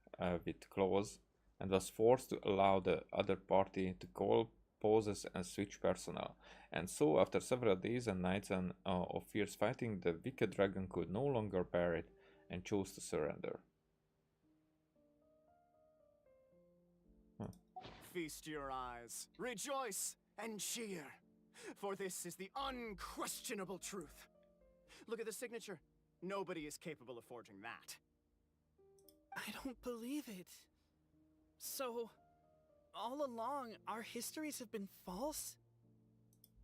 with claws, and was forced to allow the other party to call, poses, and switch personnel. And so, after several days and nights of fierce fighting, the wicked dragon could no longer bear it and chose to surrender. Feast your eyes, rejoice, and cheer, for this is the unquestionable truth. Look at the signature. Nobody is capable of forging that. I don't believe it. So, all along, our histories have been false?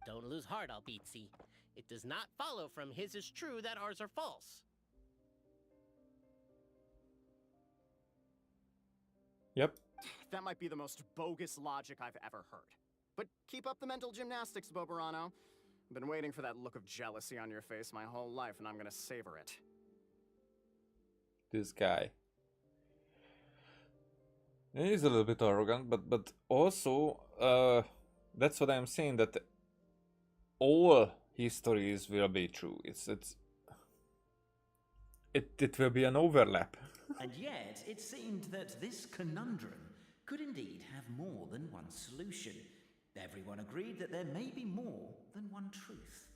Don't lose heart, Albizzi. It does not follow from his is true that ours are false. Yep. That might be the most bogus logic I've ever heard. But keep up the mental gymnastics, Boberano. I've been waiting for that look of jealousy on your face my whole life, and I'm gonna savor it. This guy. He's a little bit arrogant, but also that's what I'm saying, that all histories will be true. It will be an overlap. And yet, it seemed that this conundrum could indeed have more than one solution. Everyone agreed that there may be more than one truth.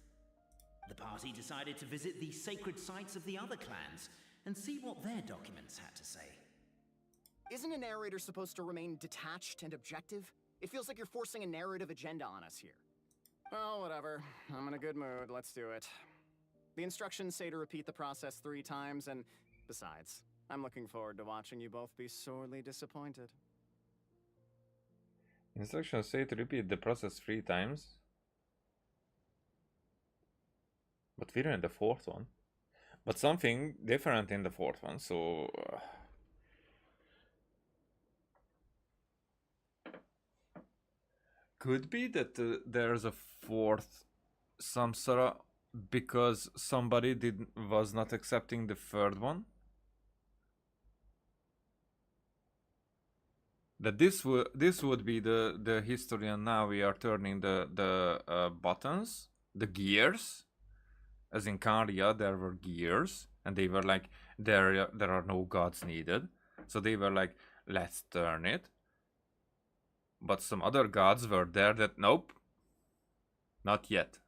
The party decided to visit the sacred sites of the other clans and see what their documents had to say. Isn't a narrator supposed to remain detached and objective? It feels like you're forcing a narrative agenda on us here. Oh, whatever. I'm in a good mood. Let's do it. The instructions say to repeat the process 3 times, and besides, I'm looking forward to watching you both be sorely disappointed. Instructions say to repeat the process 3 times. But we're in the 4th one. But something different in the 4th one, so... Could be that there's a 4th Samsara because somebody was not accepting the third one. That this would be the history, and now we are turning the buttons, the gears. As in Karia, there were gears, and they were like, there are no gods needed. So they were like, let's turn it. But some other gods were there that, nope, not yet.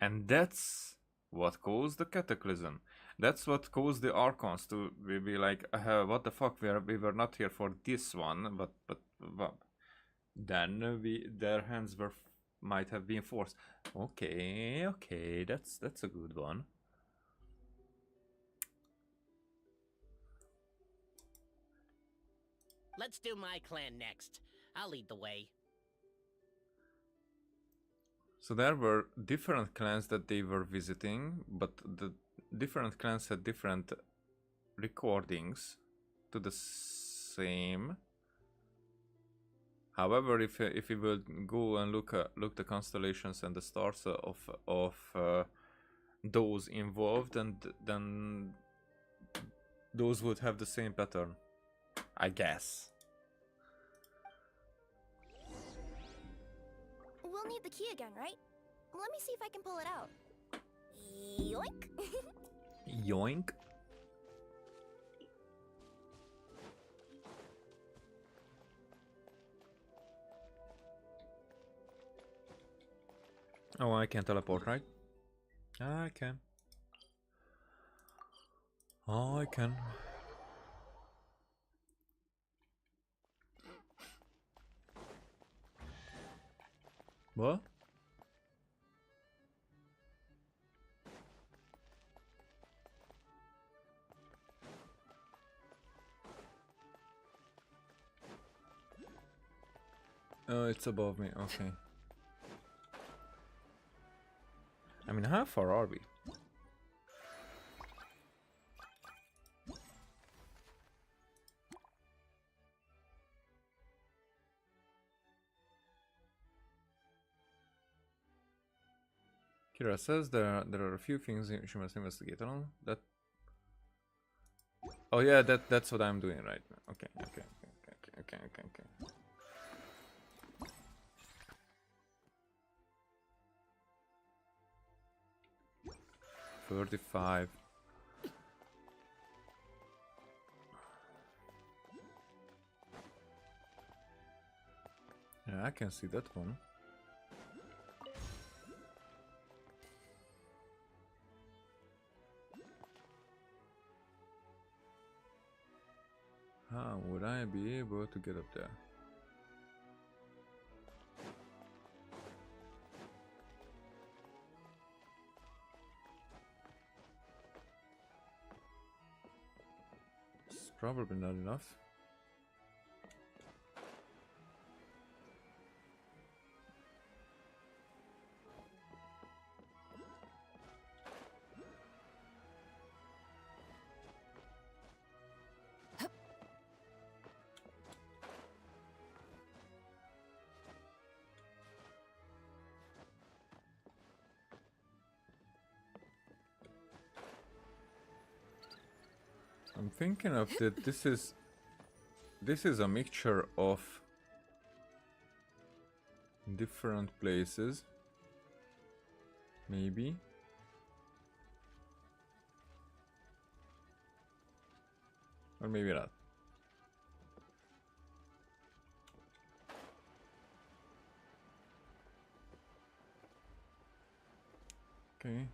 And that's what caused the cataclysm. That's what caused the Archons to be like, what the fuck, we were not here for this one, but then their hands might have been forced. Okay, that's a good one. Let's do my clan next. I'll lead the way. So there were different clans that they were visiting, but the different clans had different recordings to the same. However, if we will go and look the constellations and the stars of those involved, and then those would have the same pattern, I guess. We'll need the key again, right? Let me see if I can pull it out. Yoink! Yoink. Oh, I can teleport, right? I can. Oh, I can. What? Oh, it's above me, okay. I mean, how far are we? Kira says there are a few things she must investigate along. That. Oh yeah, that's what I'm doing right now. Okay. 35. Yeah, I can see that one. How would I be able to get up there? It's probably not enough. I'm thinking of that this is a mixture of different places, maybe. Or maybe not. Okay.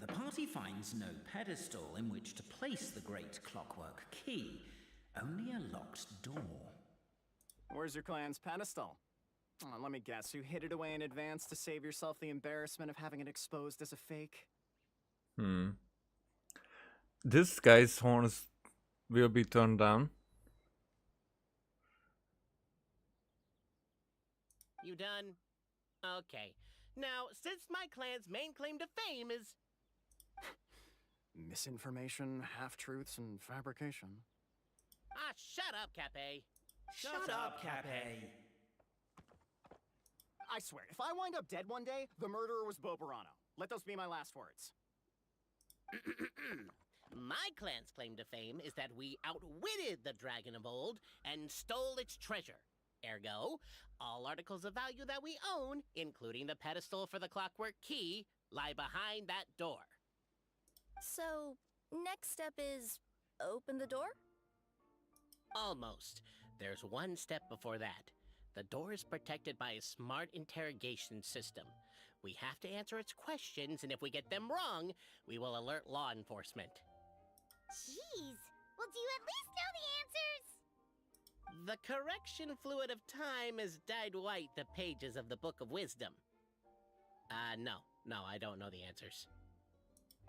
The party finds no pedestal in which to place the great clockwork key, only a locked door. Where's your clan's pedestal? Let me guess, you hid it away in advance to save yourself the embarrassment of having it exposed as a fake? This guy's horns will be turned down. You done? Okay. Now, since my clan's main claim to fame is... Misinformation, half-truths, and fabrication. Ah, shut up, Cape. Shut up, Cape. I swear, if I wind up dead one day, the murderer was Boberano. Let those be my last words. My clan's claim to fame is that we outwitted the dragon of old and stole its treasure. Ergo, all articles of value that we own, including the pedestal for the clockwork key, lie behind that door. So, next step is open the door? Almost. There's one step before that. The door is protected by a smart interrogation system. We have to answer its questions, and if we get them wrong, we will alert law enforcement. Jeez. Well, do you at least know the answers? The correction fluid of time has dyed white the pages of the Book of Wisdom. No, I don't know the answers.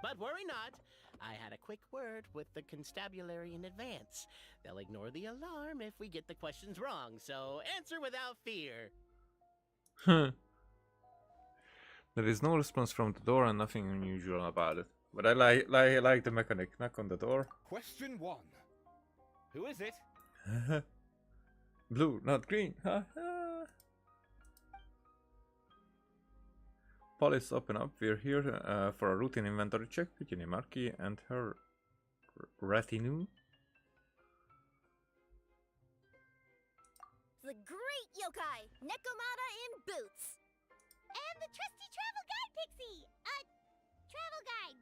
But worry not, I had a quick word with the constabulary in advance. They'll ignore the alarm if we get the questions wrong, so answer without fear. There is no response from the door and nothing unusual about it. But I like the mechanic. Knock on the door. Question 1. Who is it? Blue, not green. Police, open up. We're here for a routine inventory check. Eugenie Marquis and her retinue. The great yokai, Nekomata in boots. And the trusty travel guide, Pixie! Travel guide!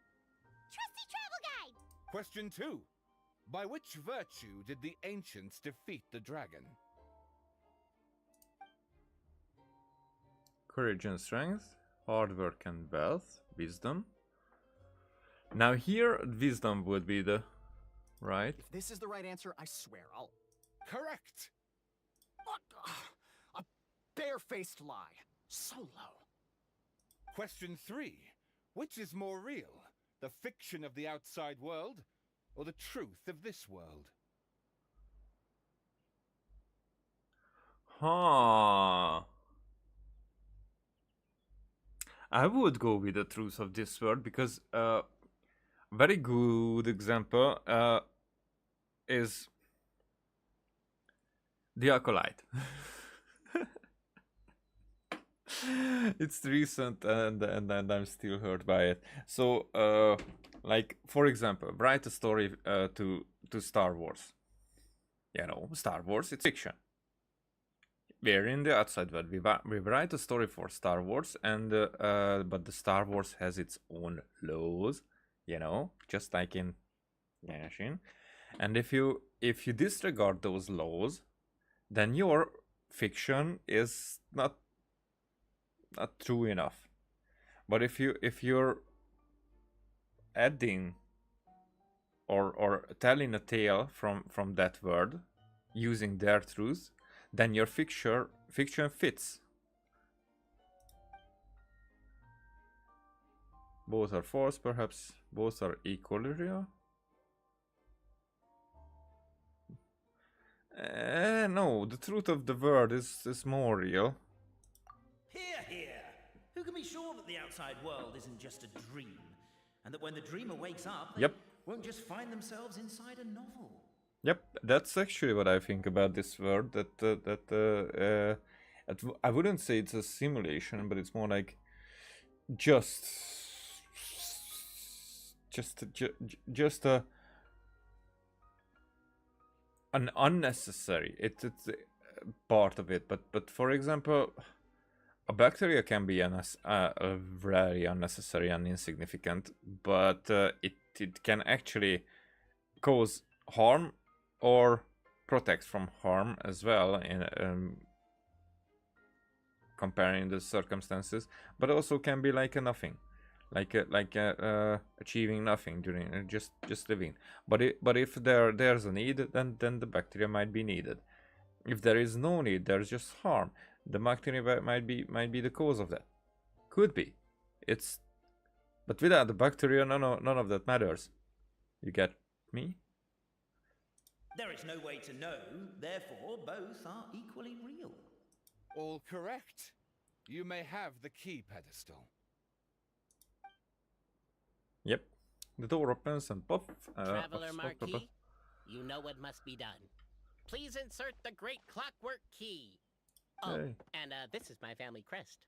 Trusty travel guide! Question 2. By which virtue did the ancients defeat the dragon? Courage and strength, hard work and wealth, wisdom. Now here, wisdom would be the right. If this is the right answer, I swear I'll... Correct! A barefaced lie. So low. Question 3. Which is more real? The fiction of the outside world, or the truth of this world? Huh. I would go with the truth of this world because very good example is the Acolyte. It's recent and I'm still hurt by it. So like for example, write a story to Star Wars. You know, Star Wars, it's fiction. We're in the outside world. We write a story for Star Wars, and but the Star Wars has its own laws, you know, just like in Genshin. And if you disregard those laws, then your fiction is not true enough. But if you're adding or telling a tale from that world using their truth, then your fiction fits. Both are false, perhaps both are equally real. No, the truth of the world is more real. Hear, hear! Who can be sure that the outside world isn't just a dream? And that when the dreamer wakes up, they won't just find themselves inside a novel? Yep, that's actually what I think about this world. I wouldn't say it's a simulation, but it's more like just an unnecessary. It's part of it. But for example, a bacteria can be very unnecessary and insignificant, but it can actually cause harm or protect from harm as well in comparing the circumstances, but also can be like a nothing, like achieving nothing during just living. But if there's a need, then the bacteria might be needed. If there is no need, there's just harm. The bacteria might be the cause of that. Could be. But without the bacteria, none of that matters. You get me? There is no way to know, therefore both are equally real. All correct. You may have the key pedestal. Yep. The door opens and pop. Traveler Marquis, you know what must be done. Please insert the great clockwork key. Oh, Okay. and this is my family crest.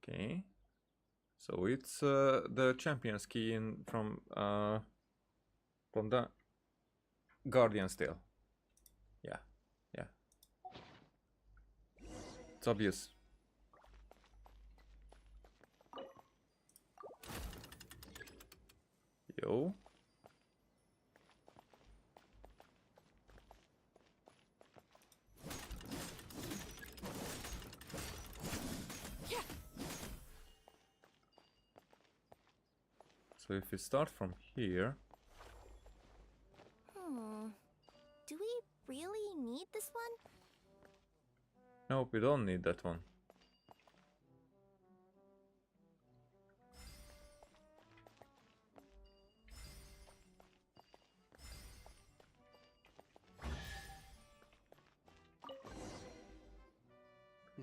Okay. So it's the champion's key from the Guardian's Tale. Yeah, yeah. It's obvious. Yo. So if we start from here, Do we really need this one? nope, we don't need that one.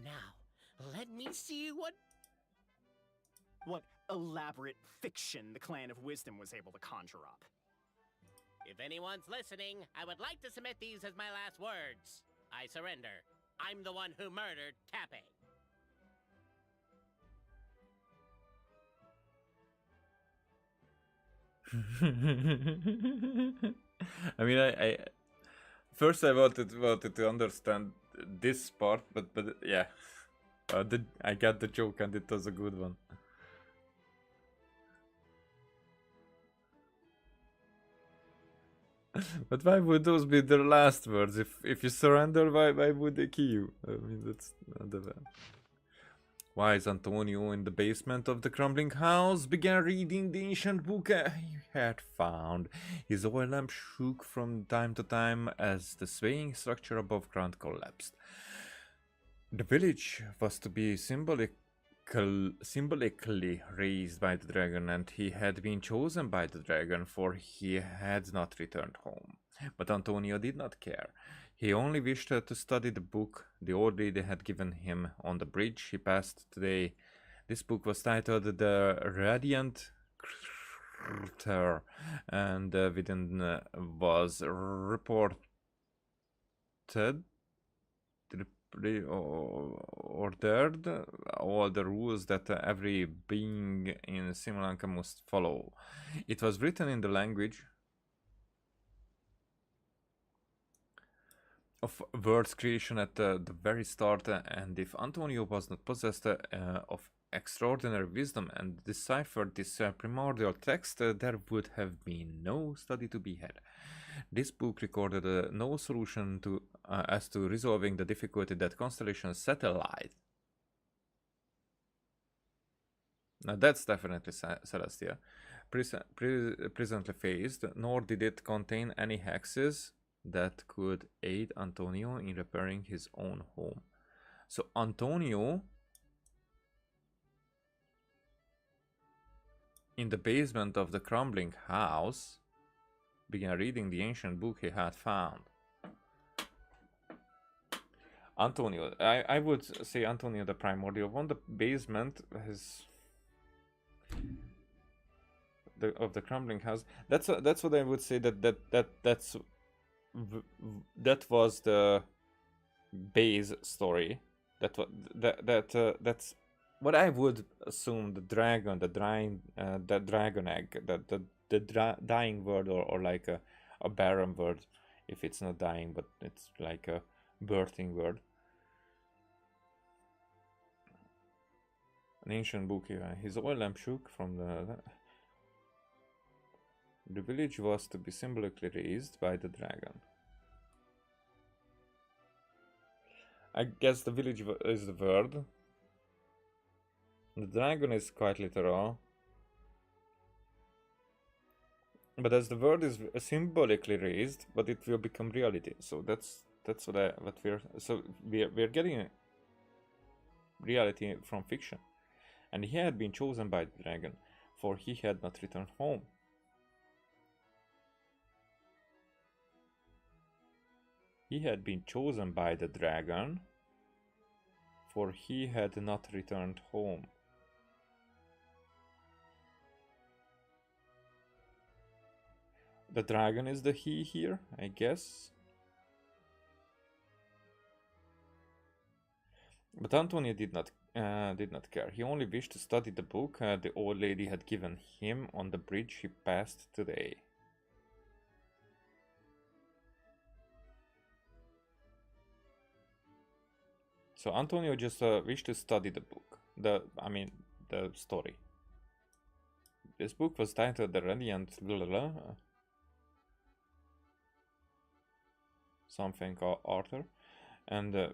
Now, let me see what elaborate fiction the Clan of Wisdom was able to conjure up. If anyone's listening, I would like to submit these as my last words. I surrender. I'm the one who murdered Tappy. I mean, I first I wanted to understand this part, but yeah, I got the joke and it was a good one. But why would those be their last words? If you surrender, why would they kill you? I mean, that's not the bad. Wise Antonio, in the basement of the crumbling house, began reading the ancient book he had found. His oil lamp shook from time to time as the swaying structure above ground collapsed. The village was to be symbolically raised by the dragon, and he had been chosen by the dragon, for he had not returned home. But Antonio did not care. He only wished to study the book the old lady had given him on the bridge he passed today. This book was titled The Radiant Crater, and within was reported ordered all the rules that every being in Sri must follow. It was written in the language of words creation at the very start, and if Antonio was not possessed of extraordinary wisdom and deciphered this primordial text, there would have been no study to be had. This book recorded no solution to as to resolving the difficulty that Constellation Satellite. Now that's definitely Celestia. Presently faced, nor did it contain any hexes that could aid Antonio in repairing his own home. So Antonio, in the basement of the crumbling house, began reading the ancient book he had found. Antonio, I would say Antonio the primordial one. The basement has of the crumbling house. That's what I would say. That was the base story. That's what I would assume. The dragon, the dragon egg, the dying word, or like a barren word, if it's not dying, but it's like a birthing word. An ancient book here. His oil lamp shook from the village was to be symbolically raised by the dragon. I guess the village is the word. The dragon is quite literal. But as the word is symbolically raised, but it will become reality. So that's we're getting reality from fiction. And he had been chosen by the dragon, for he had not returned home. He had been chosen by the dragon, for he had not returned home. The dragon is the he here, I guess. But Antonio did not care. He only wished to study the book the old lady had given him on the bridge he passed today. So Antonio just wished to study the book. The story. This book was titled The Radiant something Arthur, and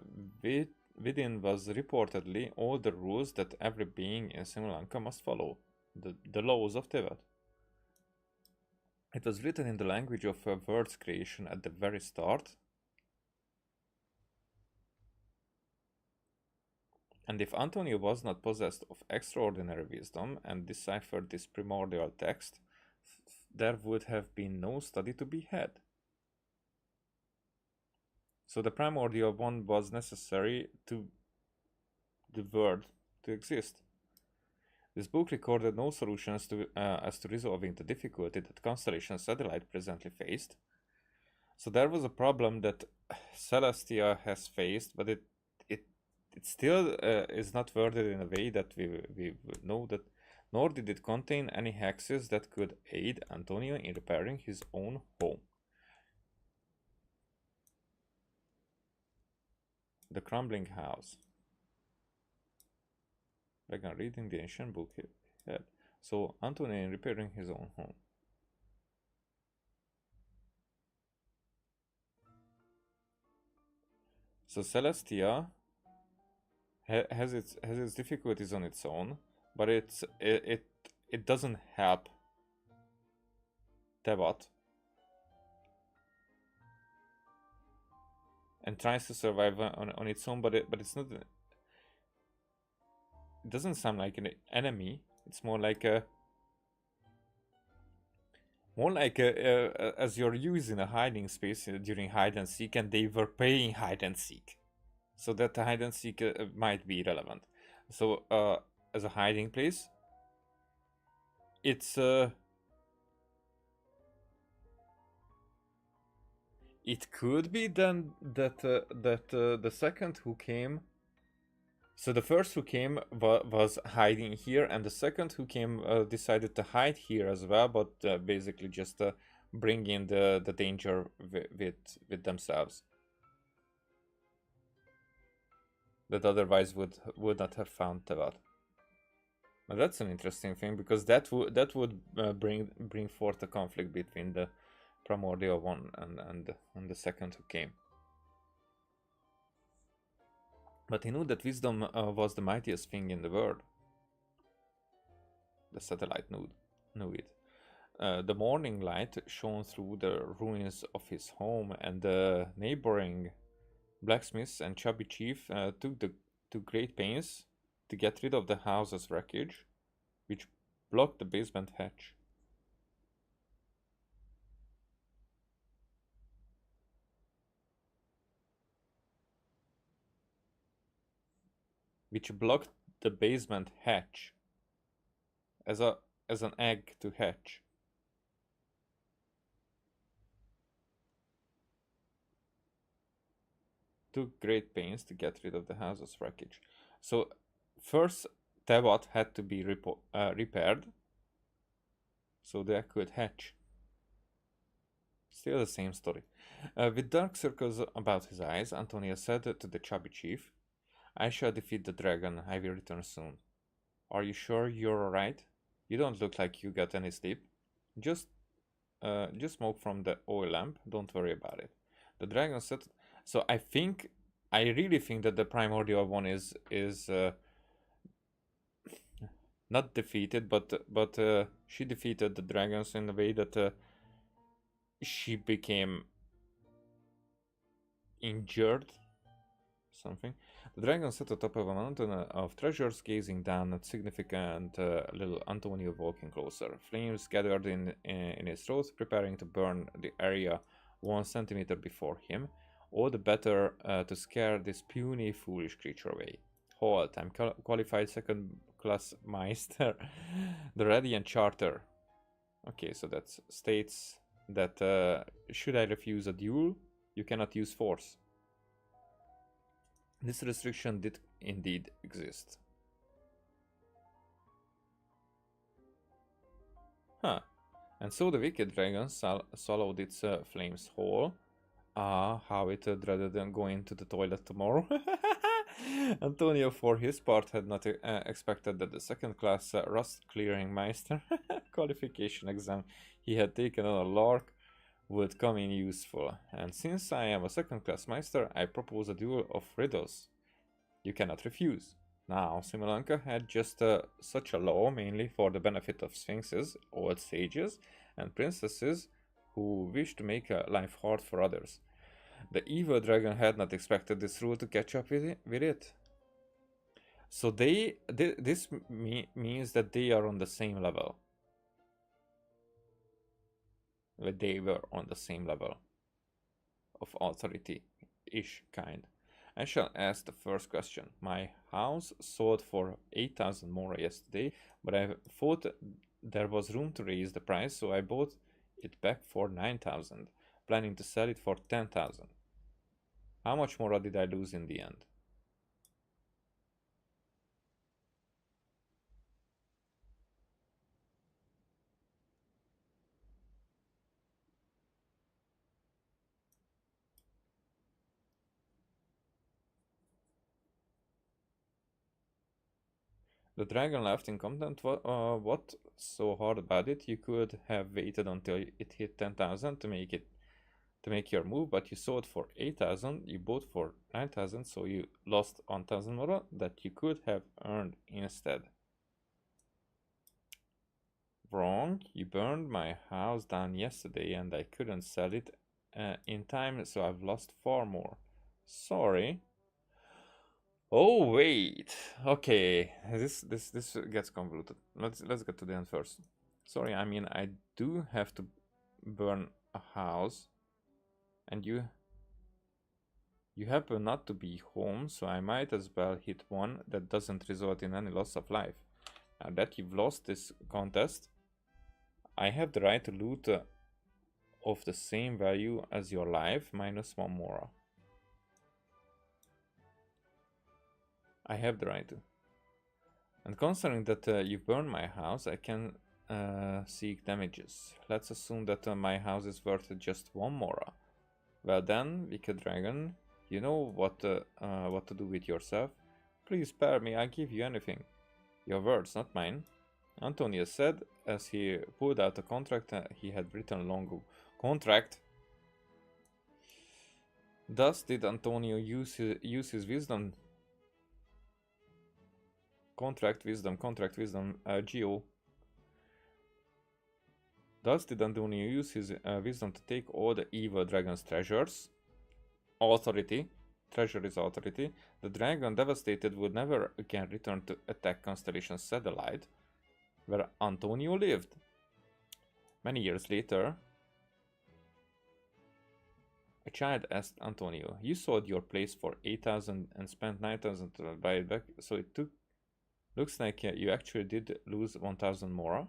within was reportedly all the rules that every being in Sri Lanka must follow, the laws of Tibet. It was written in the language of words creation at the very start, and if Antonio was not possessed of extraordinary wisdom and deciphered this primordial text, there would have been no study to be had. So the primordial one was necessary to the world to exist. This book recorded no solutions as to resolving the difficulty that Constellation Satellite presently faced. So there was a problem that Celestia has faced, but it still is not worded in a way that we know that, nor did it contain any hexes that could aid Antonio in repairing his own home. The crumbling house. Again, reading the ancient book he had. So Antonio in repairing his own home. So Celestia has its difficulties on its own, but it doesn't help Tevat, and tries to survive on its own, but it's not. It doesn't sound like an enemy. It's more like as you're using a hiding space during hide and seek, and they were playing hide and seek, so that the hide and seek might be relevant. So as a hiding place, it's it could be then that the second who came. So the first who came was hiding here, and the second who came decided to hide here as well, but basically just bring in the danger with themselves. That otherwise would not have found Tevat. Now that's an interesting thing, because that would bring forth a conflict between the primordial one and the second who came. But he knew that wisdom was the mightiest thing in the world. The satellite knew it. The morning light shone through the ruins of his home, and the neighboring blacksmiths and chubby chief took great pains to get rid of the house's wreckage, which blocked the basement hatch. Which blocked the basement hatch as an egg to hatch. Took great pains to get rid of the house's wreckage. So first Tevat had to be repaired so they could hatch. Still the same story. With dark circles about his eyes, Antonio said to the chubby chief, "I shall defeat the dragon. I will return soon. Are you sure you're alright? You don't look like you got any sleep. Just smoke from the oil lamp. Don't worry about it." The dragon said. So I really think that the primordial one is not defeated, but she defeated the dragons in a way that she became injured. Something. The dragon sat atop of a mountain of treasures, gazing down at significant little Antonio walking closer. Flames gathered in his throat, preparing to burn the area 1 centimeter before him. All the better to scare this puny, foolish creature away. Halt, I'm qualified second-class Meister. The Radiant Charter. Okay, so that states that should I refuse a duel, you cannot use force. This restriction did indeed exist. Huh. And so the wicked dragon swallowed its flames whole. Ah, how it dreaded going to the toilet tomorrow. Antonio, for his part, had not expected that the second-class rust-clearing Meister qualification exam he had taken on a lark would come in useful. And since I am a second-class Meister, I propose a duel of riddles. You cannot refuse. Now, Simolanka had just such a law, mainly for the benefit of sphinxes, old sages, and princesses who wish to make life hard for others. The evil dragon had not expected this rule to catch up with it. So this means that they are on the same level. They were on the same level of authority-ish kind. I shall ask the first question. My house sold for 8,000 more yesterday, but I thought there was room to raise the price, so I bought it back for 9,000, planning to sell it for 10,000. How much more did I lose in the end? The dragon laughed in contempt. What so hard about it? You could have waited until it hit 10,000 to make your move, but you sold for 8,000. You bought for 9,000, so you lost 1,000 more that you could have earned instead. Wrong. You burned my house down yesterday, and I couldn't sell it in time, so I've lost far more. Sorry. Oh wait, okay, this gets convoluted. Let's get to the end first. Sorry, I mean I do have to burn a house, and you happen not to be home, so I might as well hit one that doesn't result in any loss of life. Now that you've lost this contest, I have the right to loot of the same value as your life minus one more. I have the right to. And considering that you burned my house, I can seek damages. Let's assume that my house is worth just one mora. Well then, wicked dragon, you know what to do with yourself. Please spare me, I'll give you anything. Your words, not mine. Antonio said as he pulled out a contract he had written long ago. Contract? Thus did Antonio use his wisdom. Contract wisdom, Geo. Thus did Antonio use his wisdom to take all the evil dragon's treasures. Authority. Treasure is authority. The dragon, devastated, would never again return to attack Constellation Satellite, where Antonio lived. Many years later, a child asked Antonio, "You sold your place for 8,000 and spent 9,000 to buy it back, so it took... Looks like you actually did lose 1,000 more."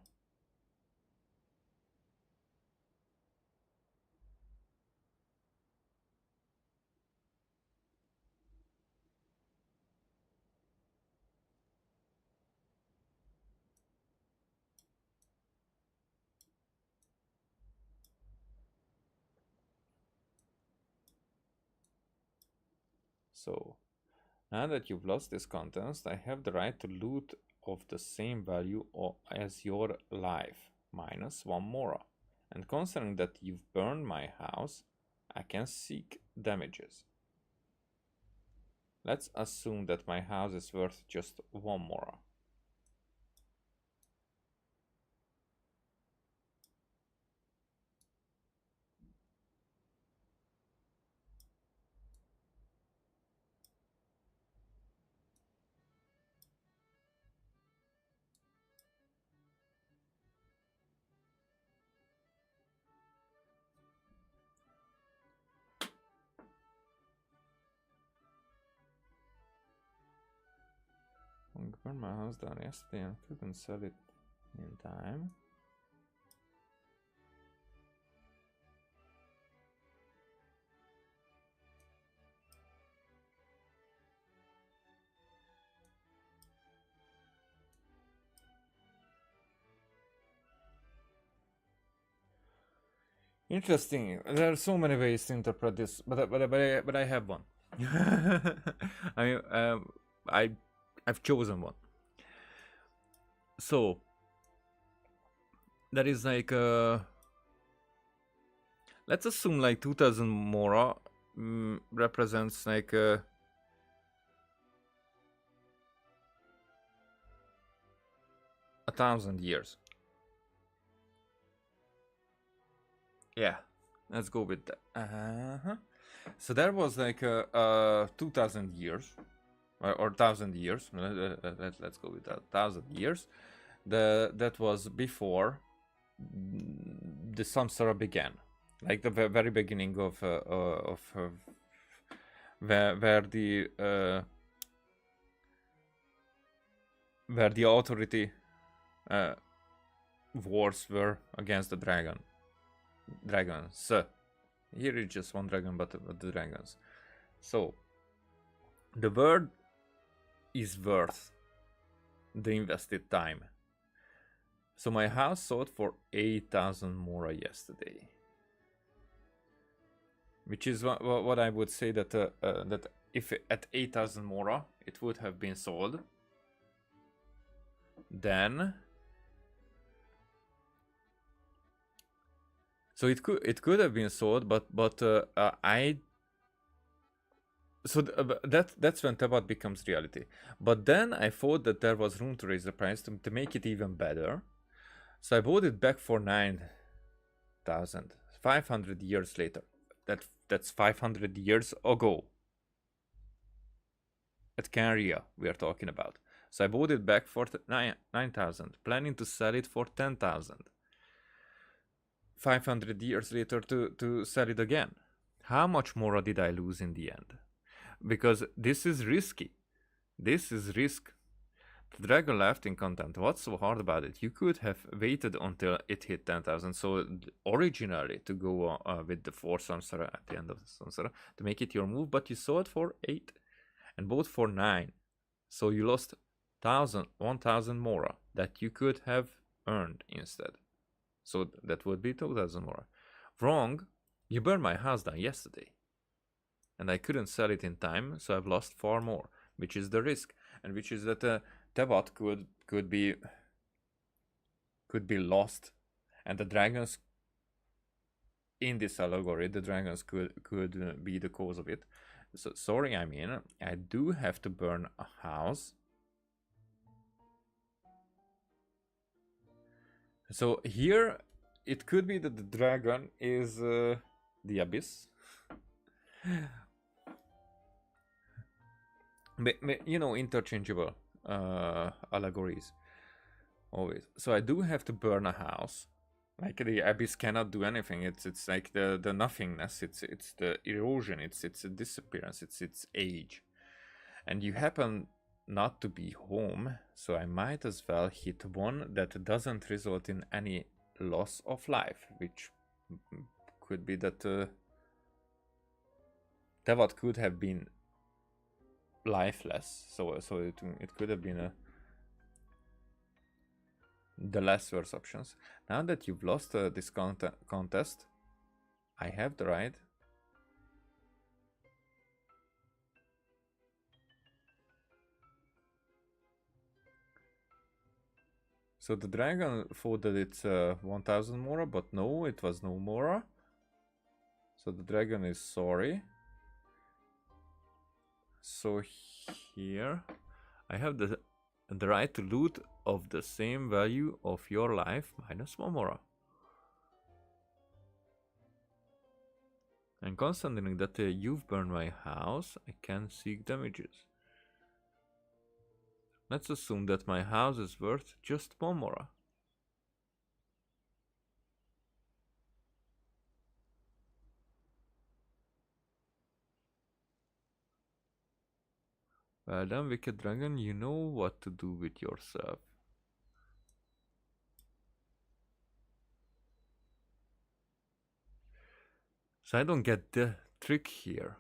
So, now that you've lost this contest, I have the right to loot of the same value as your life, minus one more. And considering that you've burned my house, I can seek damages. Let's assume that my house is worth just one more. I burned my house down yesterday and couldn't sell it in time. Interesting. There are so many ways to interpret this, but I have one. I mean, I've chosen one. So that is like let's assume like 2000 mora represents like 1,000 years. Yeah, let's go with that. So there was like 2,000 years, or 1,000 years. Let's go with that. 1,000 years. That was before the samsara began, like the very beginning of where the authority wars were against the dragons. Here is just one dragon, but the dragons. So the word is worth the invested time. So my house sold for 8,000 mora yesterday, which is what I would say that that if at 8,000 mora it would have been sold, then so it could have been sold, but that's when Tebat becomes reality. But then I thought that there was room to raise the price to make it even better. So I bought it back for 9,000. 500 years later. That's 500 years ago. At Canria we are talking about. So I bought it back for 9,000, planning to sell it for 10,000. 500 years later to sell it again. How much more did I lose in the end? Because this is risky. This is risk. The dragon left in content. What's so hard about it? You could have waited until it hit 10,000. So originally to go with the 4 samsara at the end of the samsara to make it your move, but you sold for 8 and bought for 9. So you lost 1,000 mora that you could have earned instead. So that would be 2,000 mora. Wrong. You burned my house down yesterday. And I couldn't sell it in time, so I've lost far more, which is the risk, and which is that Tevat could be lost, and the dragons in this allegory, the dragons could be the cause of it. So sorry, I mean, I do have to burn a house. So here it could be that the dragon is the abyss. You know, interchangeable allegories always. So I do have to burn a house. Like the abyss cannot do anything. It's like the nothingness. It's the erosion. It's a disappearance. It's its age. And you happen not to be home, so I might as well hit one that doesn't result in any loss of life, which could be that Tevat could have been lifeless, so it could have been the less worse options. Now that you've lost this contest, I have the right so the dragon thought that it's 1,000 mora, but no, it was no mora. So the dragon is sorry. So here I have the right to loot of the same value of your life minus 1 mora. And considering that you've burned my house, I can seek damages. Let's assume that my house is worth just 1 mora. Well then, Wicked Dragon, you know what to do with yourself. So I don't get the trick here.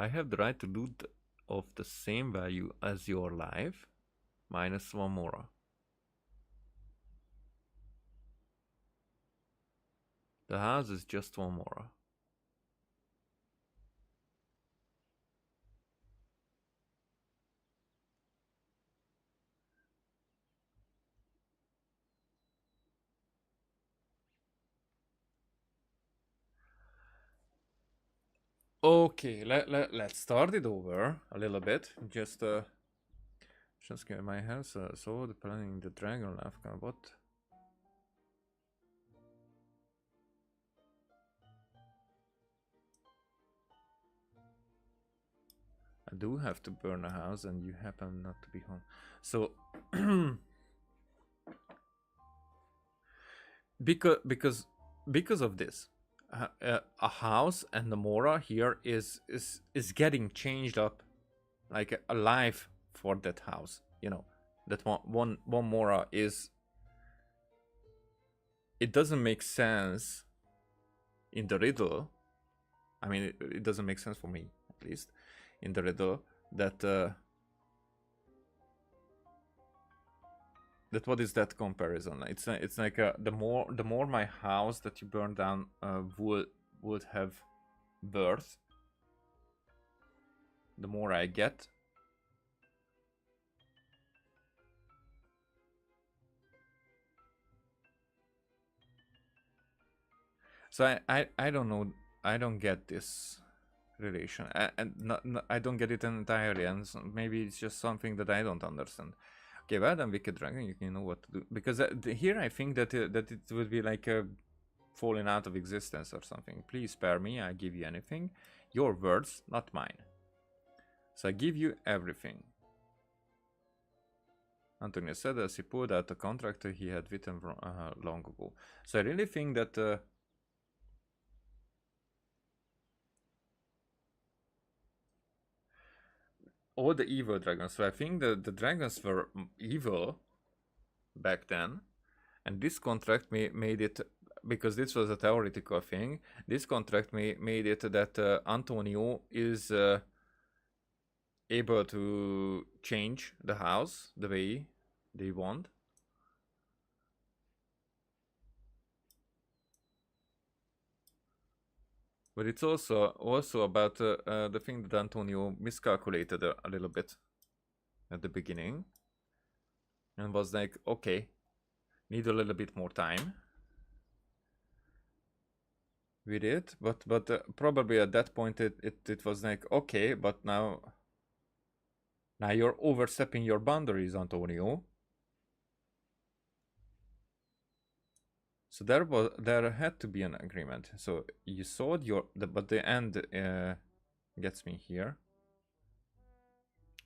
I have the right to loot of the same value as your life minus 1 mora. The house is just 1 mora. Okay, let's start it over a little bit. Just get my hands. So the planning the dragon life. What? I do have to burn a house, and you happen not to be home. So because of this, a house and the mora here is getting changed up, like a life for that house. You know, that one mora is. It doesn't make sense in the riddle. I mean, it doesn't make sense for me, at least, in the riddle that what is that comparison? It's like the more my house that you burn down would have birth, the more I get. So I don't know. I don't get this relation, I don't get it entirely, and maybe it's just something that I don't understand. Okay, well then, Wicked Dragon, you know what to do, because here I think that that it would be like falling out of existence or something. Please spare me. I give you anything. Your words, not mine. So I give you everything. Antonio said as he pulled out a contract he had written long ago. So I really think that. All the evil dragons. So I think the dragons were evil back then, and this contract made it, because this was a theoretical thing. This contract made it that Antonio is able to change the house the way they want. But it's also about the thing that Antonio miscalculated a little bit at the beginning, and was like, okay, need a little bit more time with it. But probably at that point it was like, okay, but now you're overstepping your boundaries, Antonio. So there had to be an agreement. So you sold but the end gets me here.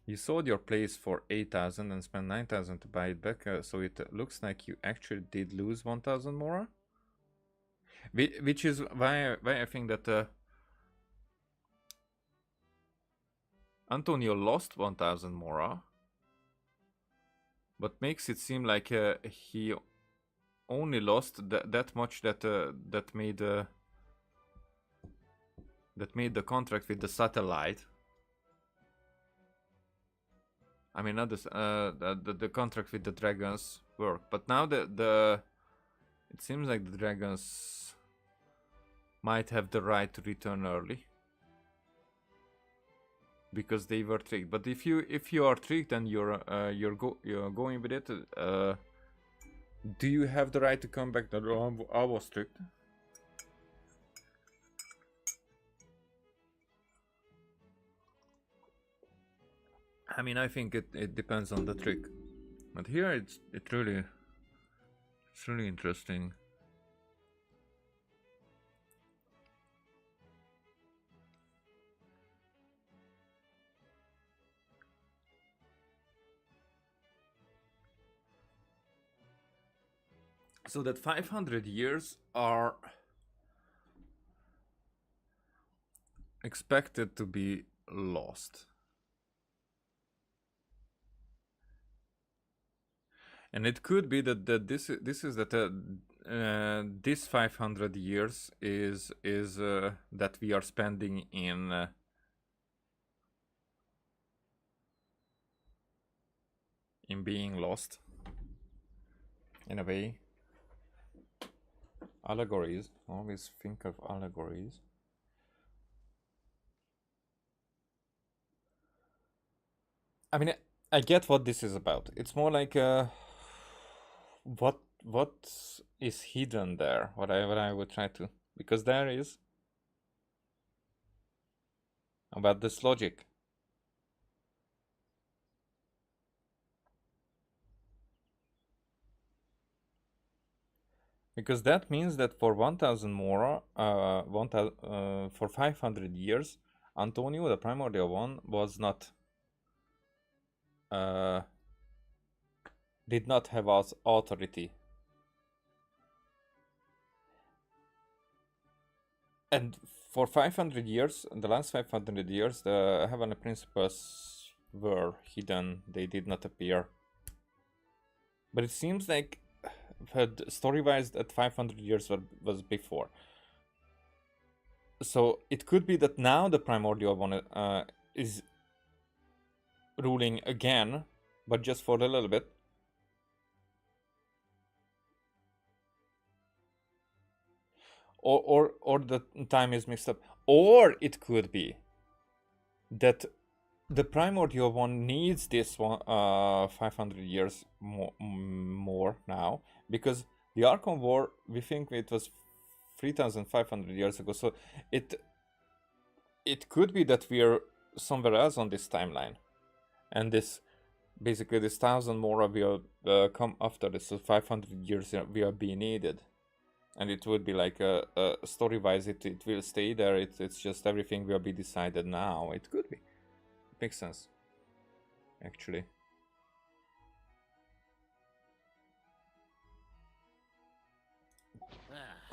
You sold your place for 8,000 and spent 9,000 to buy it back. So it looks like you actually did lose 1,000 more. Which is why I think that Antonio lost 1,000 more, but makes it seem like he only lost that much that made the contract with the satellite. I mean, not the contract with the dragons work, but now it seems like the dragons might have the right to return early because they were tricked. But if you are tricked and you're going with it, do you have the right to come back? No, I was tricked. I mean, I think it depends on the trick, but here it's really interesting. So that 500 years are expected to be lost. And it could be that this is that this 500 years is that we are spending in in being lost. In a way. Allegories. Always think of allegories. I mean, I get what this is about. It's more like what is hidden there? What I would try to, because there is about this logic. Because that means that for 1000 more, for 500 years, Antonio, the primordial one, was not, did not have authority. And for 500 years, the last 500 years, the Heavenly Principles were hidden. They did not appear. But it seems like story-wise that 500 years was before. So it could be that now the primordial one is ruling again, but just for a little bit. Or the time is mixed up. Or it could be that the primordial one needs this one 500 years more now, because the Archon War, we think it was 3,500 years ago. So it could be that we are somewhere else on this timeline, and this basically this 1,000 more will come after this. So 500 years will be needed. And it would be like story-wise, it will stay there. It's just everything will be decided now. It could be. It makes sense, actually.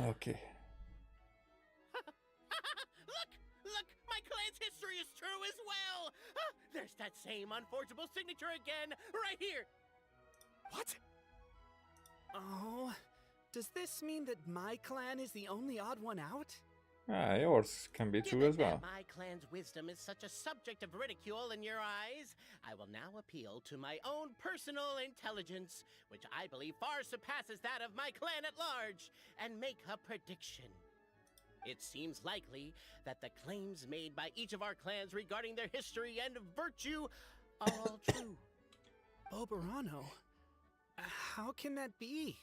Okay. Look! My clan's history is true as well! There's that same unforgeable signature again, right here! What? Oh, does this mean that my clan is the only odd one out? Yours can be true as well. My clan's wisdom is such a subject of ridicule in your eyes, I will now appeal to my own personal intelligence, which I believe far surpasses that of my clan at large, and make a prediction. It seems likely that the claims made by each of our clans regarding their history and virtue are all true. Boberano? How can that be?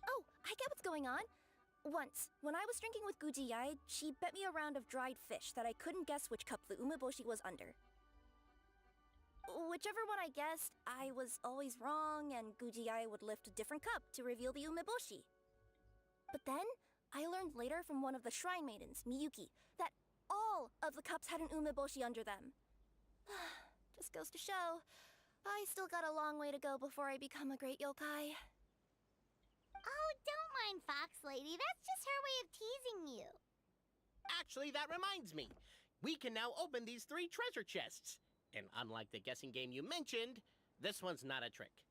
Oh, I get what's going on. Once, when I was drinking with Gujiyai, she bet me a round of dried fish that I couldn't guess which cup the umeboshi was under. Whichever one I guessed, I was always wrong, and Gujiyai would lift a different cup to reveal the umeboshi. But then, I learned later from one of the shrine maidens, Miyuki, that all of the cups had an umeboshi under them. Just goes to show, I still got a long way to go before I become a great yokai. Oh, don't mind Fox Lady. That's just her way of teasing you. Actually, that reminds me. We can now open these 3 treasure chests. And unlike the guessing game you mentioned, this one's not a trick.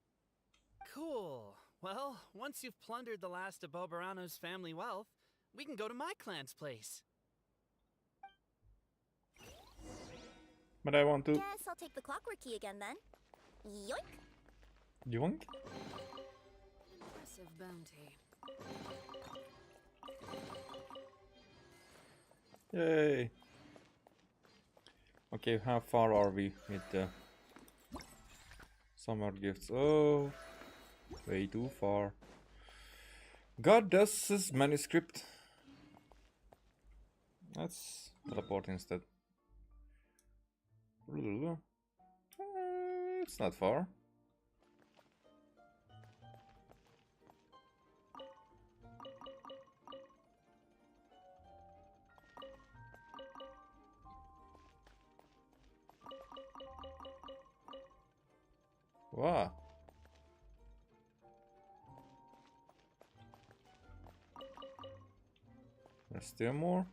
Cool. Well, once you've plundered the last of Boberano's family wealth, we can go to my clan's place. But I want to... Guess I'll take the clockwork key again then. Yoink! Yoink? Impressive bounty. Yay! Okay, how far are we with the summer gifts? Oh, way too far. Goddess's manuscript. Let's teleport instead. It's not far. Wow. There's still more.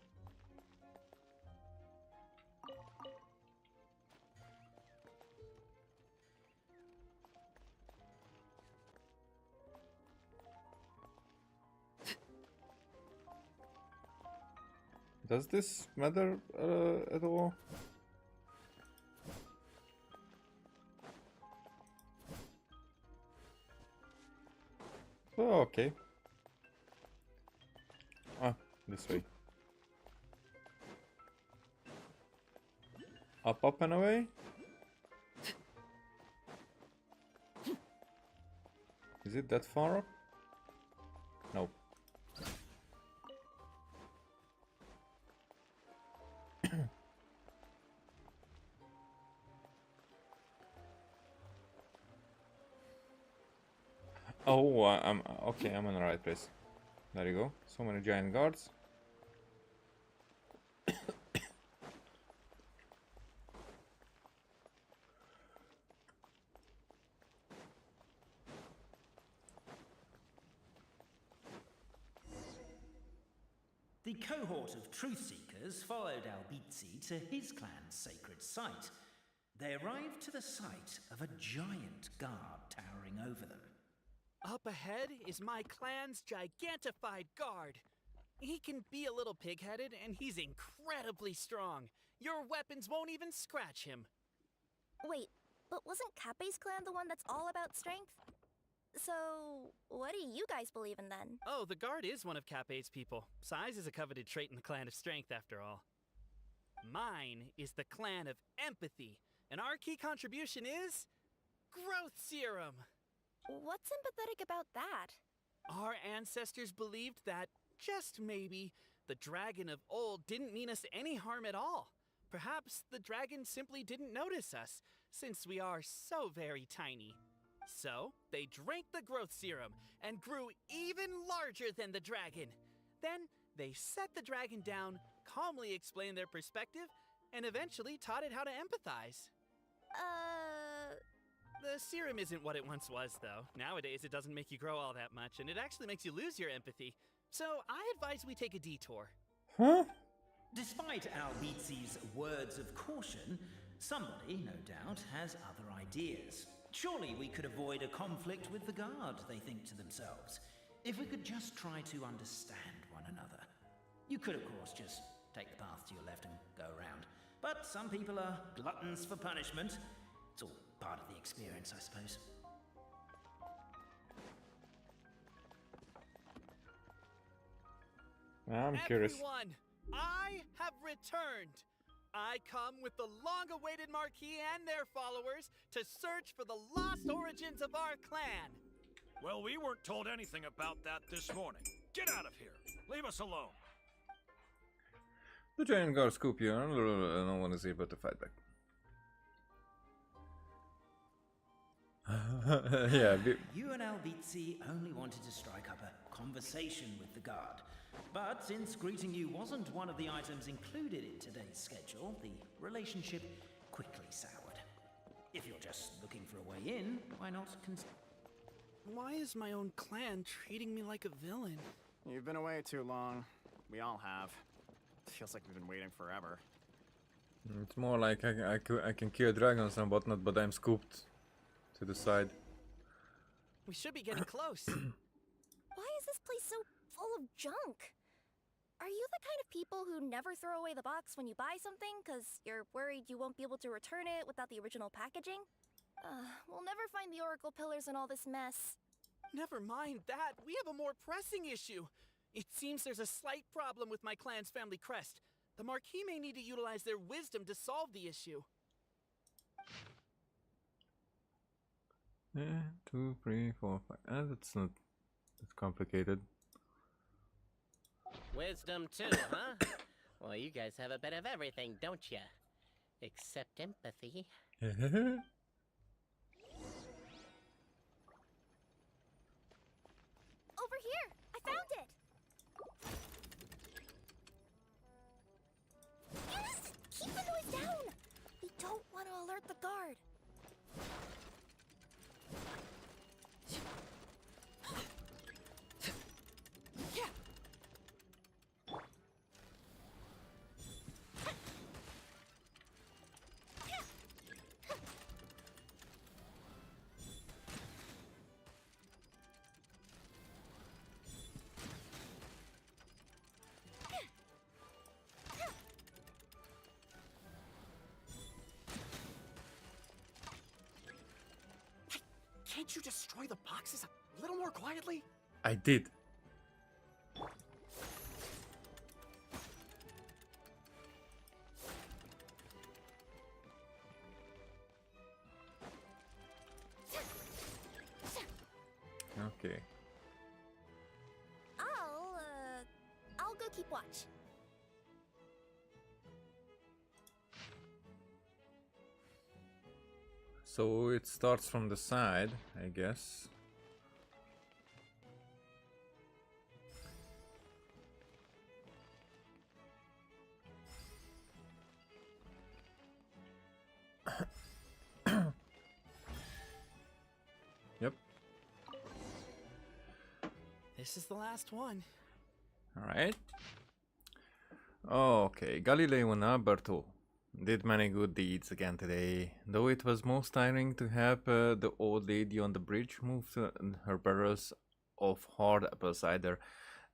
Does this matter at all? Oh, okay. Ah, this way. Up, up and away? Is it that far up? No. Oh, I'm okay. I'm in the right place. There you go. So many giant guards. The cohort of truth seekers followed Albizzi to his clan's sacred site. They arrived to the site of a giant guard towering over them. Up ahead is my clan's gigantified guard. He can be a little pig-headed, and he's incredibly strong. Your weapons won't even scratch him. Wait, but wasn't Kappe's clan the one that's all about strength? So, what do you guys believe in then? Oh, the guard is one of Kappe's people. Size is a coveted trait in the clan of strength, after all. Mine is the clan of empathy, and our key contribution is growth serum. What's empathetic about that? Our ancestors believed that, just maybe, the dragon of old didn't mean us any harm at all. Perhaps the dragon simply didn't notice us, since we are so very tiny. So, they drank the growth serum and grew even larger than the dragon. Then, they set the dragon down, calmly explained their perspective, and eventually taught it how to empathize. The serum isn't what it once was, though. Nowadays, it doesn't make you grow all that much, and it actually makes you lose your empathy. So, I advise we take a detour. Huh? Despite Albizzi's words of caution, somebody, no doubt, has other ideas. Surely we could avoid a conflict with the guard, they think to themselves, if we could just try to understand one another. You could, of course, just take the path to your left and go around. But some people are gluttons for punishment. It's all part of the experience, I suppose. I'm curious. Everyone, I have returned. I come with the long-awaited Marquis and their followers to search for the lost origins of our clan. Well, we weren't told anything about that this morning. Get out of here. Leave us alone. The giant guards scoop you. No one is able to fight back. Yeah. You and Albizzi only wanted to strike up a conversation with the guard. But since greeting you wasn't one of the items included in today's schedule, the relationship quickly soured. If you're just looking for a way in, why not Why is my own clan treating me like a villain? You've been away too long. We all have. Feels like we've been waiting forever. It's more like I can kill dragons and whatnot, but I'm scooped to the side. We should be getting close. Why is this place so full of junk? Are you the kind of people who never throw away the box when you buy something because you're worried you won't be able to return it without the original packaging? We'll never find the Oracle Pillars in all this mess. Never mind that. We have a more pressing issue. It seems there's a slight problem with my clan's family crest. The Marquis may need to utilize their wisdom to solve the issue. Yeah, 2, 3, 4, 5. That's not that complicated. Wisdom too, huh? Well, you guys have a bit of everything, don't you? Except empathy. Over here! I found it! Yes! Keep the noise down! We don't want to alert the guard. Can't you destroy the boxes a little more quietly? I did. Okay. I'll go keep watch. So it starts from the side, I guess. Yep. This is the last one. Alright. Okay, Galileo and Alberto did many good deeds again today, though it was most tiring to have the old lady on the bridge move her barrels of hard apple cider.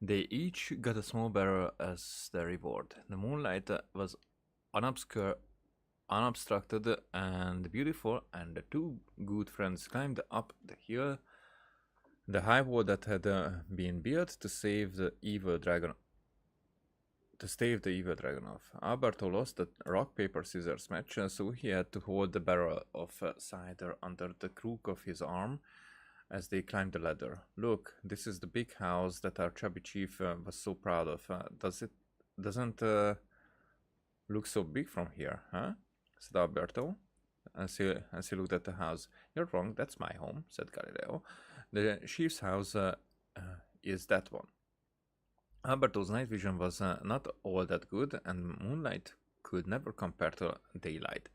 They each got a small barrel as their reward. The moonlight was unobstructed and beautiful, and the two good friends climbed up the hill, the high wall that had been built to save the evil dragon. Off. Alberto lost the rock paper scissors match, so he had to hold the barrel of cider under the crook of his arm as they climbed the ladder. Look, this is the big house that our chubby chief was so proud of. Doesn't look so big from here, huh? Said Alberto, as he looked at the house. You're wrong, that's my home, said Galileo. The chief's house is that one. Alberto's night vision was not all that good, and moonlight could never compare to daylight.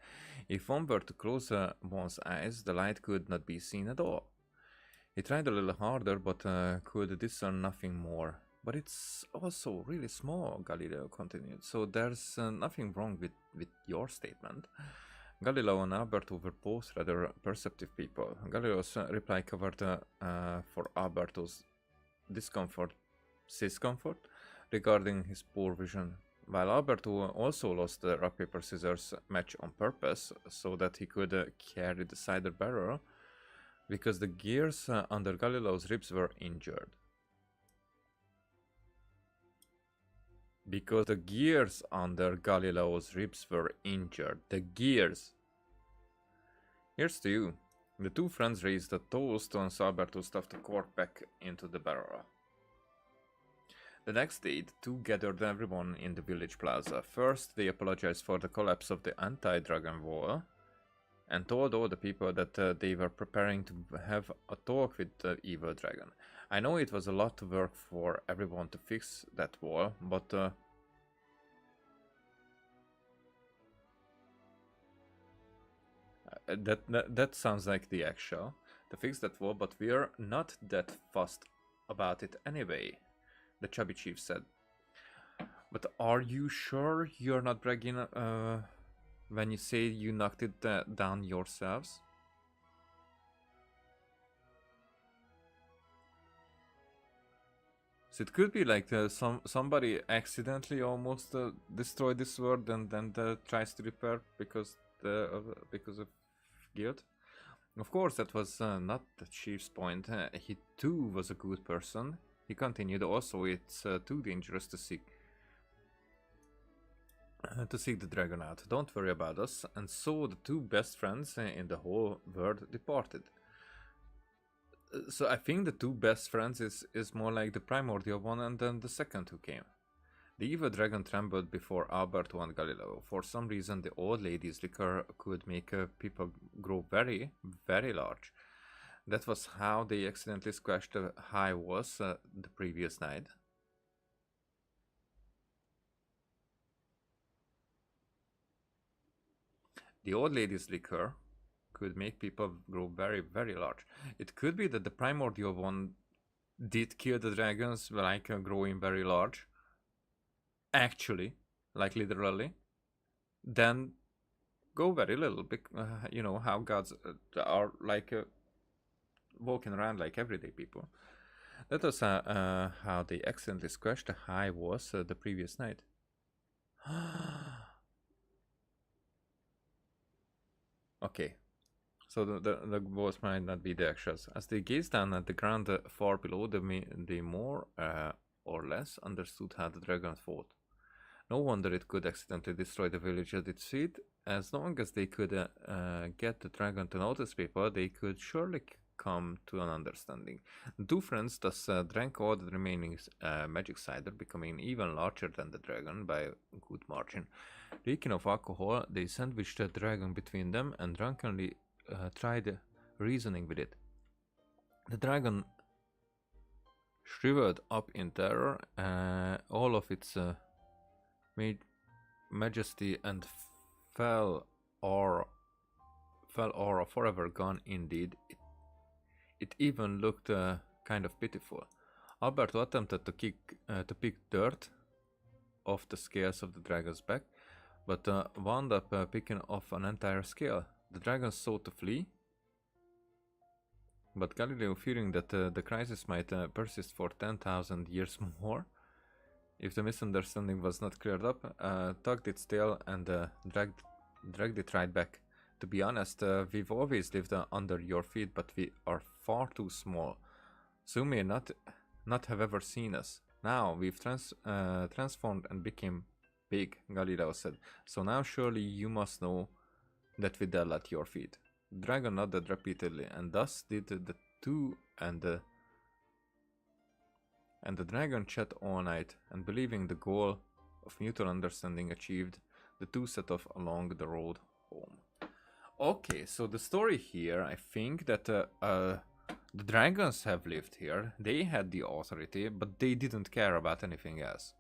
If one were to close one's eyes, the light could not be seen at all. He tried a little harder, but could discern nothing more. But it's also really small, Galileo continued, so there's nothing wrong with your statement. Galileo and Alberto were both rather perceptive people. Galileo's reply covered for Alberto's discomfort regarding his poor vision, while Alberto also lost the rock paper scissors match on purpose so that he could carry the cider barrel because the gears under Galileo's ribs were injured. Because the gears under Galileo's ribs were injured. The gears! Here's to you. The two friends raised a toast once Alberto stuffed the cork back into the barrel. The next day, the two gathered everyone in the village plaza. First, they apologized for the collapse of the anti-dragon wall and told all the people that they were preparing to have a talk with the evil dragon. I know it was a lot of work for everyone to fix that wall, but that sounds like the actual. To fix that wall, but we're not that fussed about it anyway, the chubby chief said. But are you sure you're not bragging when you say you knocked it down yourselves? So it could be like somebody accidentally almost destroyed this world and then tries to repair because of guilt. Of course, that was not the chief's point. He too was a good person. He continued. Also, it's too dangerous to seek the dragon out. Don't worry about us. And so the two best friends in the whole world departed. So I think the two best friends is more like the primordial one and then the second who came. The evil dragon trembled before Alberto and Galileo. For some reason, the old lady's liquor could make people grow very, very large. That was how they accidentally squashed the high walls the previous night. The old lady's liquor could make people grow very, very large. It could be that the primordial one did kill the dragons, like growing very large. Actually, like literally. Then go very little. You know how gods are like walking around like everyday people. That was how they accidentally squashed the high walls the previous night. Okay. So the boss might not be the actuals. As they gazed down at the ground far below, they more or less understood how the dragon fought. No wonder it could accidentally destroy the village at its feet. As long as they could get the dragon to notice people, they could surely come to an understanding. The two friends thus drank all the remaining magic cider, becoming even larger than the dragon by a good margin. Reeking of alcohol, they sandwiched the dragon between them and drunkenly tried reasoning with it. The dragon shriveled up in terror, all of its majesty and fell aura forever gone indeed. It even looked kind of pitiful. Alberto attempted to pick dirt off the scales of the dragon's back, but wound up picking off an entire scale. The dragon sought to flee, but Galileo, fearing that the crisis might persist for 10,000 years more, if the misunderstanding was not cleared up, tugged its tail and dragged it right back. To be honest, we've always lived under your feet, but we are far too small, so you may not have ever seen us. Now we've transformed and became big, Galileo said. So now surely you must know that we dwell at your feet. The dragon nodded repeatedly, and thus did the two, and the dragon chat all night, and believing the goal of mutual understanding achieved, the two set off along the road home. Okay, so the story here, I think that the dragons have lived here, they had the authority, but they didn't care about anything else.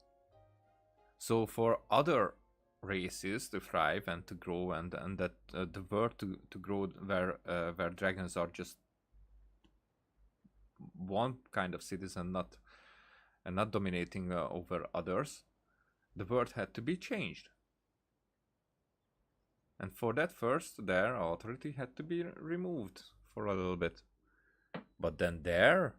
So for other races to thrive and to grow, and that the world to grow where dragons are just one kind of citizen, not dominating over others, the world had to be changed. And for that first, their authority had to be removed for a little bit. But then their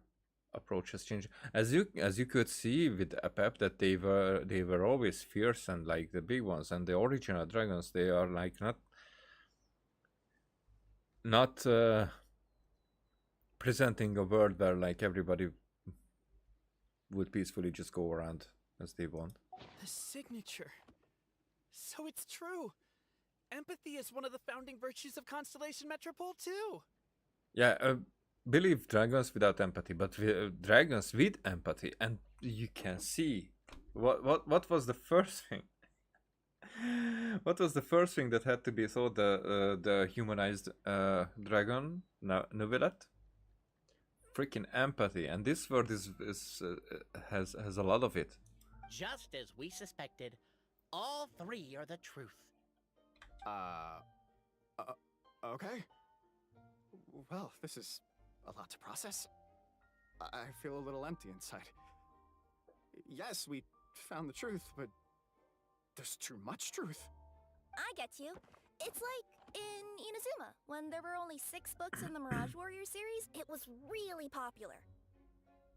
approach has changed. As you could see with Apep, that they were always fierce and like the big ones, and the original dragons, they are like not presenting a world where like everybody would peacefully just go around as they want. The signature. So it's true. Empathy is one of the founding virtues of Constellation Metropole too. Yeah, believe dragons without empathy, but dragons with empathy, and you can see what was the first thing. What was the first thing that had to be thought? The humanized dragon, Nuvillet? Freaking empathy, and this word has a lot of it. Just as we suspected, all three are the truth. Okay. Well, this is a lot to process. I feel a little empty inside. Yes, we found the truth, but there's too much truth. I get you. It's like in Inazuma, when there were only 6 books in the Mirage Warrior series, it was really popular.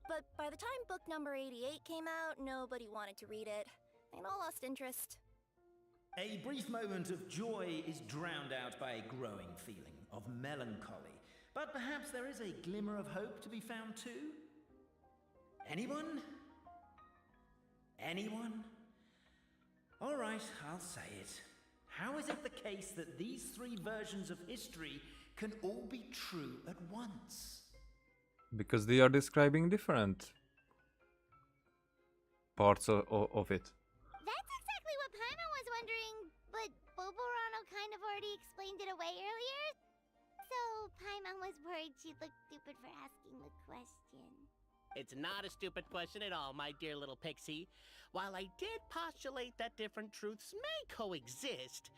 But by the time book number 88 came out, nobody wanted to read it. They'd all lost interest. A brief moment of joy is drowned out by a growing feeling of melancholy. But perhaps there is a glimmer of hope to be found too? Anyone? Anyone? All right, I'll say it. How is it the case that these 3 versions of history can all be true at once? Because they are describing different parts of it. That's exactly what Paimon was wondering, but Boborano kind of already explained it away earlier. So Paimon was worried she'd look stupid for asking the question. It's not a stupid question at all, my dear little pixie. While I did postulate that different truths may coexist,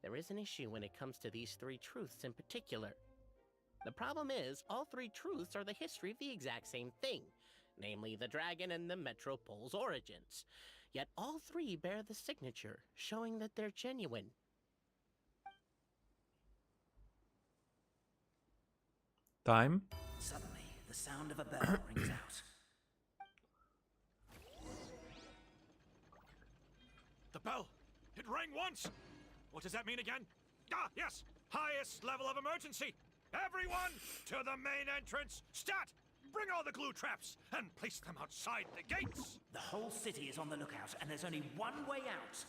there is an issue when it comes to these 3 truths in particular. The problem is, all 3 truths are the history of the exact same thing, namely the dragon and the Metropole's origins. Yet all 3 bear the signature, showing that they're genuine. Time? Suddenly, the sound of a bell rings out. The bell! It rang once! What does that mean again? Ah, yes! Highest level of emergency! Everyone to the main entrance. Stat! Bring all the glue traps and place them outside the gates. The whole city is on the lookout, and there's only one way out.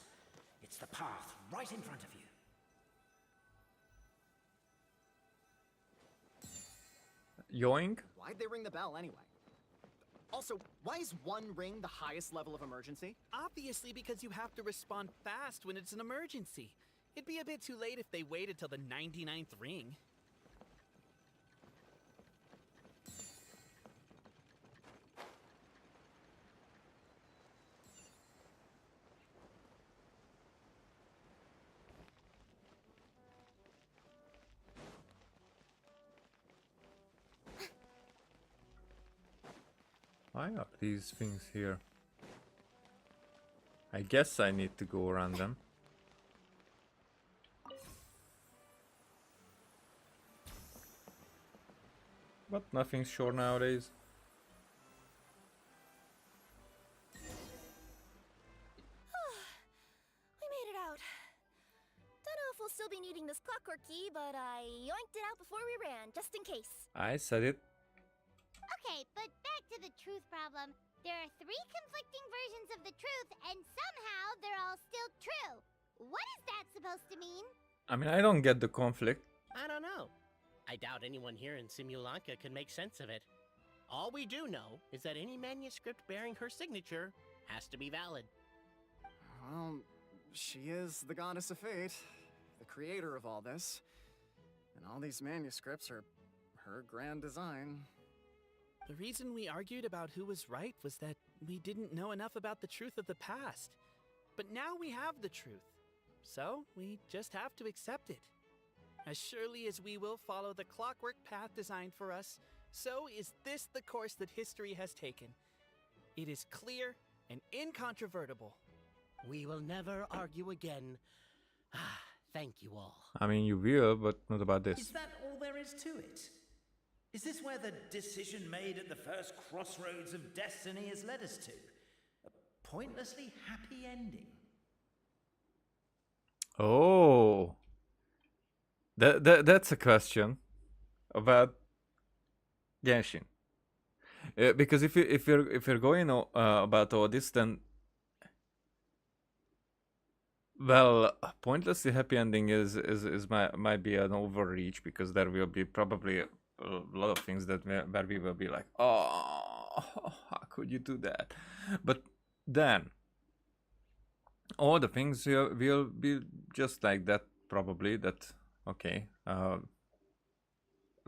It's the path right in front of you. Yoink. Why'd they ring the bell anyway? Also, why is one ring the highest level of emergency? Obviously because you have to respond fast when it's an emergency. It'd be a bit too late if they waited till the 99th ring. Why are these things here? I guess I need to go around them. But nothing's sure nowadays. We made it out. Don't know if we'll still be needing this clockwork key, but I yoinked it out before we ran, just in case. I said it. Okay, but back to the truth problem. There are 3 conflicting versions of the truth, and somehow they're all still true. What is that supposed to mean? I mean, I don't get the conflict. I don't know. I doubt anyone here in Simulanka could make sense of it. All we do know is that any manuscript bearing her signature has to be valid. Well, she is the goddess of fate, the creator of all this. And all these manuscripts are her grand design. The reason we argued about who was right was that we didn't know enough about the truth of the past. But now we have the truth. So we just have to accept it. As surely as we will follow the clockwork path designed for us, so is this the course that history has taken. It is clear and incontrovertible. We will never argue again. Ah, thank you all. I mean, you will, but not about this. Is that all there is to it? Is this where the decision made at the first crossroads of destiny has led us to? A pointlessly happy ending? Oh, that's a question about Genshin. Because if you're going about all this, then well, pointlessly happy ending might be an overreach, because there will be probably a lot of things where we will be like, oh, how could you do that? But then all the things will be just like that, probably. That okay,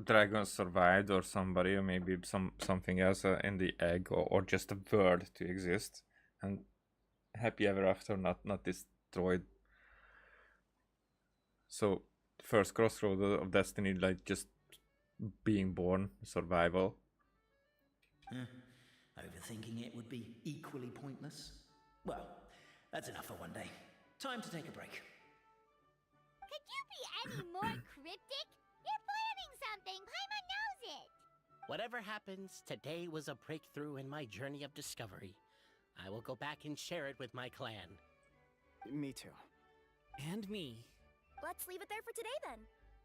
dragon survived, or somebody, or maybe something else in the egg, or just a word to exist, and happy ever after, not destroyed. So first crossroad of destiny, like just being born, survival. Overthinking it would be equally pointless. Well, that's enough for one day. Time to take a break. Could you be any more cryptic? You're planning something. Paimon knows it. Whatever happens, today was a breakthrough in my journey of discovery. I will go back and share it with my clan. Me too. And me. Let's leave it there for today then.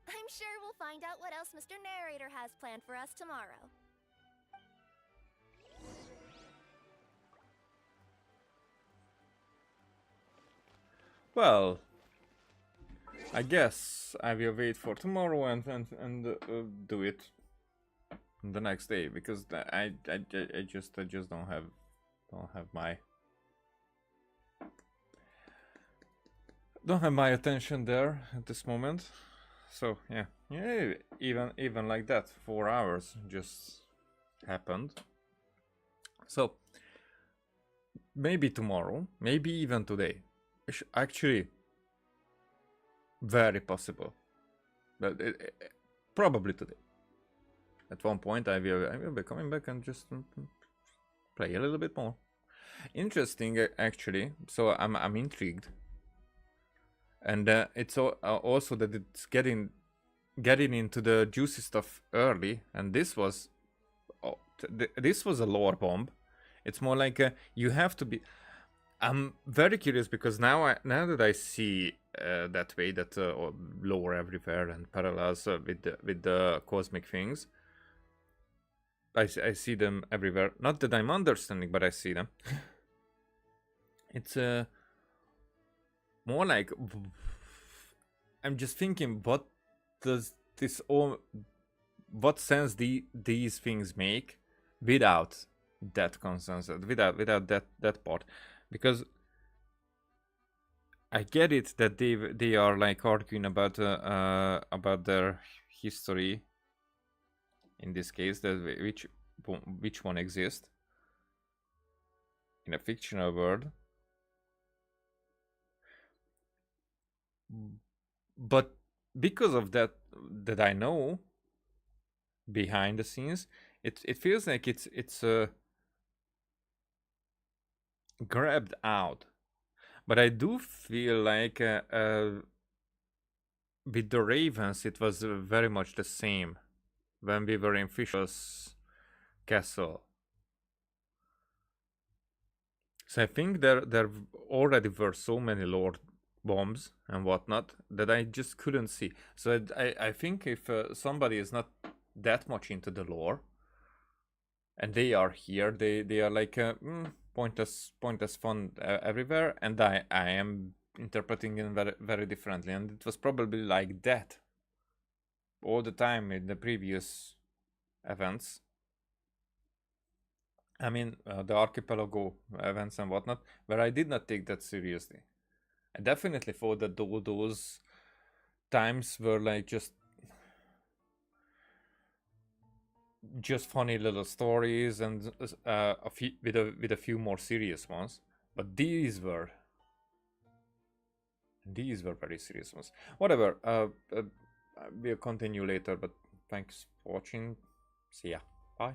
I'm sure we'll find out what else Mr. Narrator has planned for us tomorrow. Well, I guess I will wait for tomorrow and do it the next day, because I just don't have my attention there at this moment. So yeah, even like that, 4 hours just happened. So maybe tomorrow, maybe even today. Actually, very possible, but probably today. At one point, I will be coming back and just play a little bit more. Interesting, actually. So I'm intrigued, and it's also that it's getting into the juicy stuff early, and this was a lore bomb. It's more like you have to be. I'm very curious because now that I see that way, that lore everywhere and parallels with the cosmic things, I see them everywhere. Not that I'm understanding, but I see them. It's more like I'm just thinking, what does this all, what sense these things make without that consensus, without that part, because I get it that they are like arguing about their history. In this case, that which one exists in a fictional world, but because of that I know behind the scenes, it feels like it's grabbed out. But I do feel like with the Ravens, it was very much the same when we were in Fisher's castle. So I think there already were so many lore bombs and whatnot that I just couldn't see. So I think if somebody is not that much into the lore and they are here, they are like pointless fun everywhere, and I am interpreting it very, very differently, and it was probably like that all the time in the previous events. I mean, the Archipelago events and whatnot, where I did not take that seriously. I definitely thought that those times were like just funny little stories and with a few more serious ones. But these were very serious ones. Whatever. We'll continue later. But thanks for watching. See ya. Bye.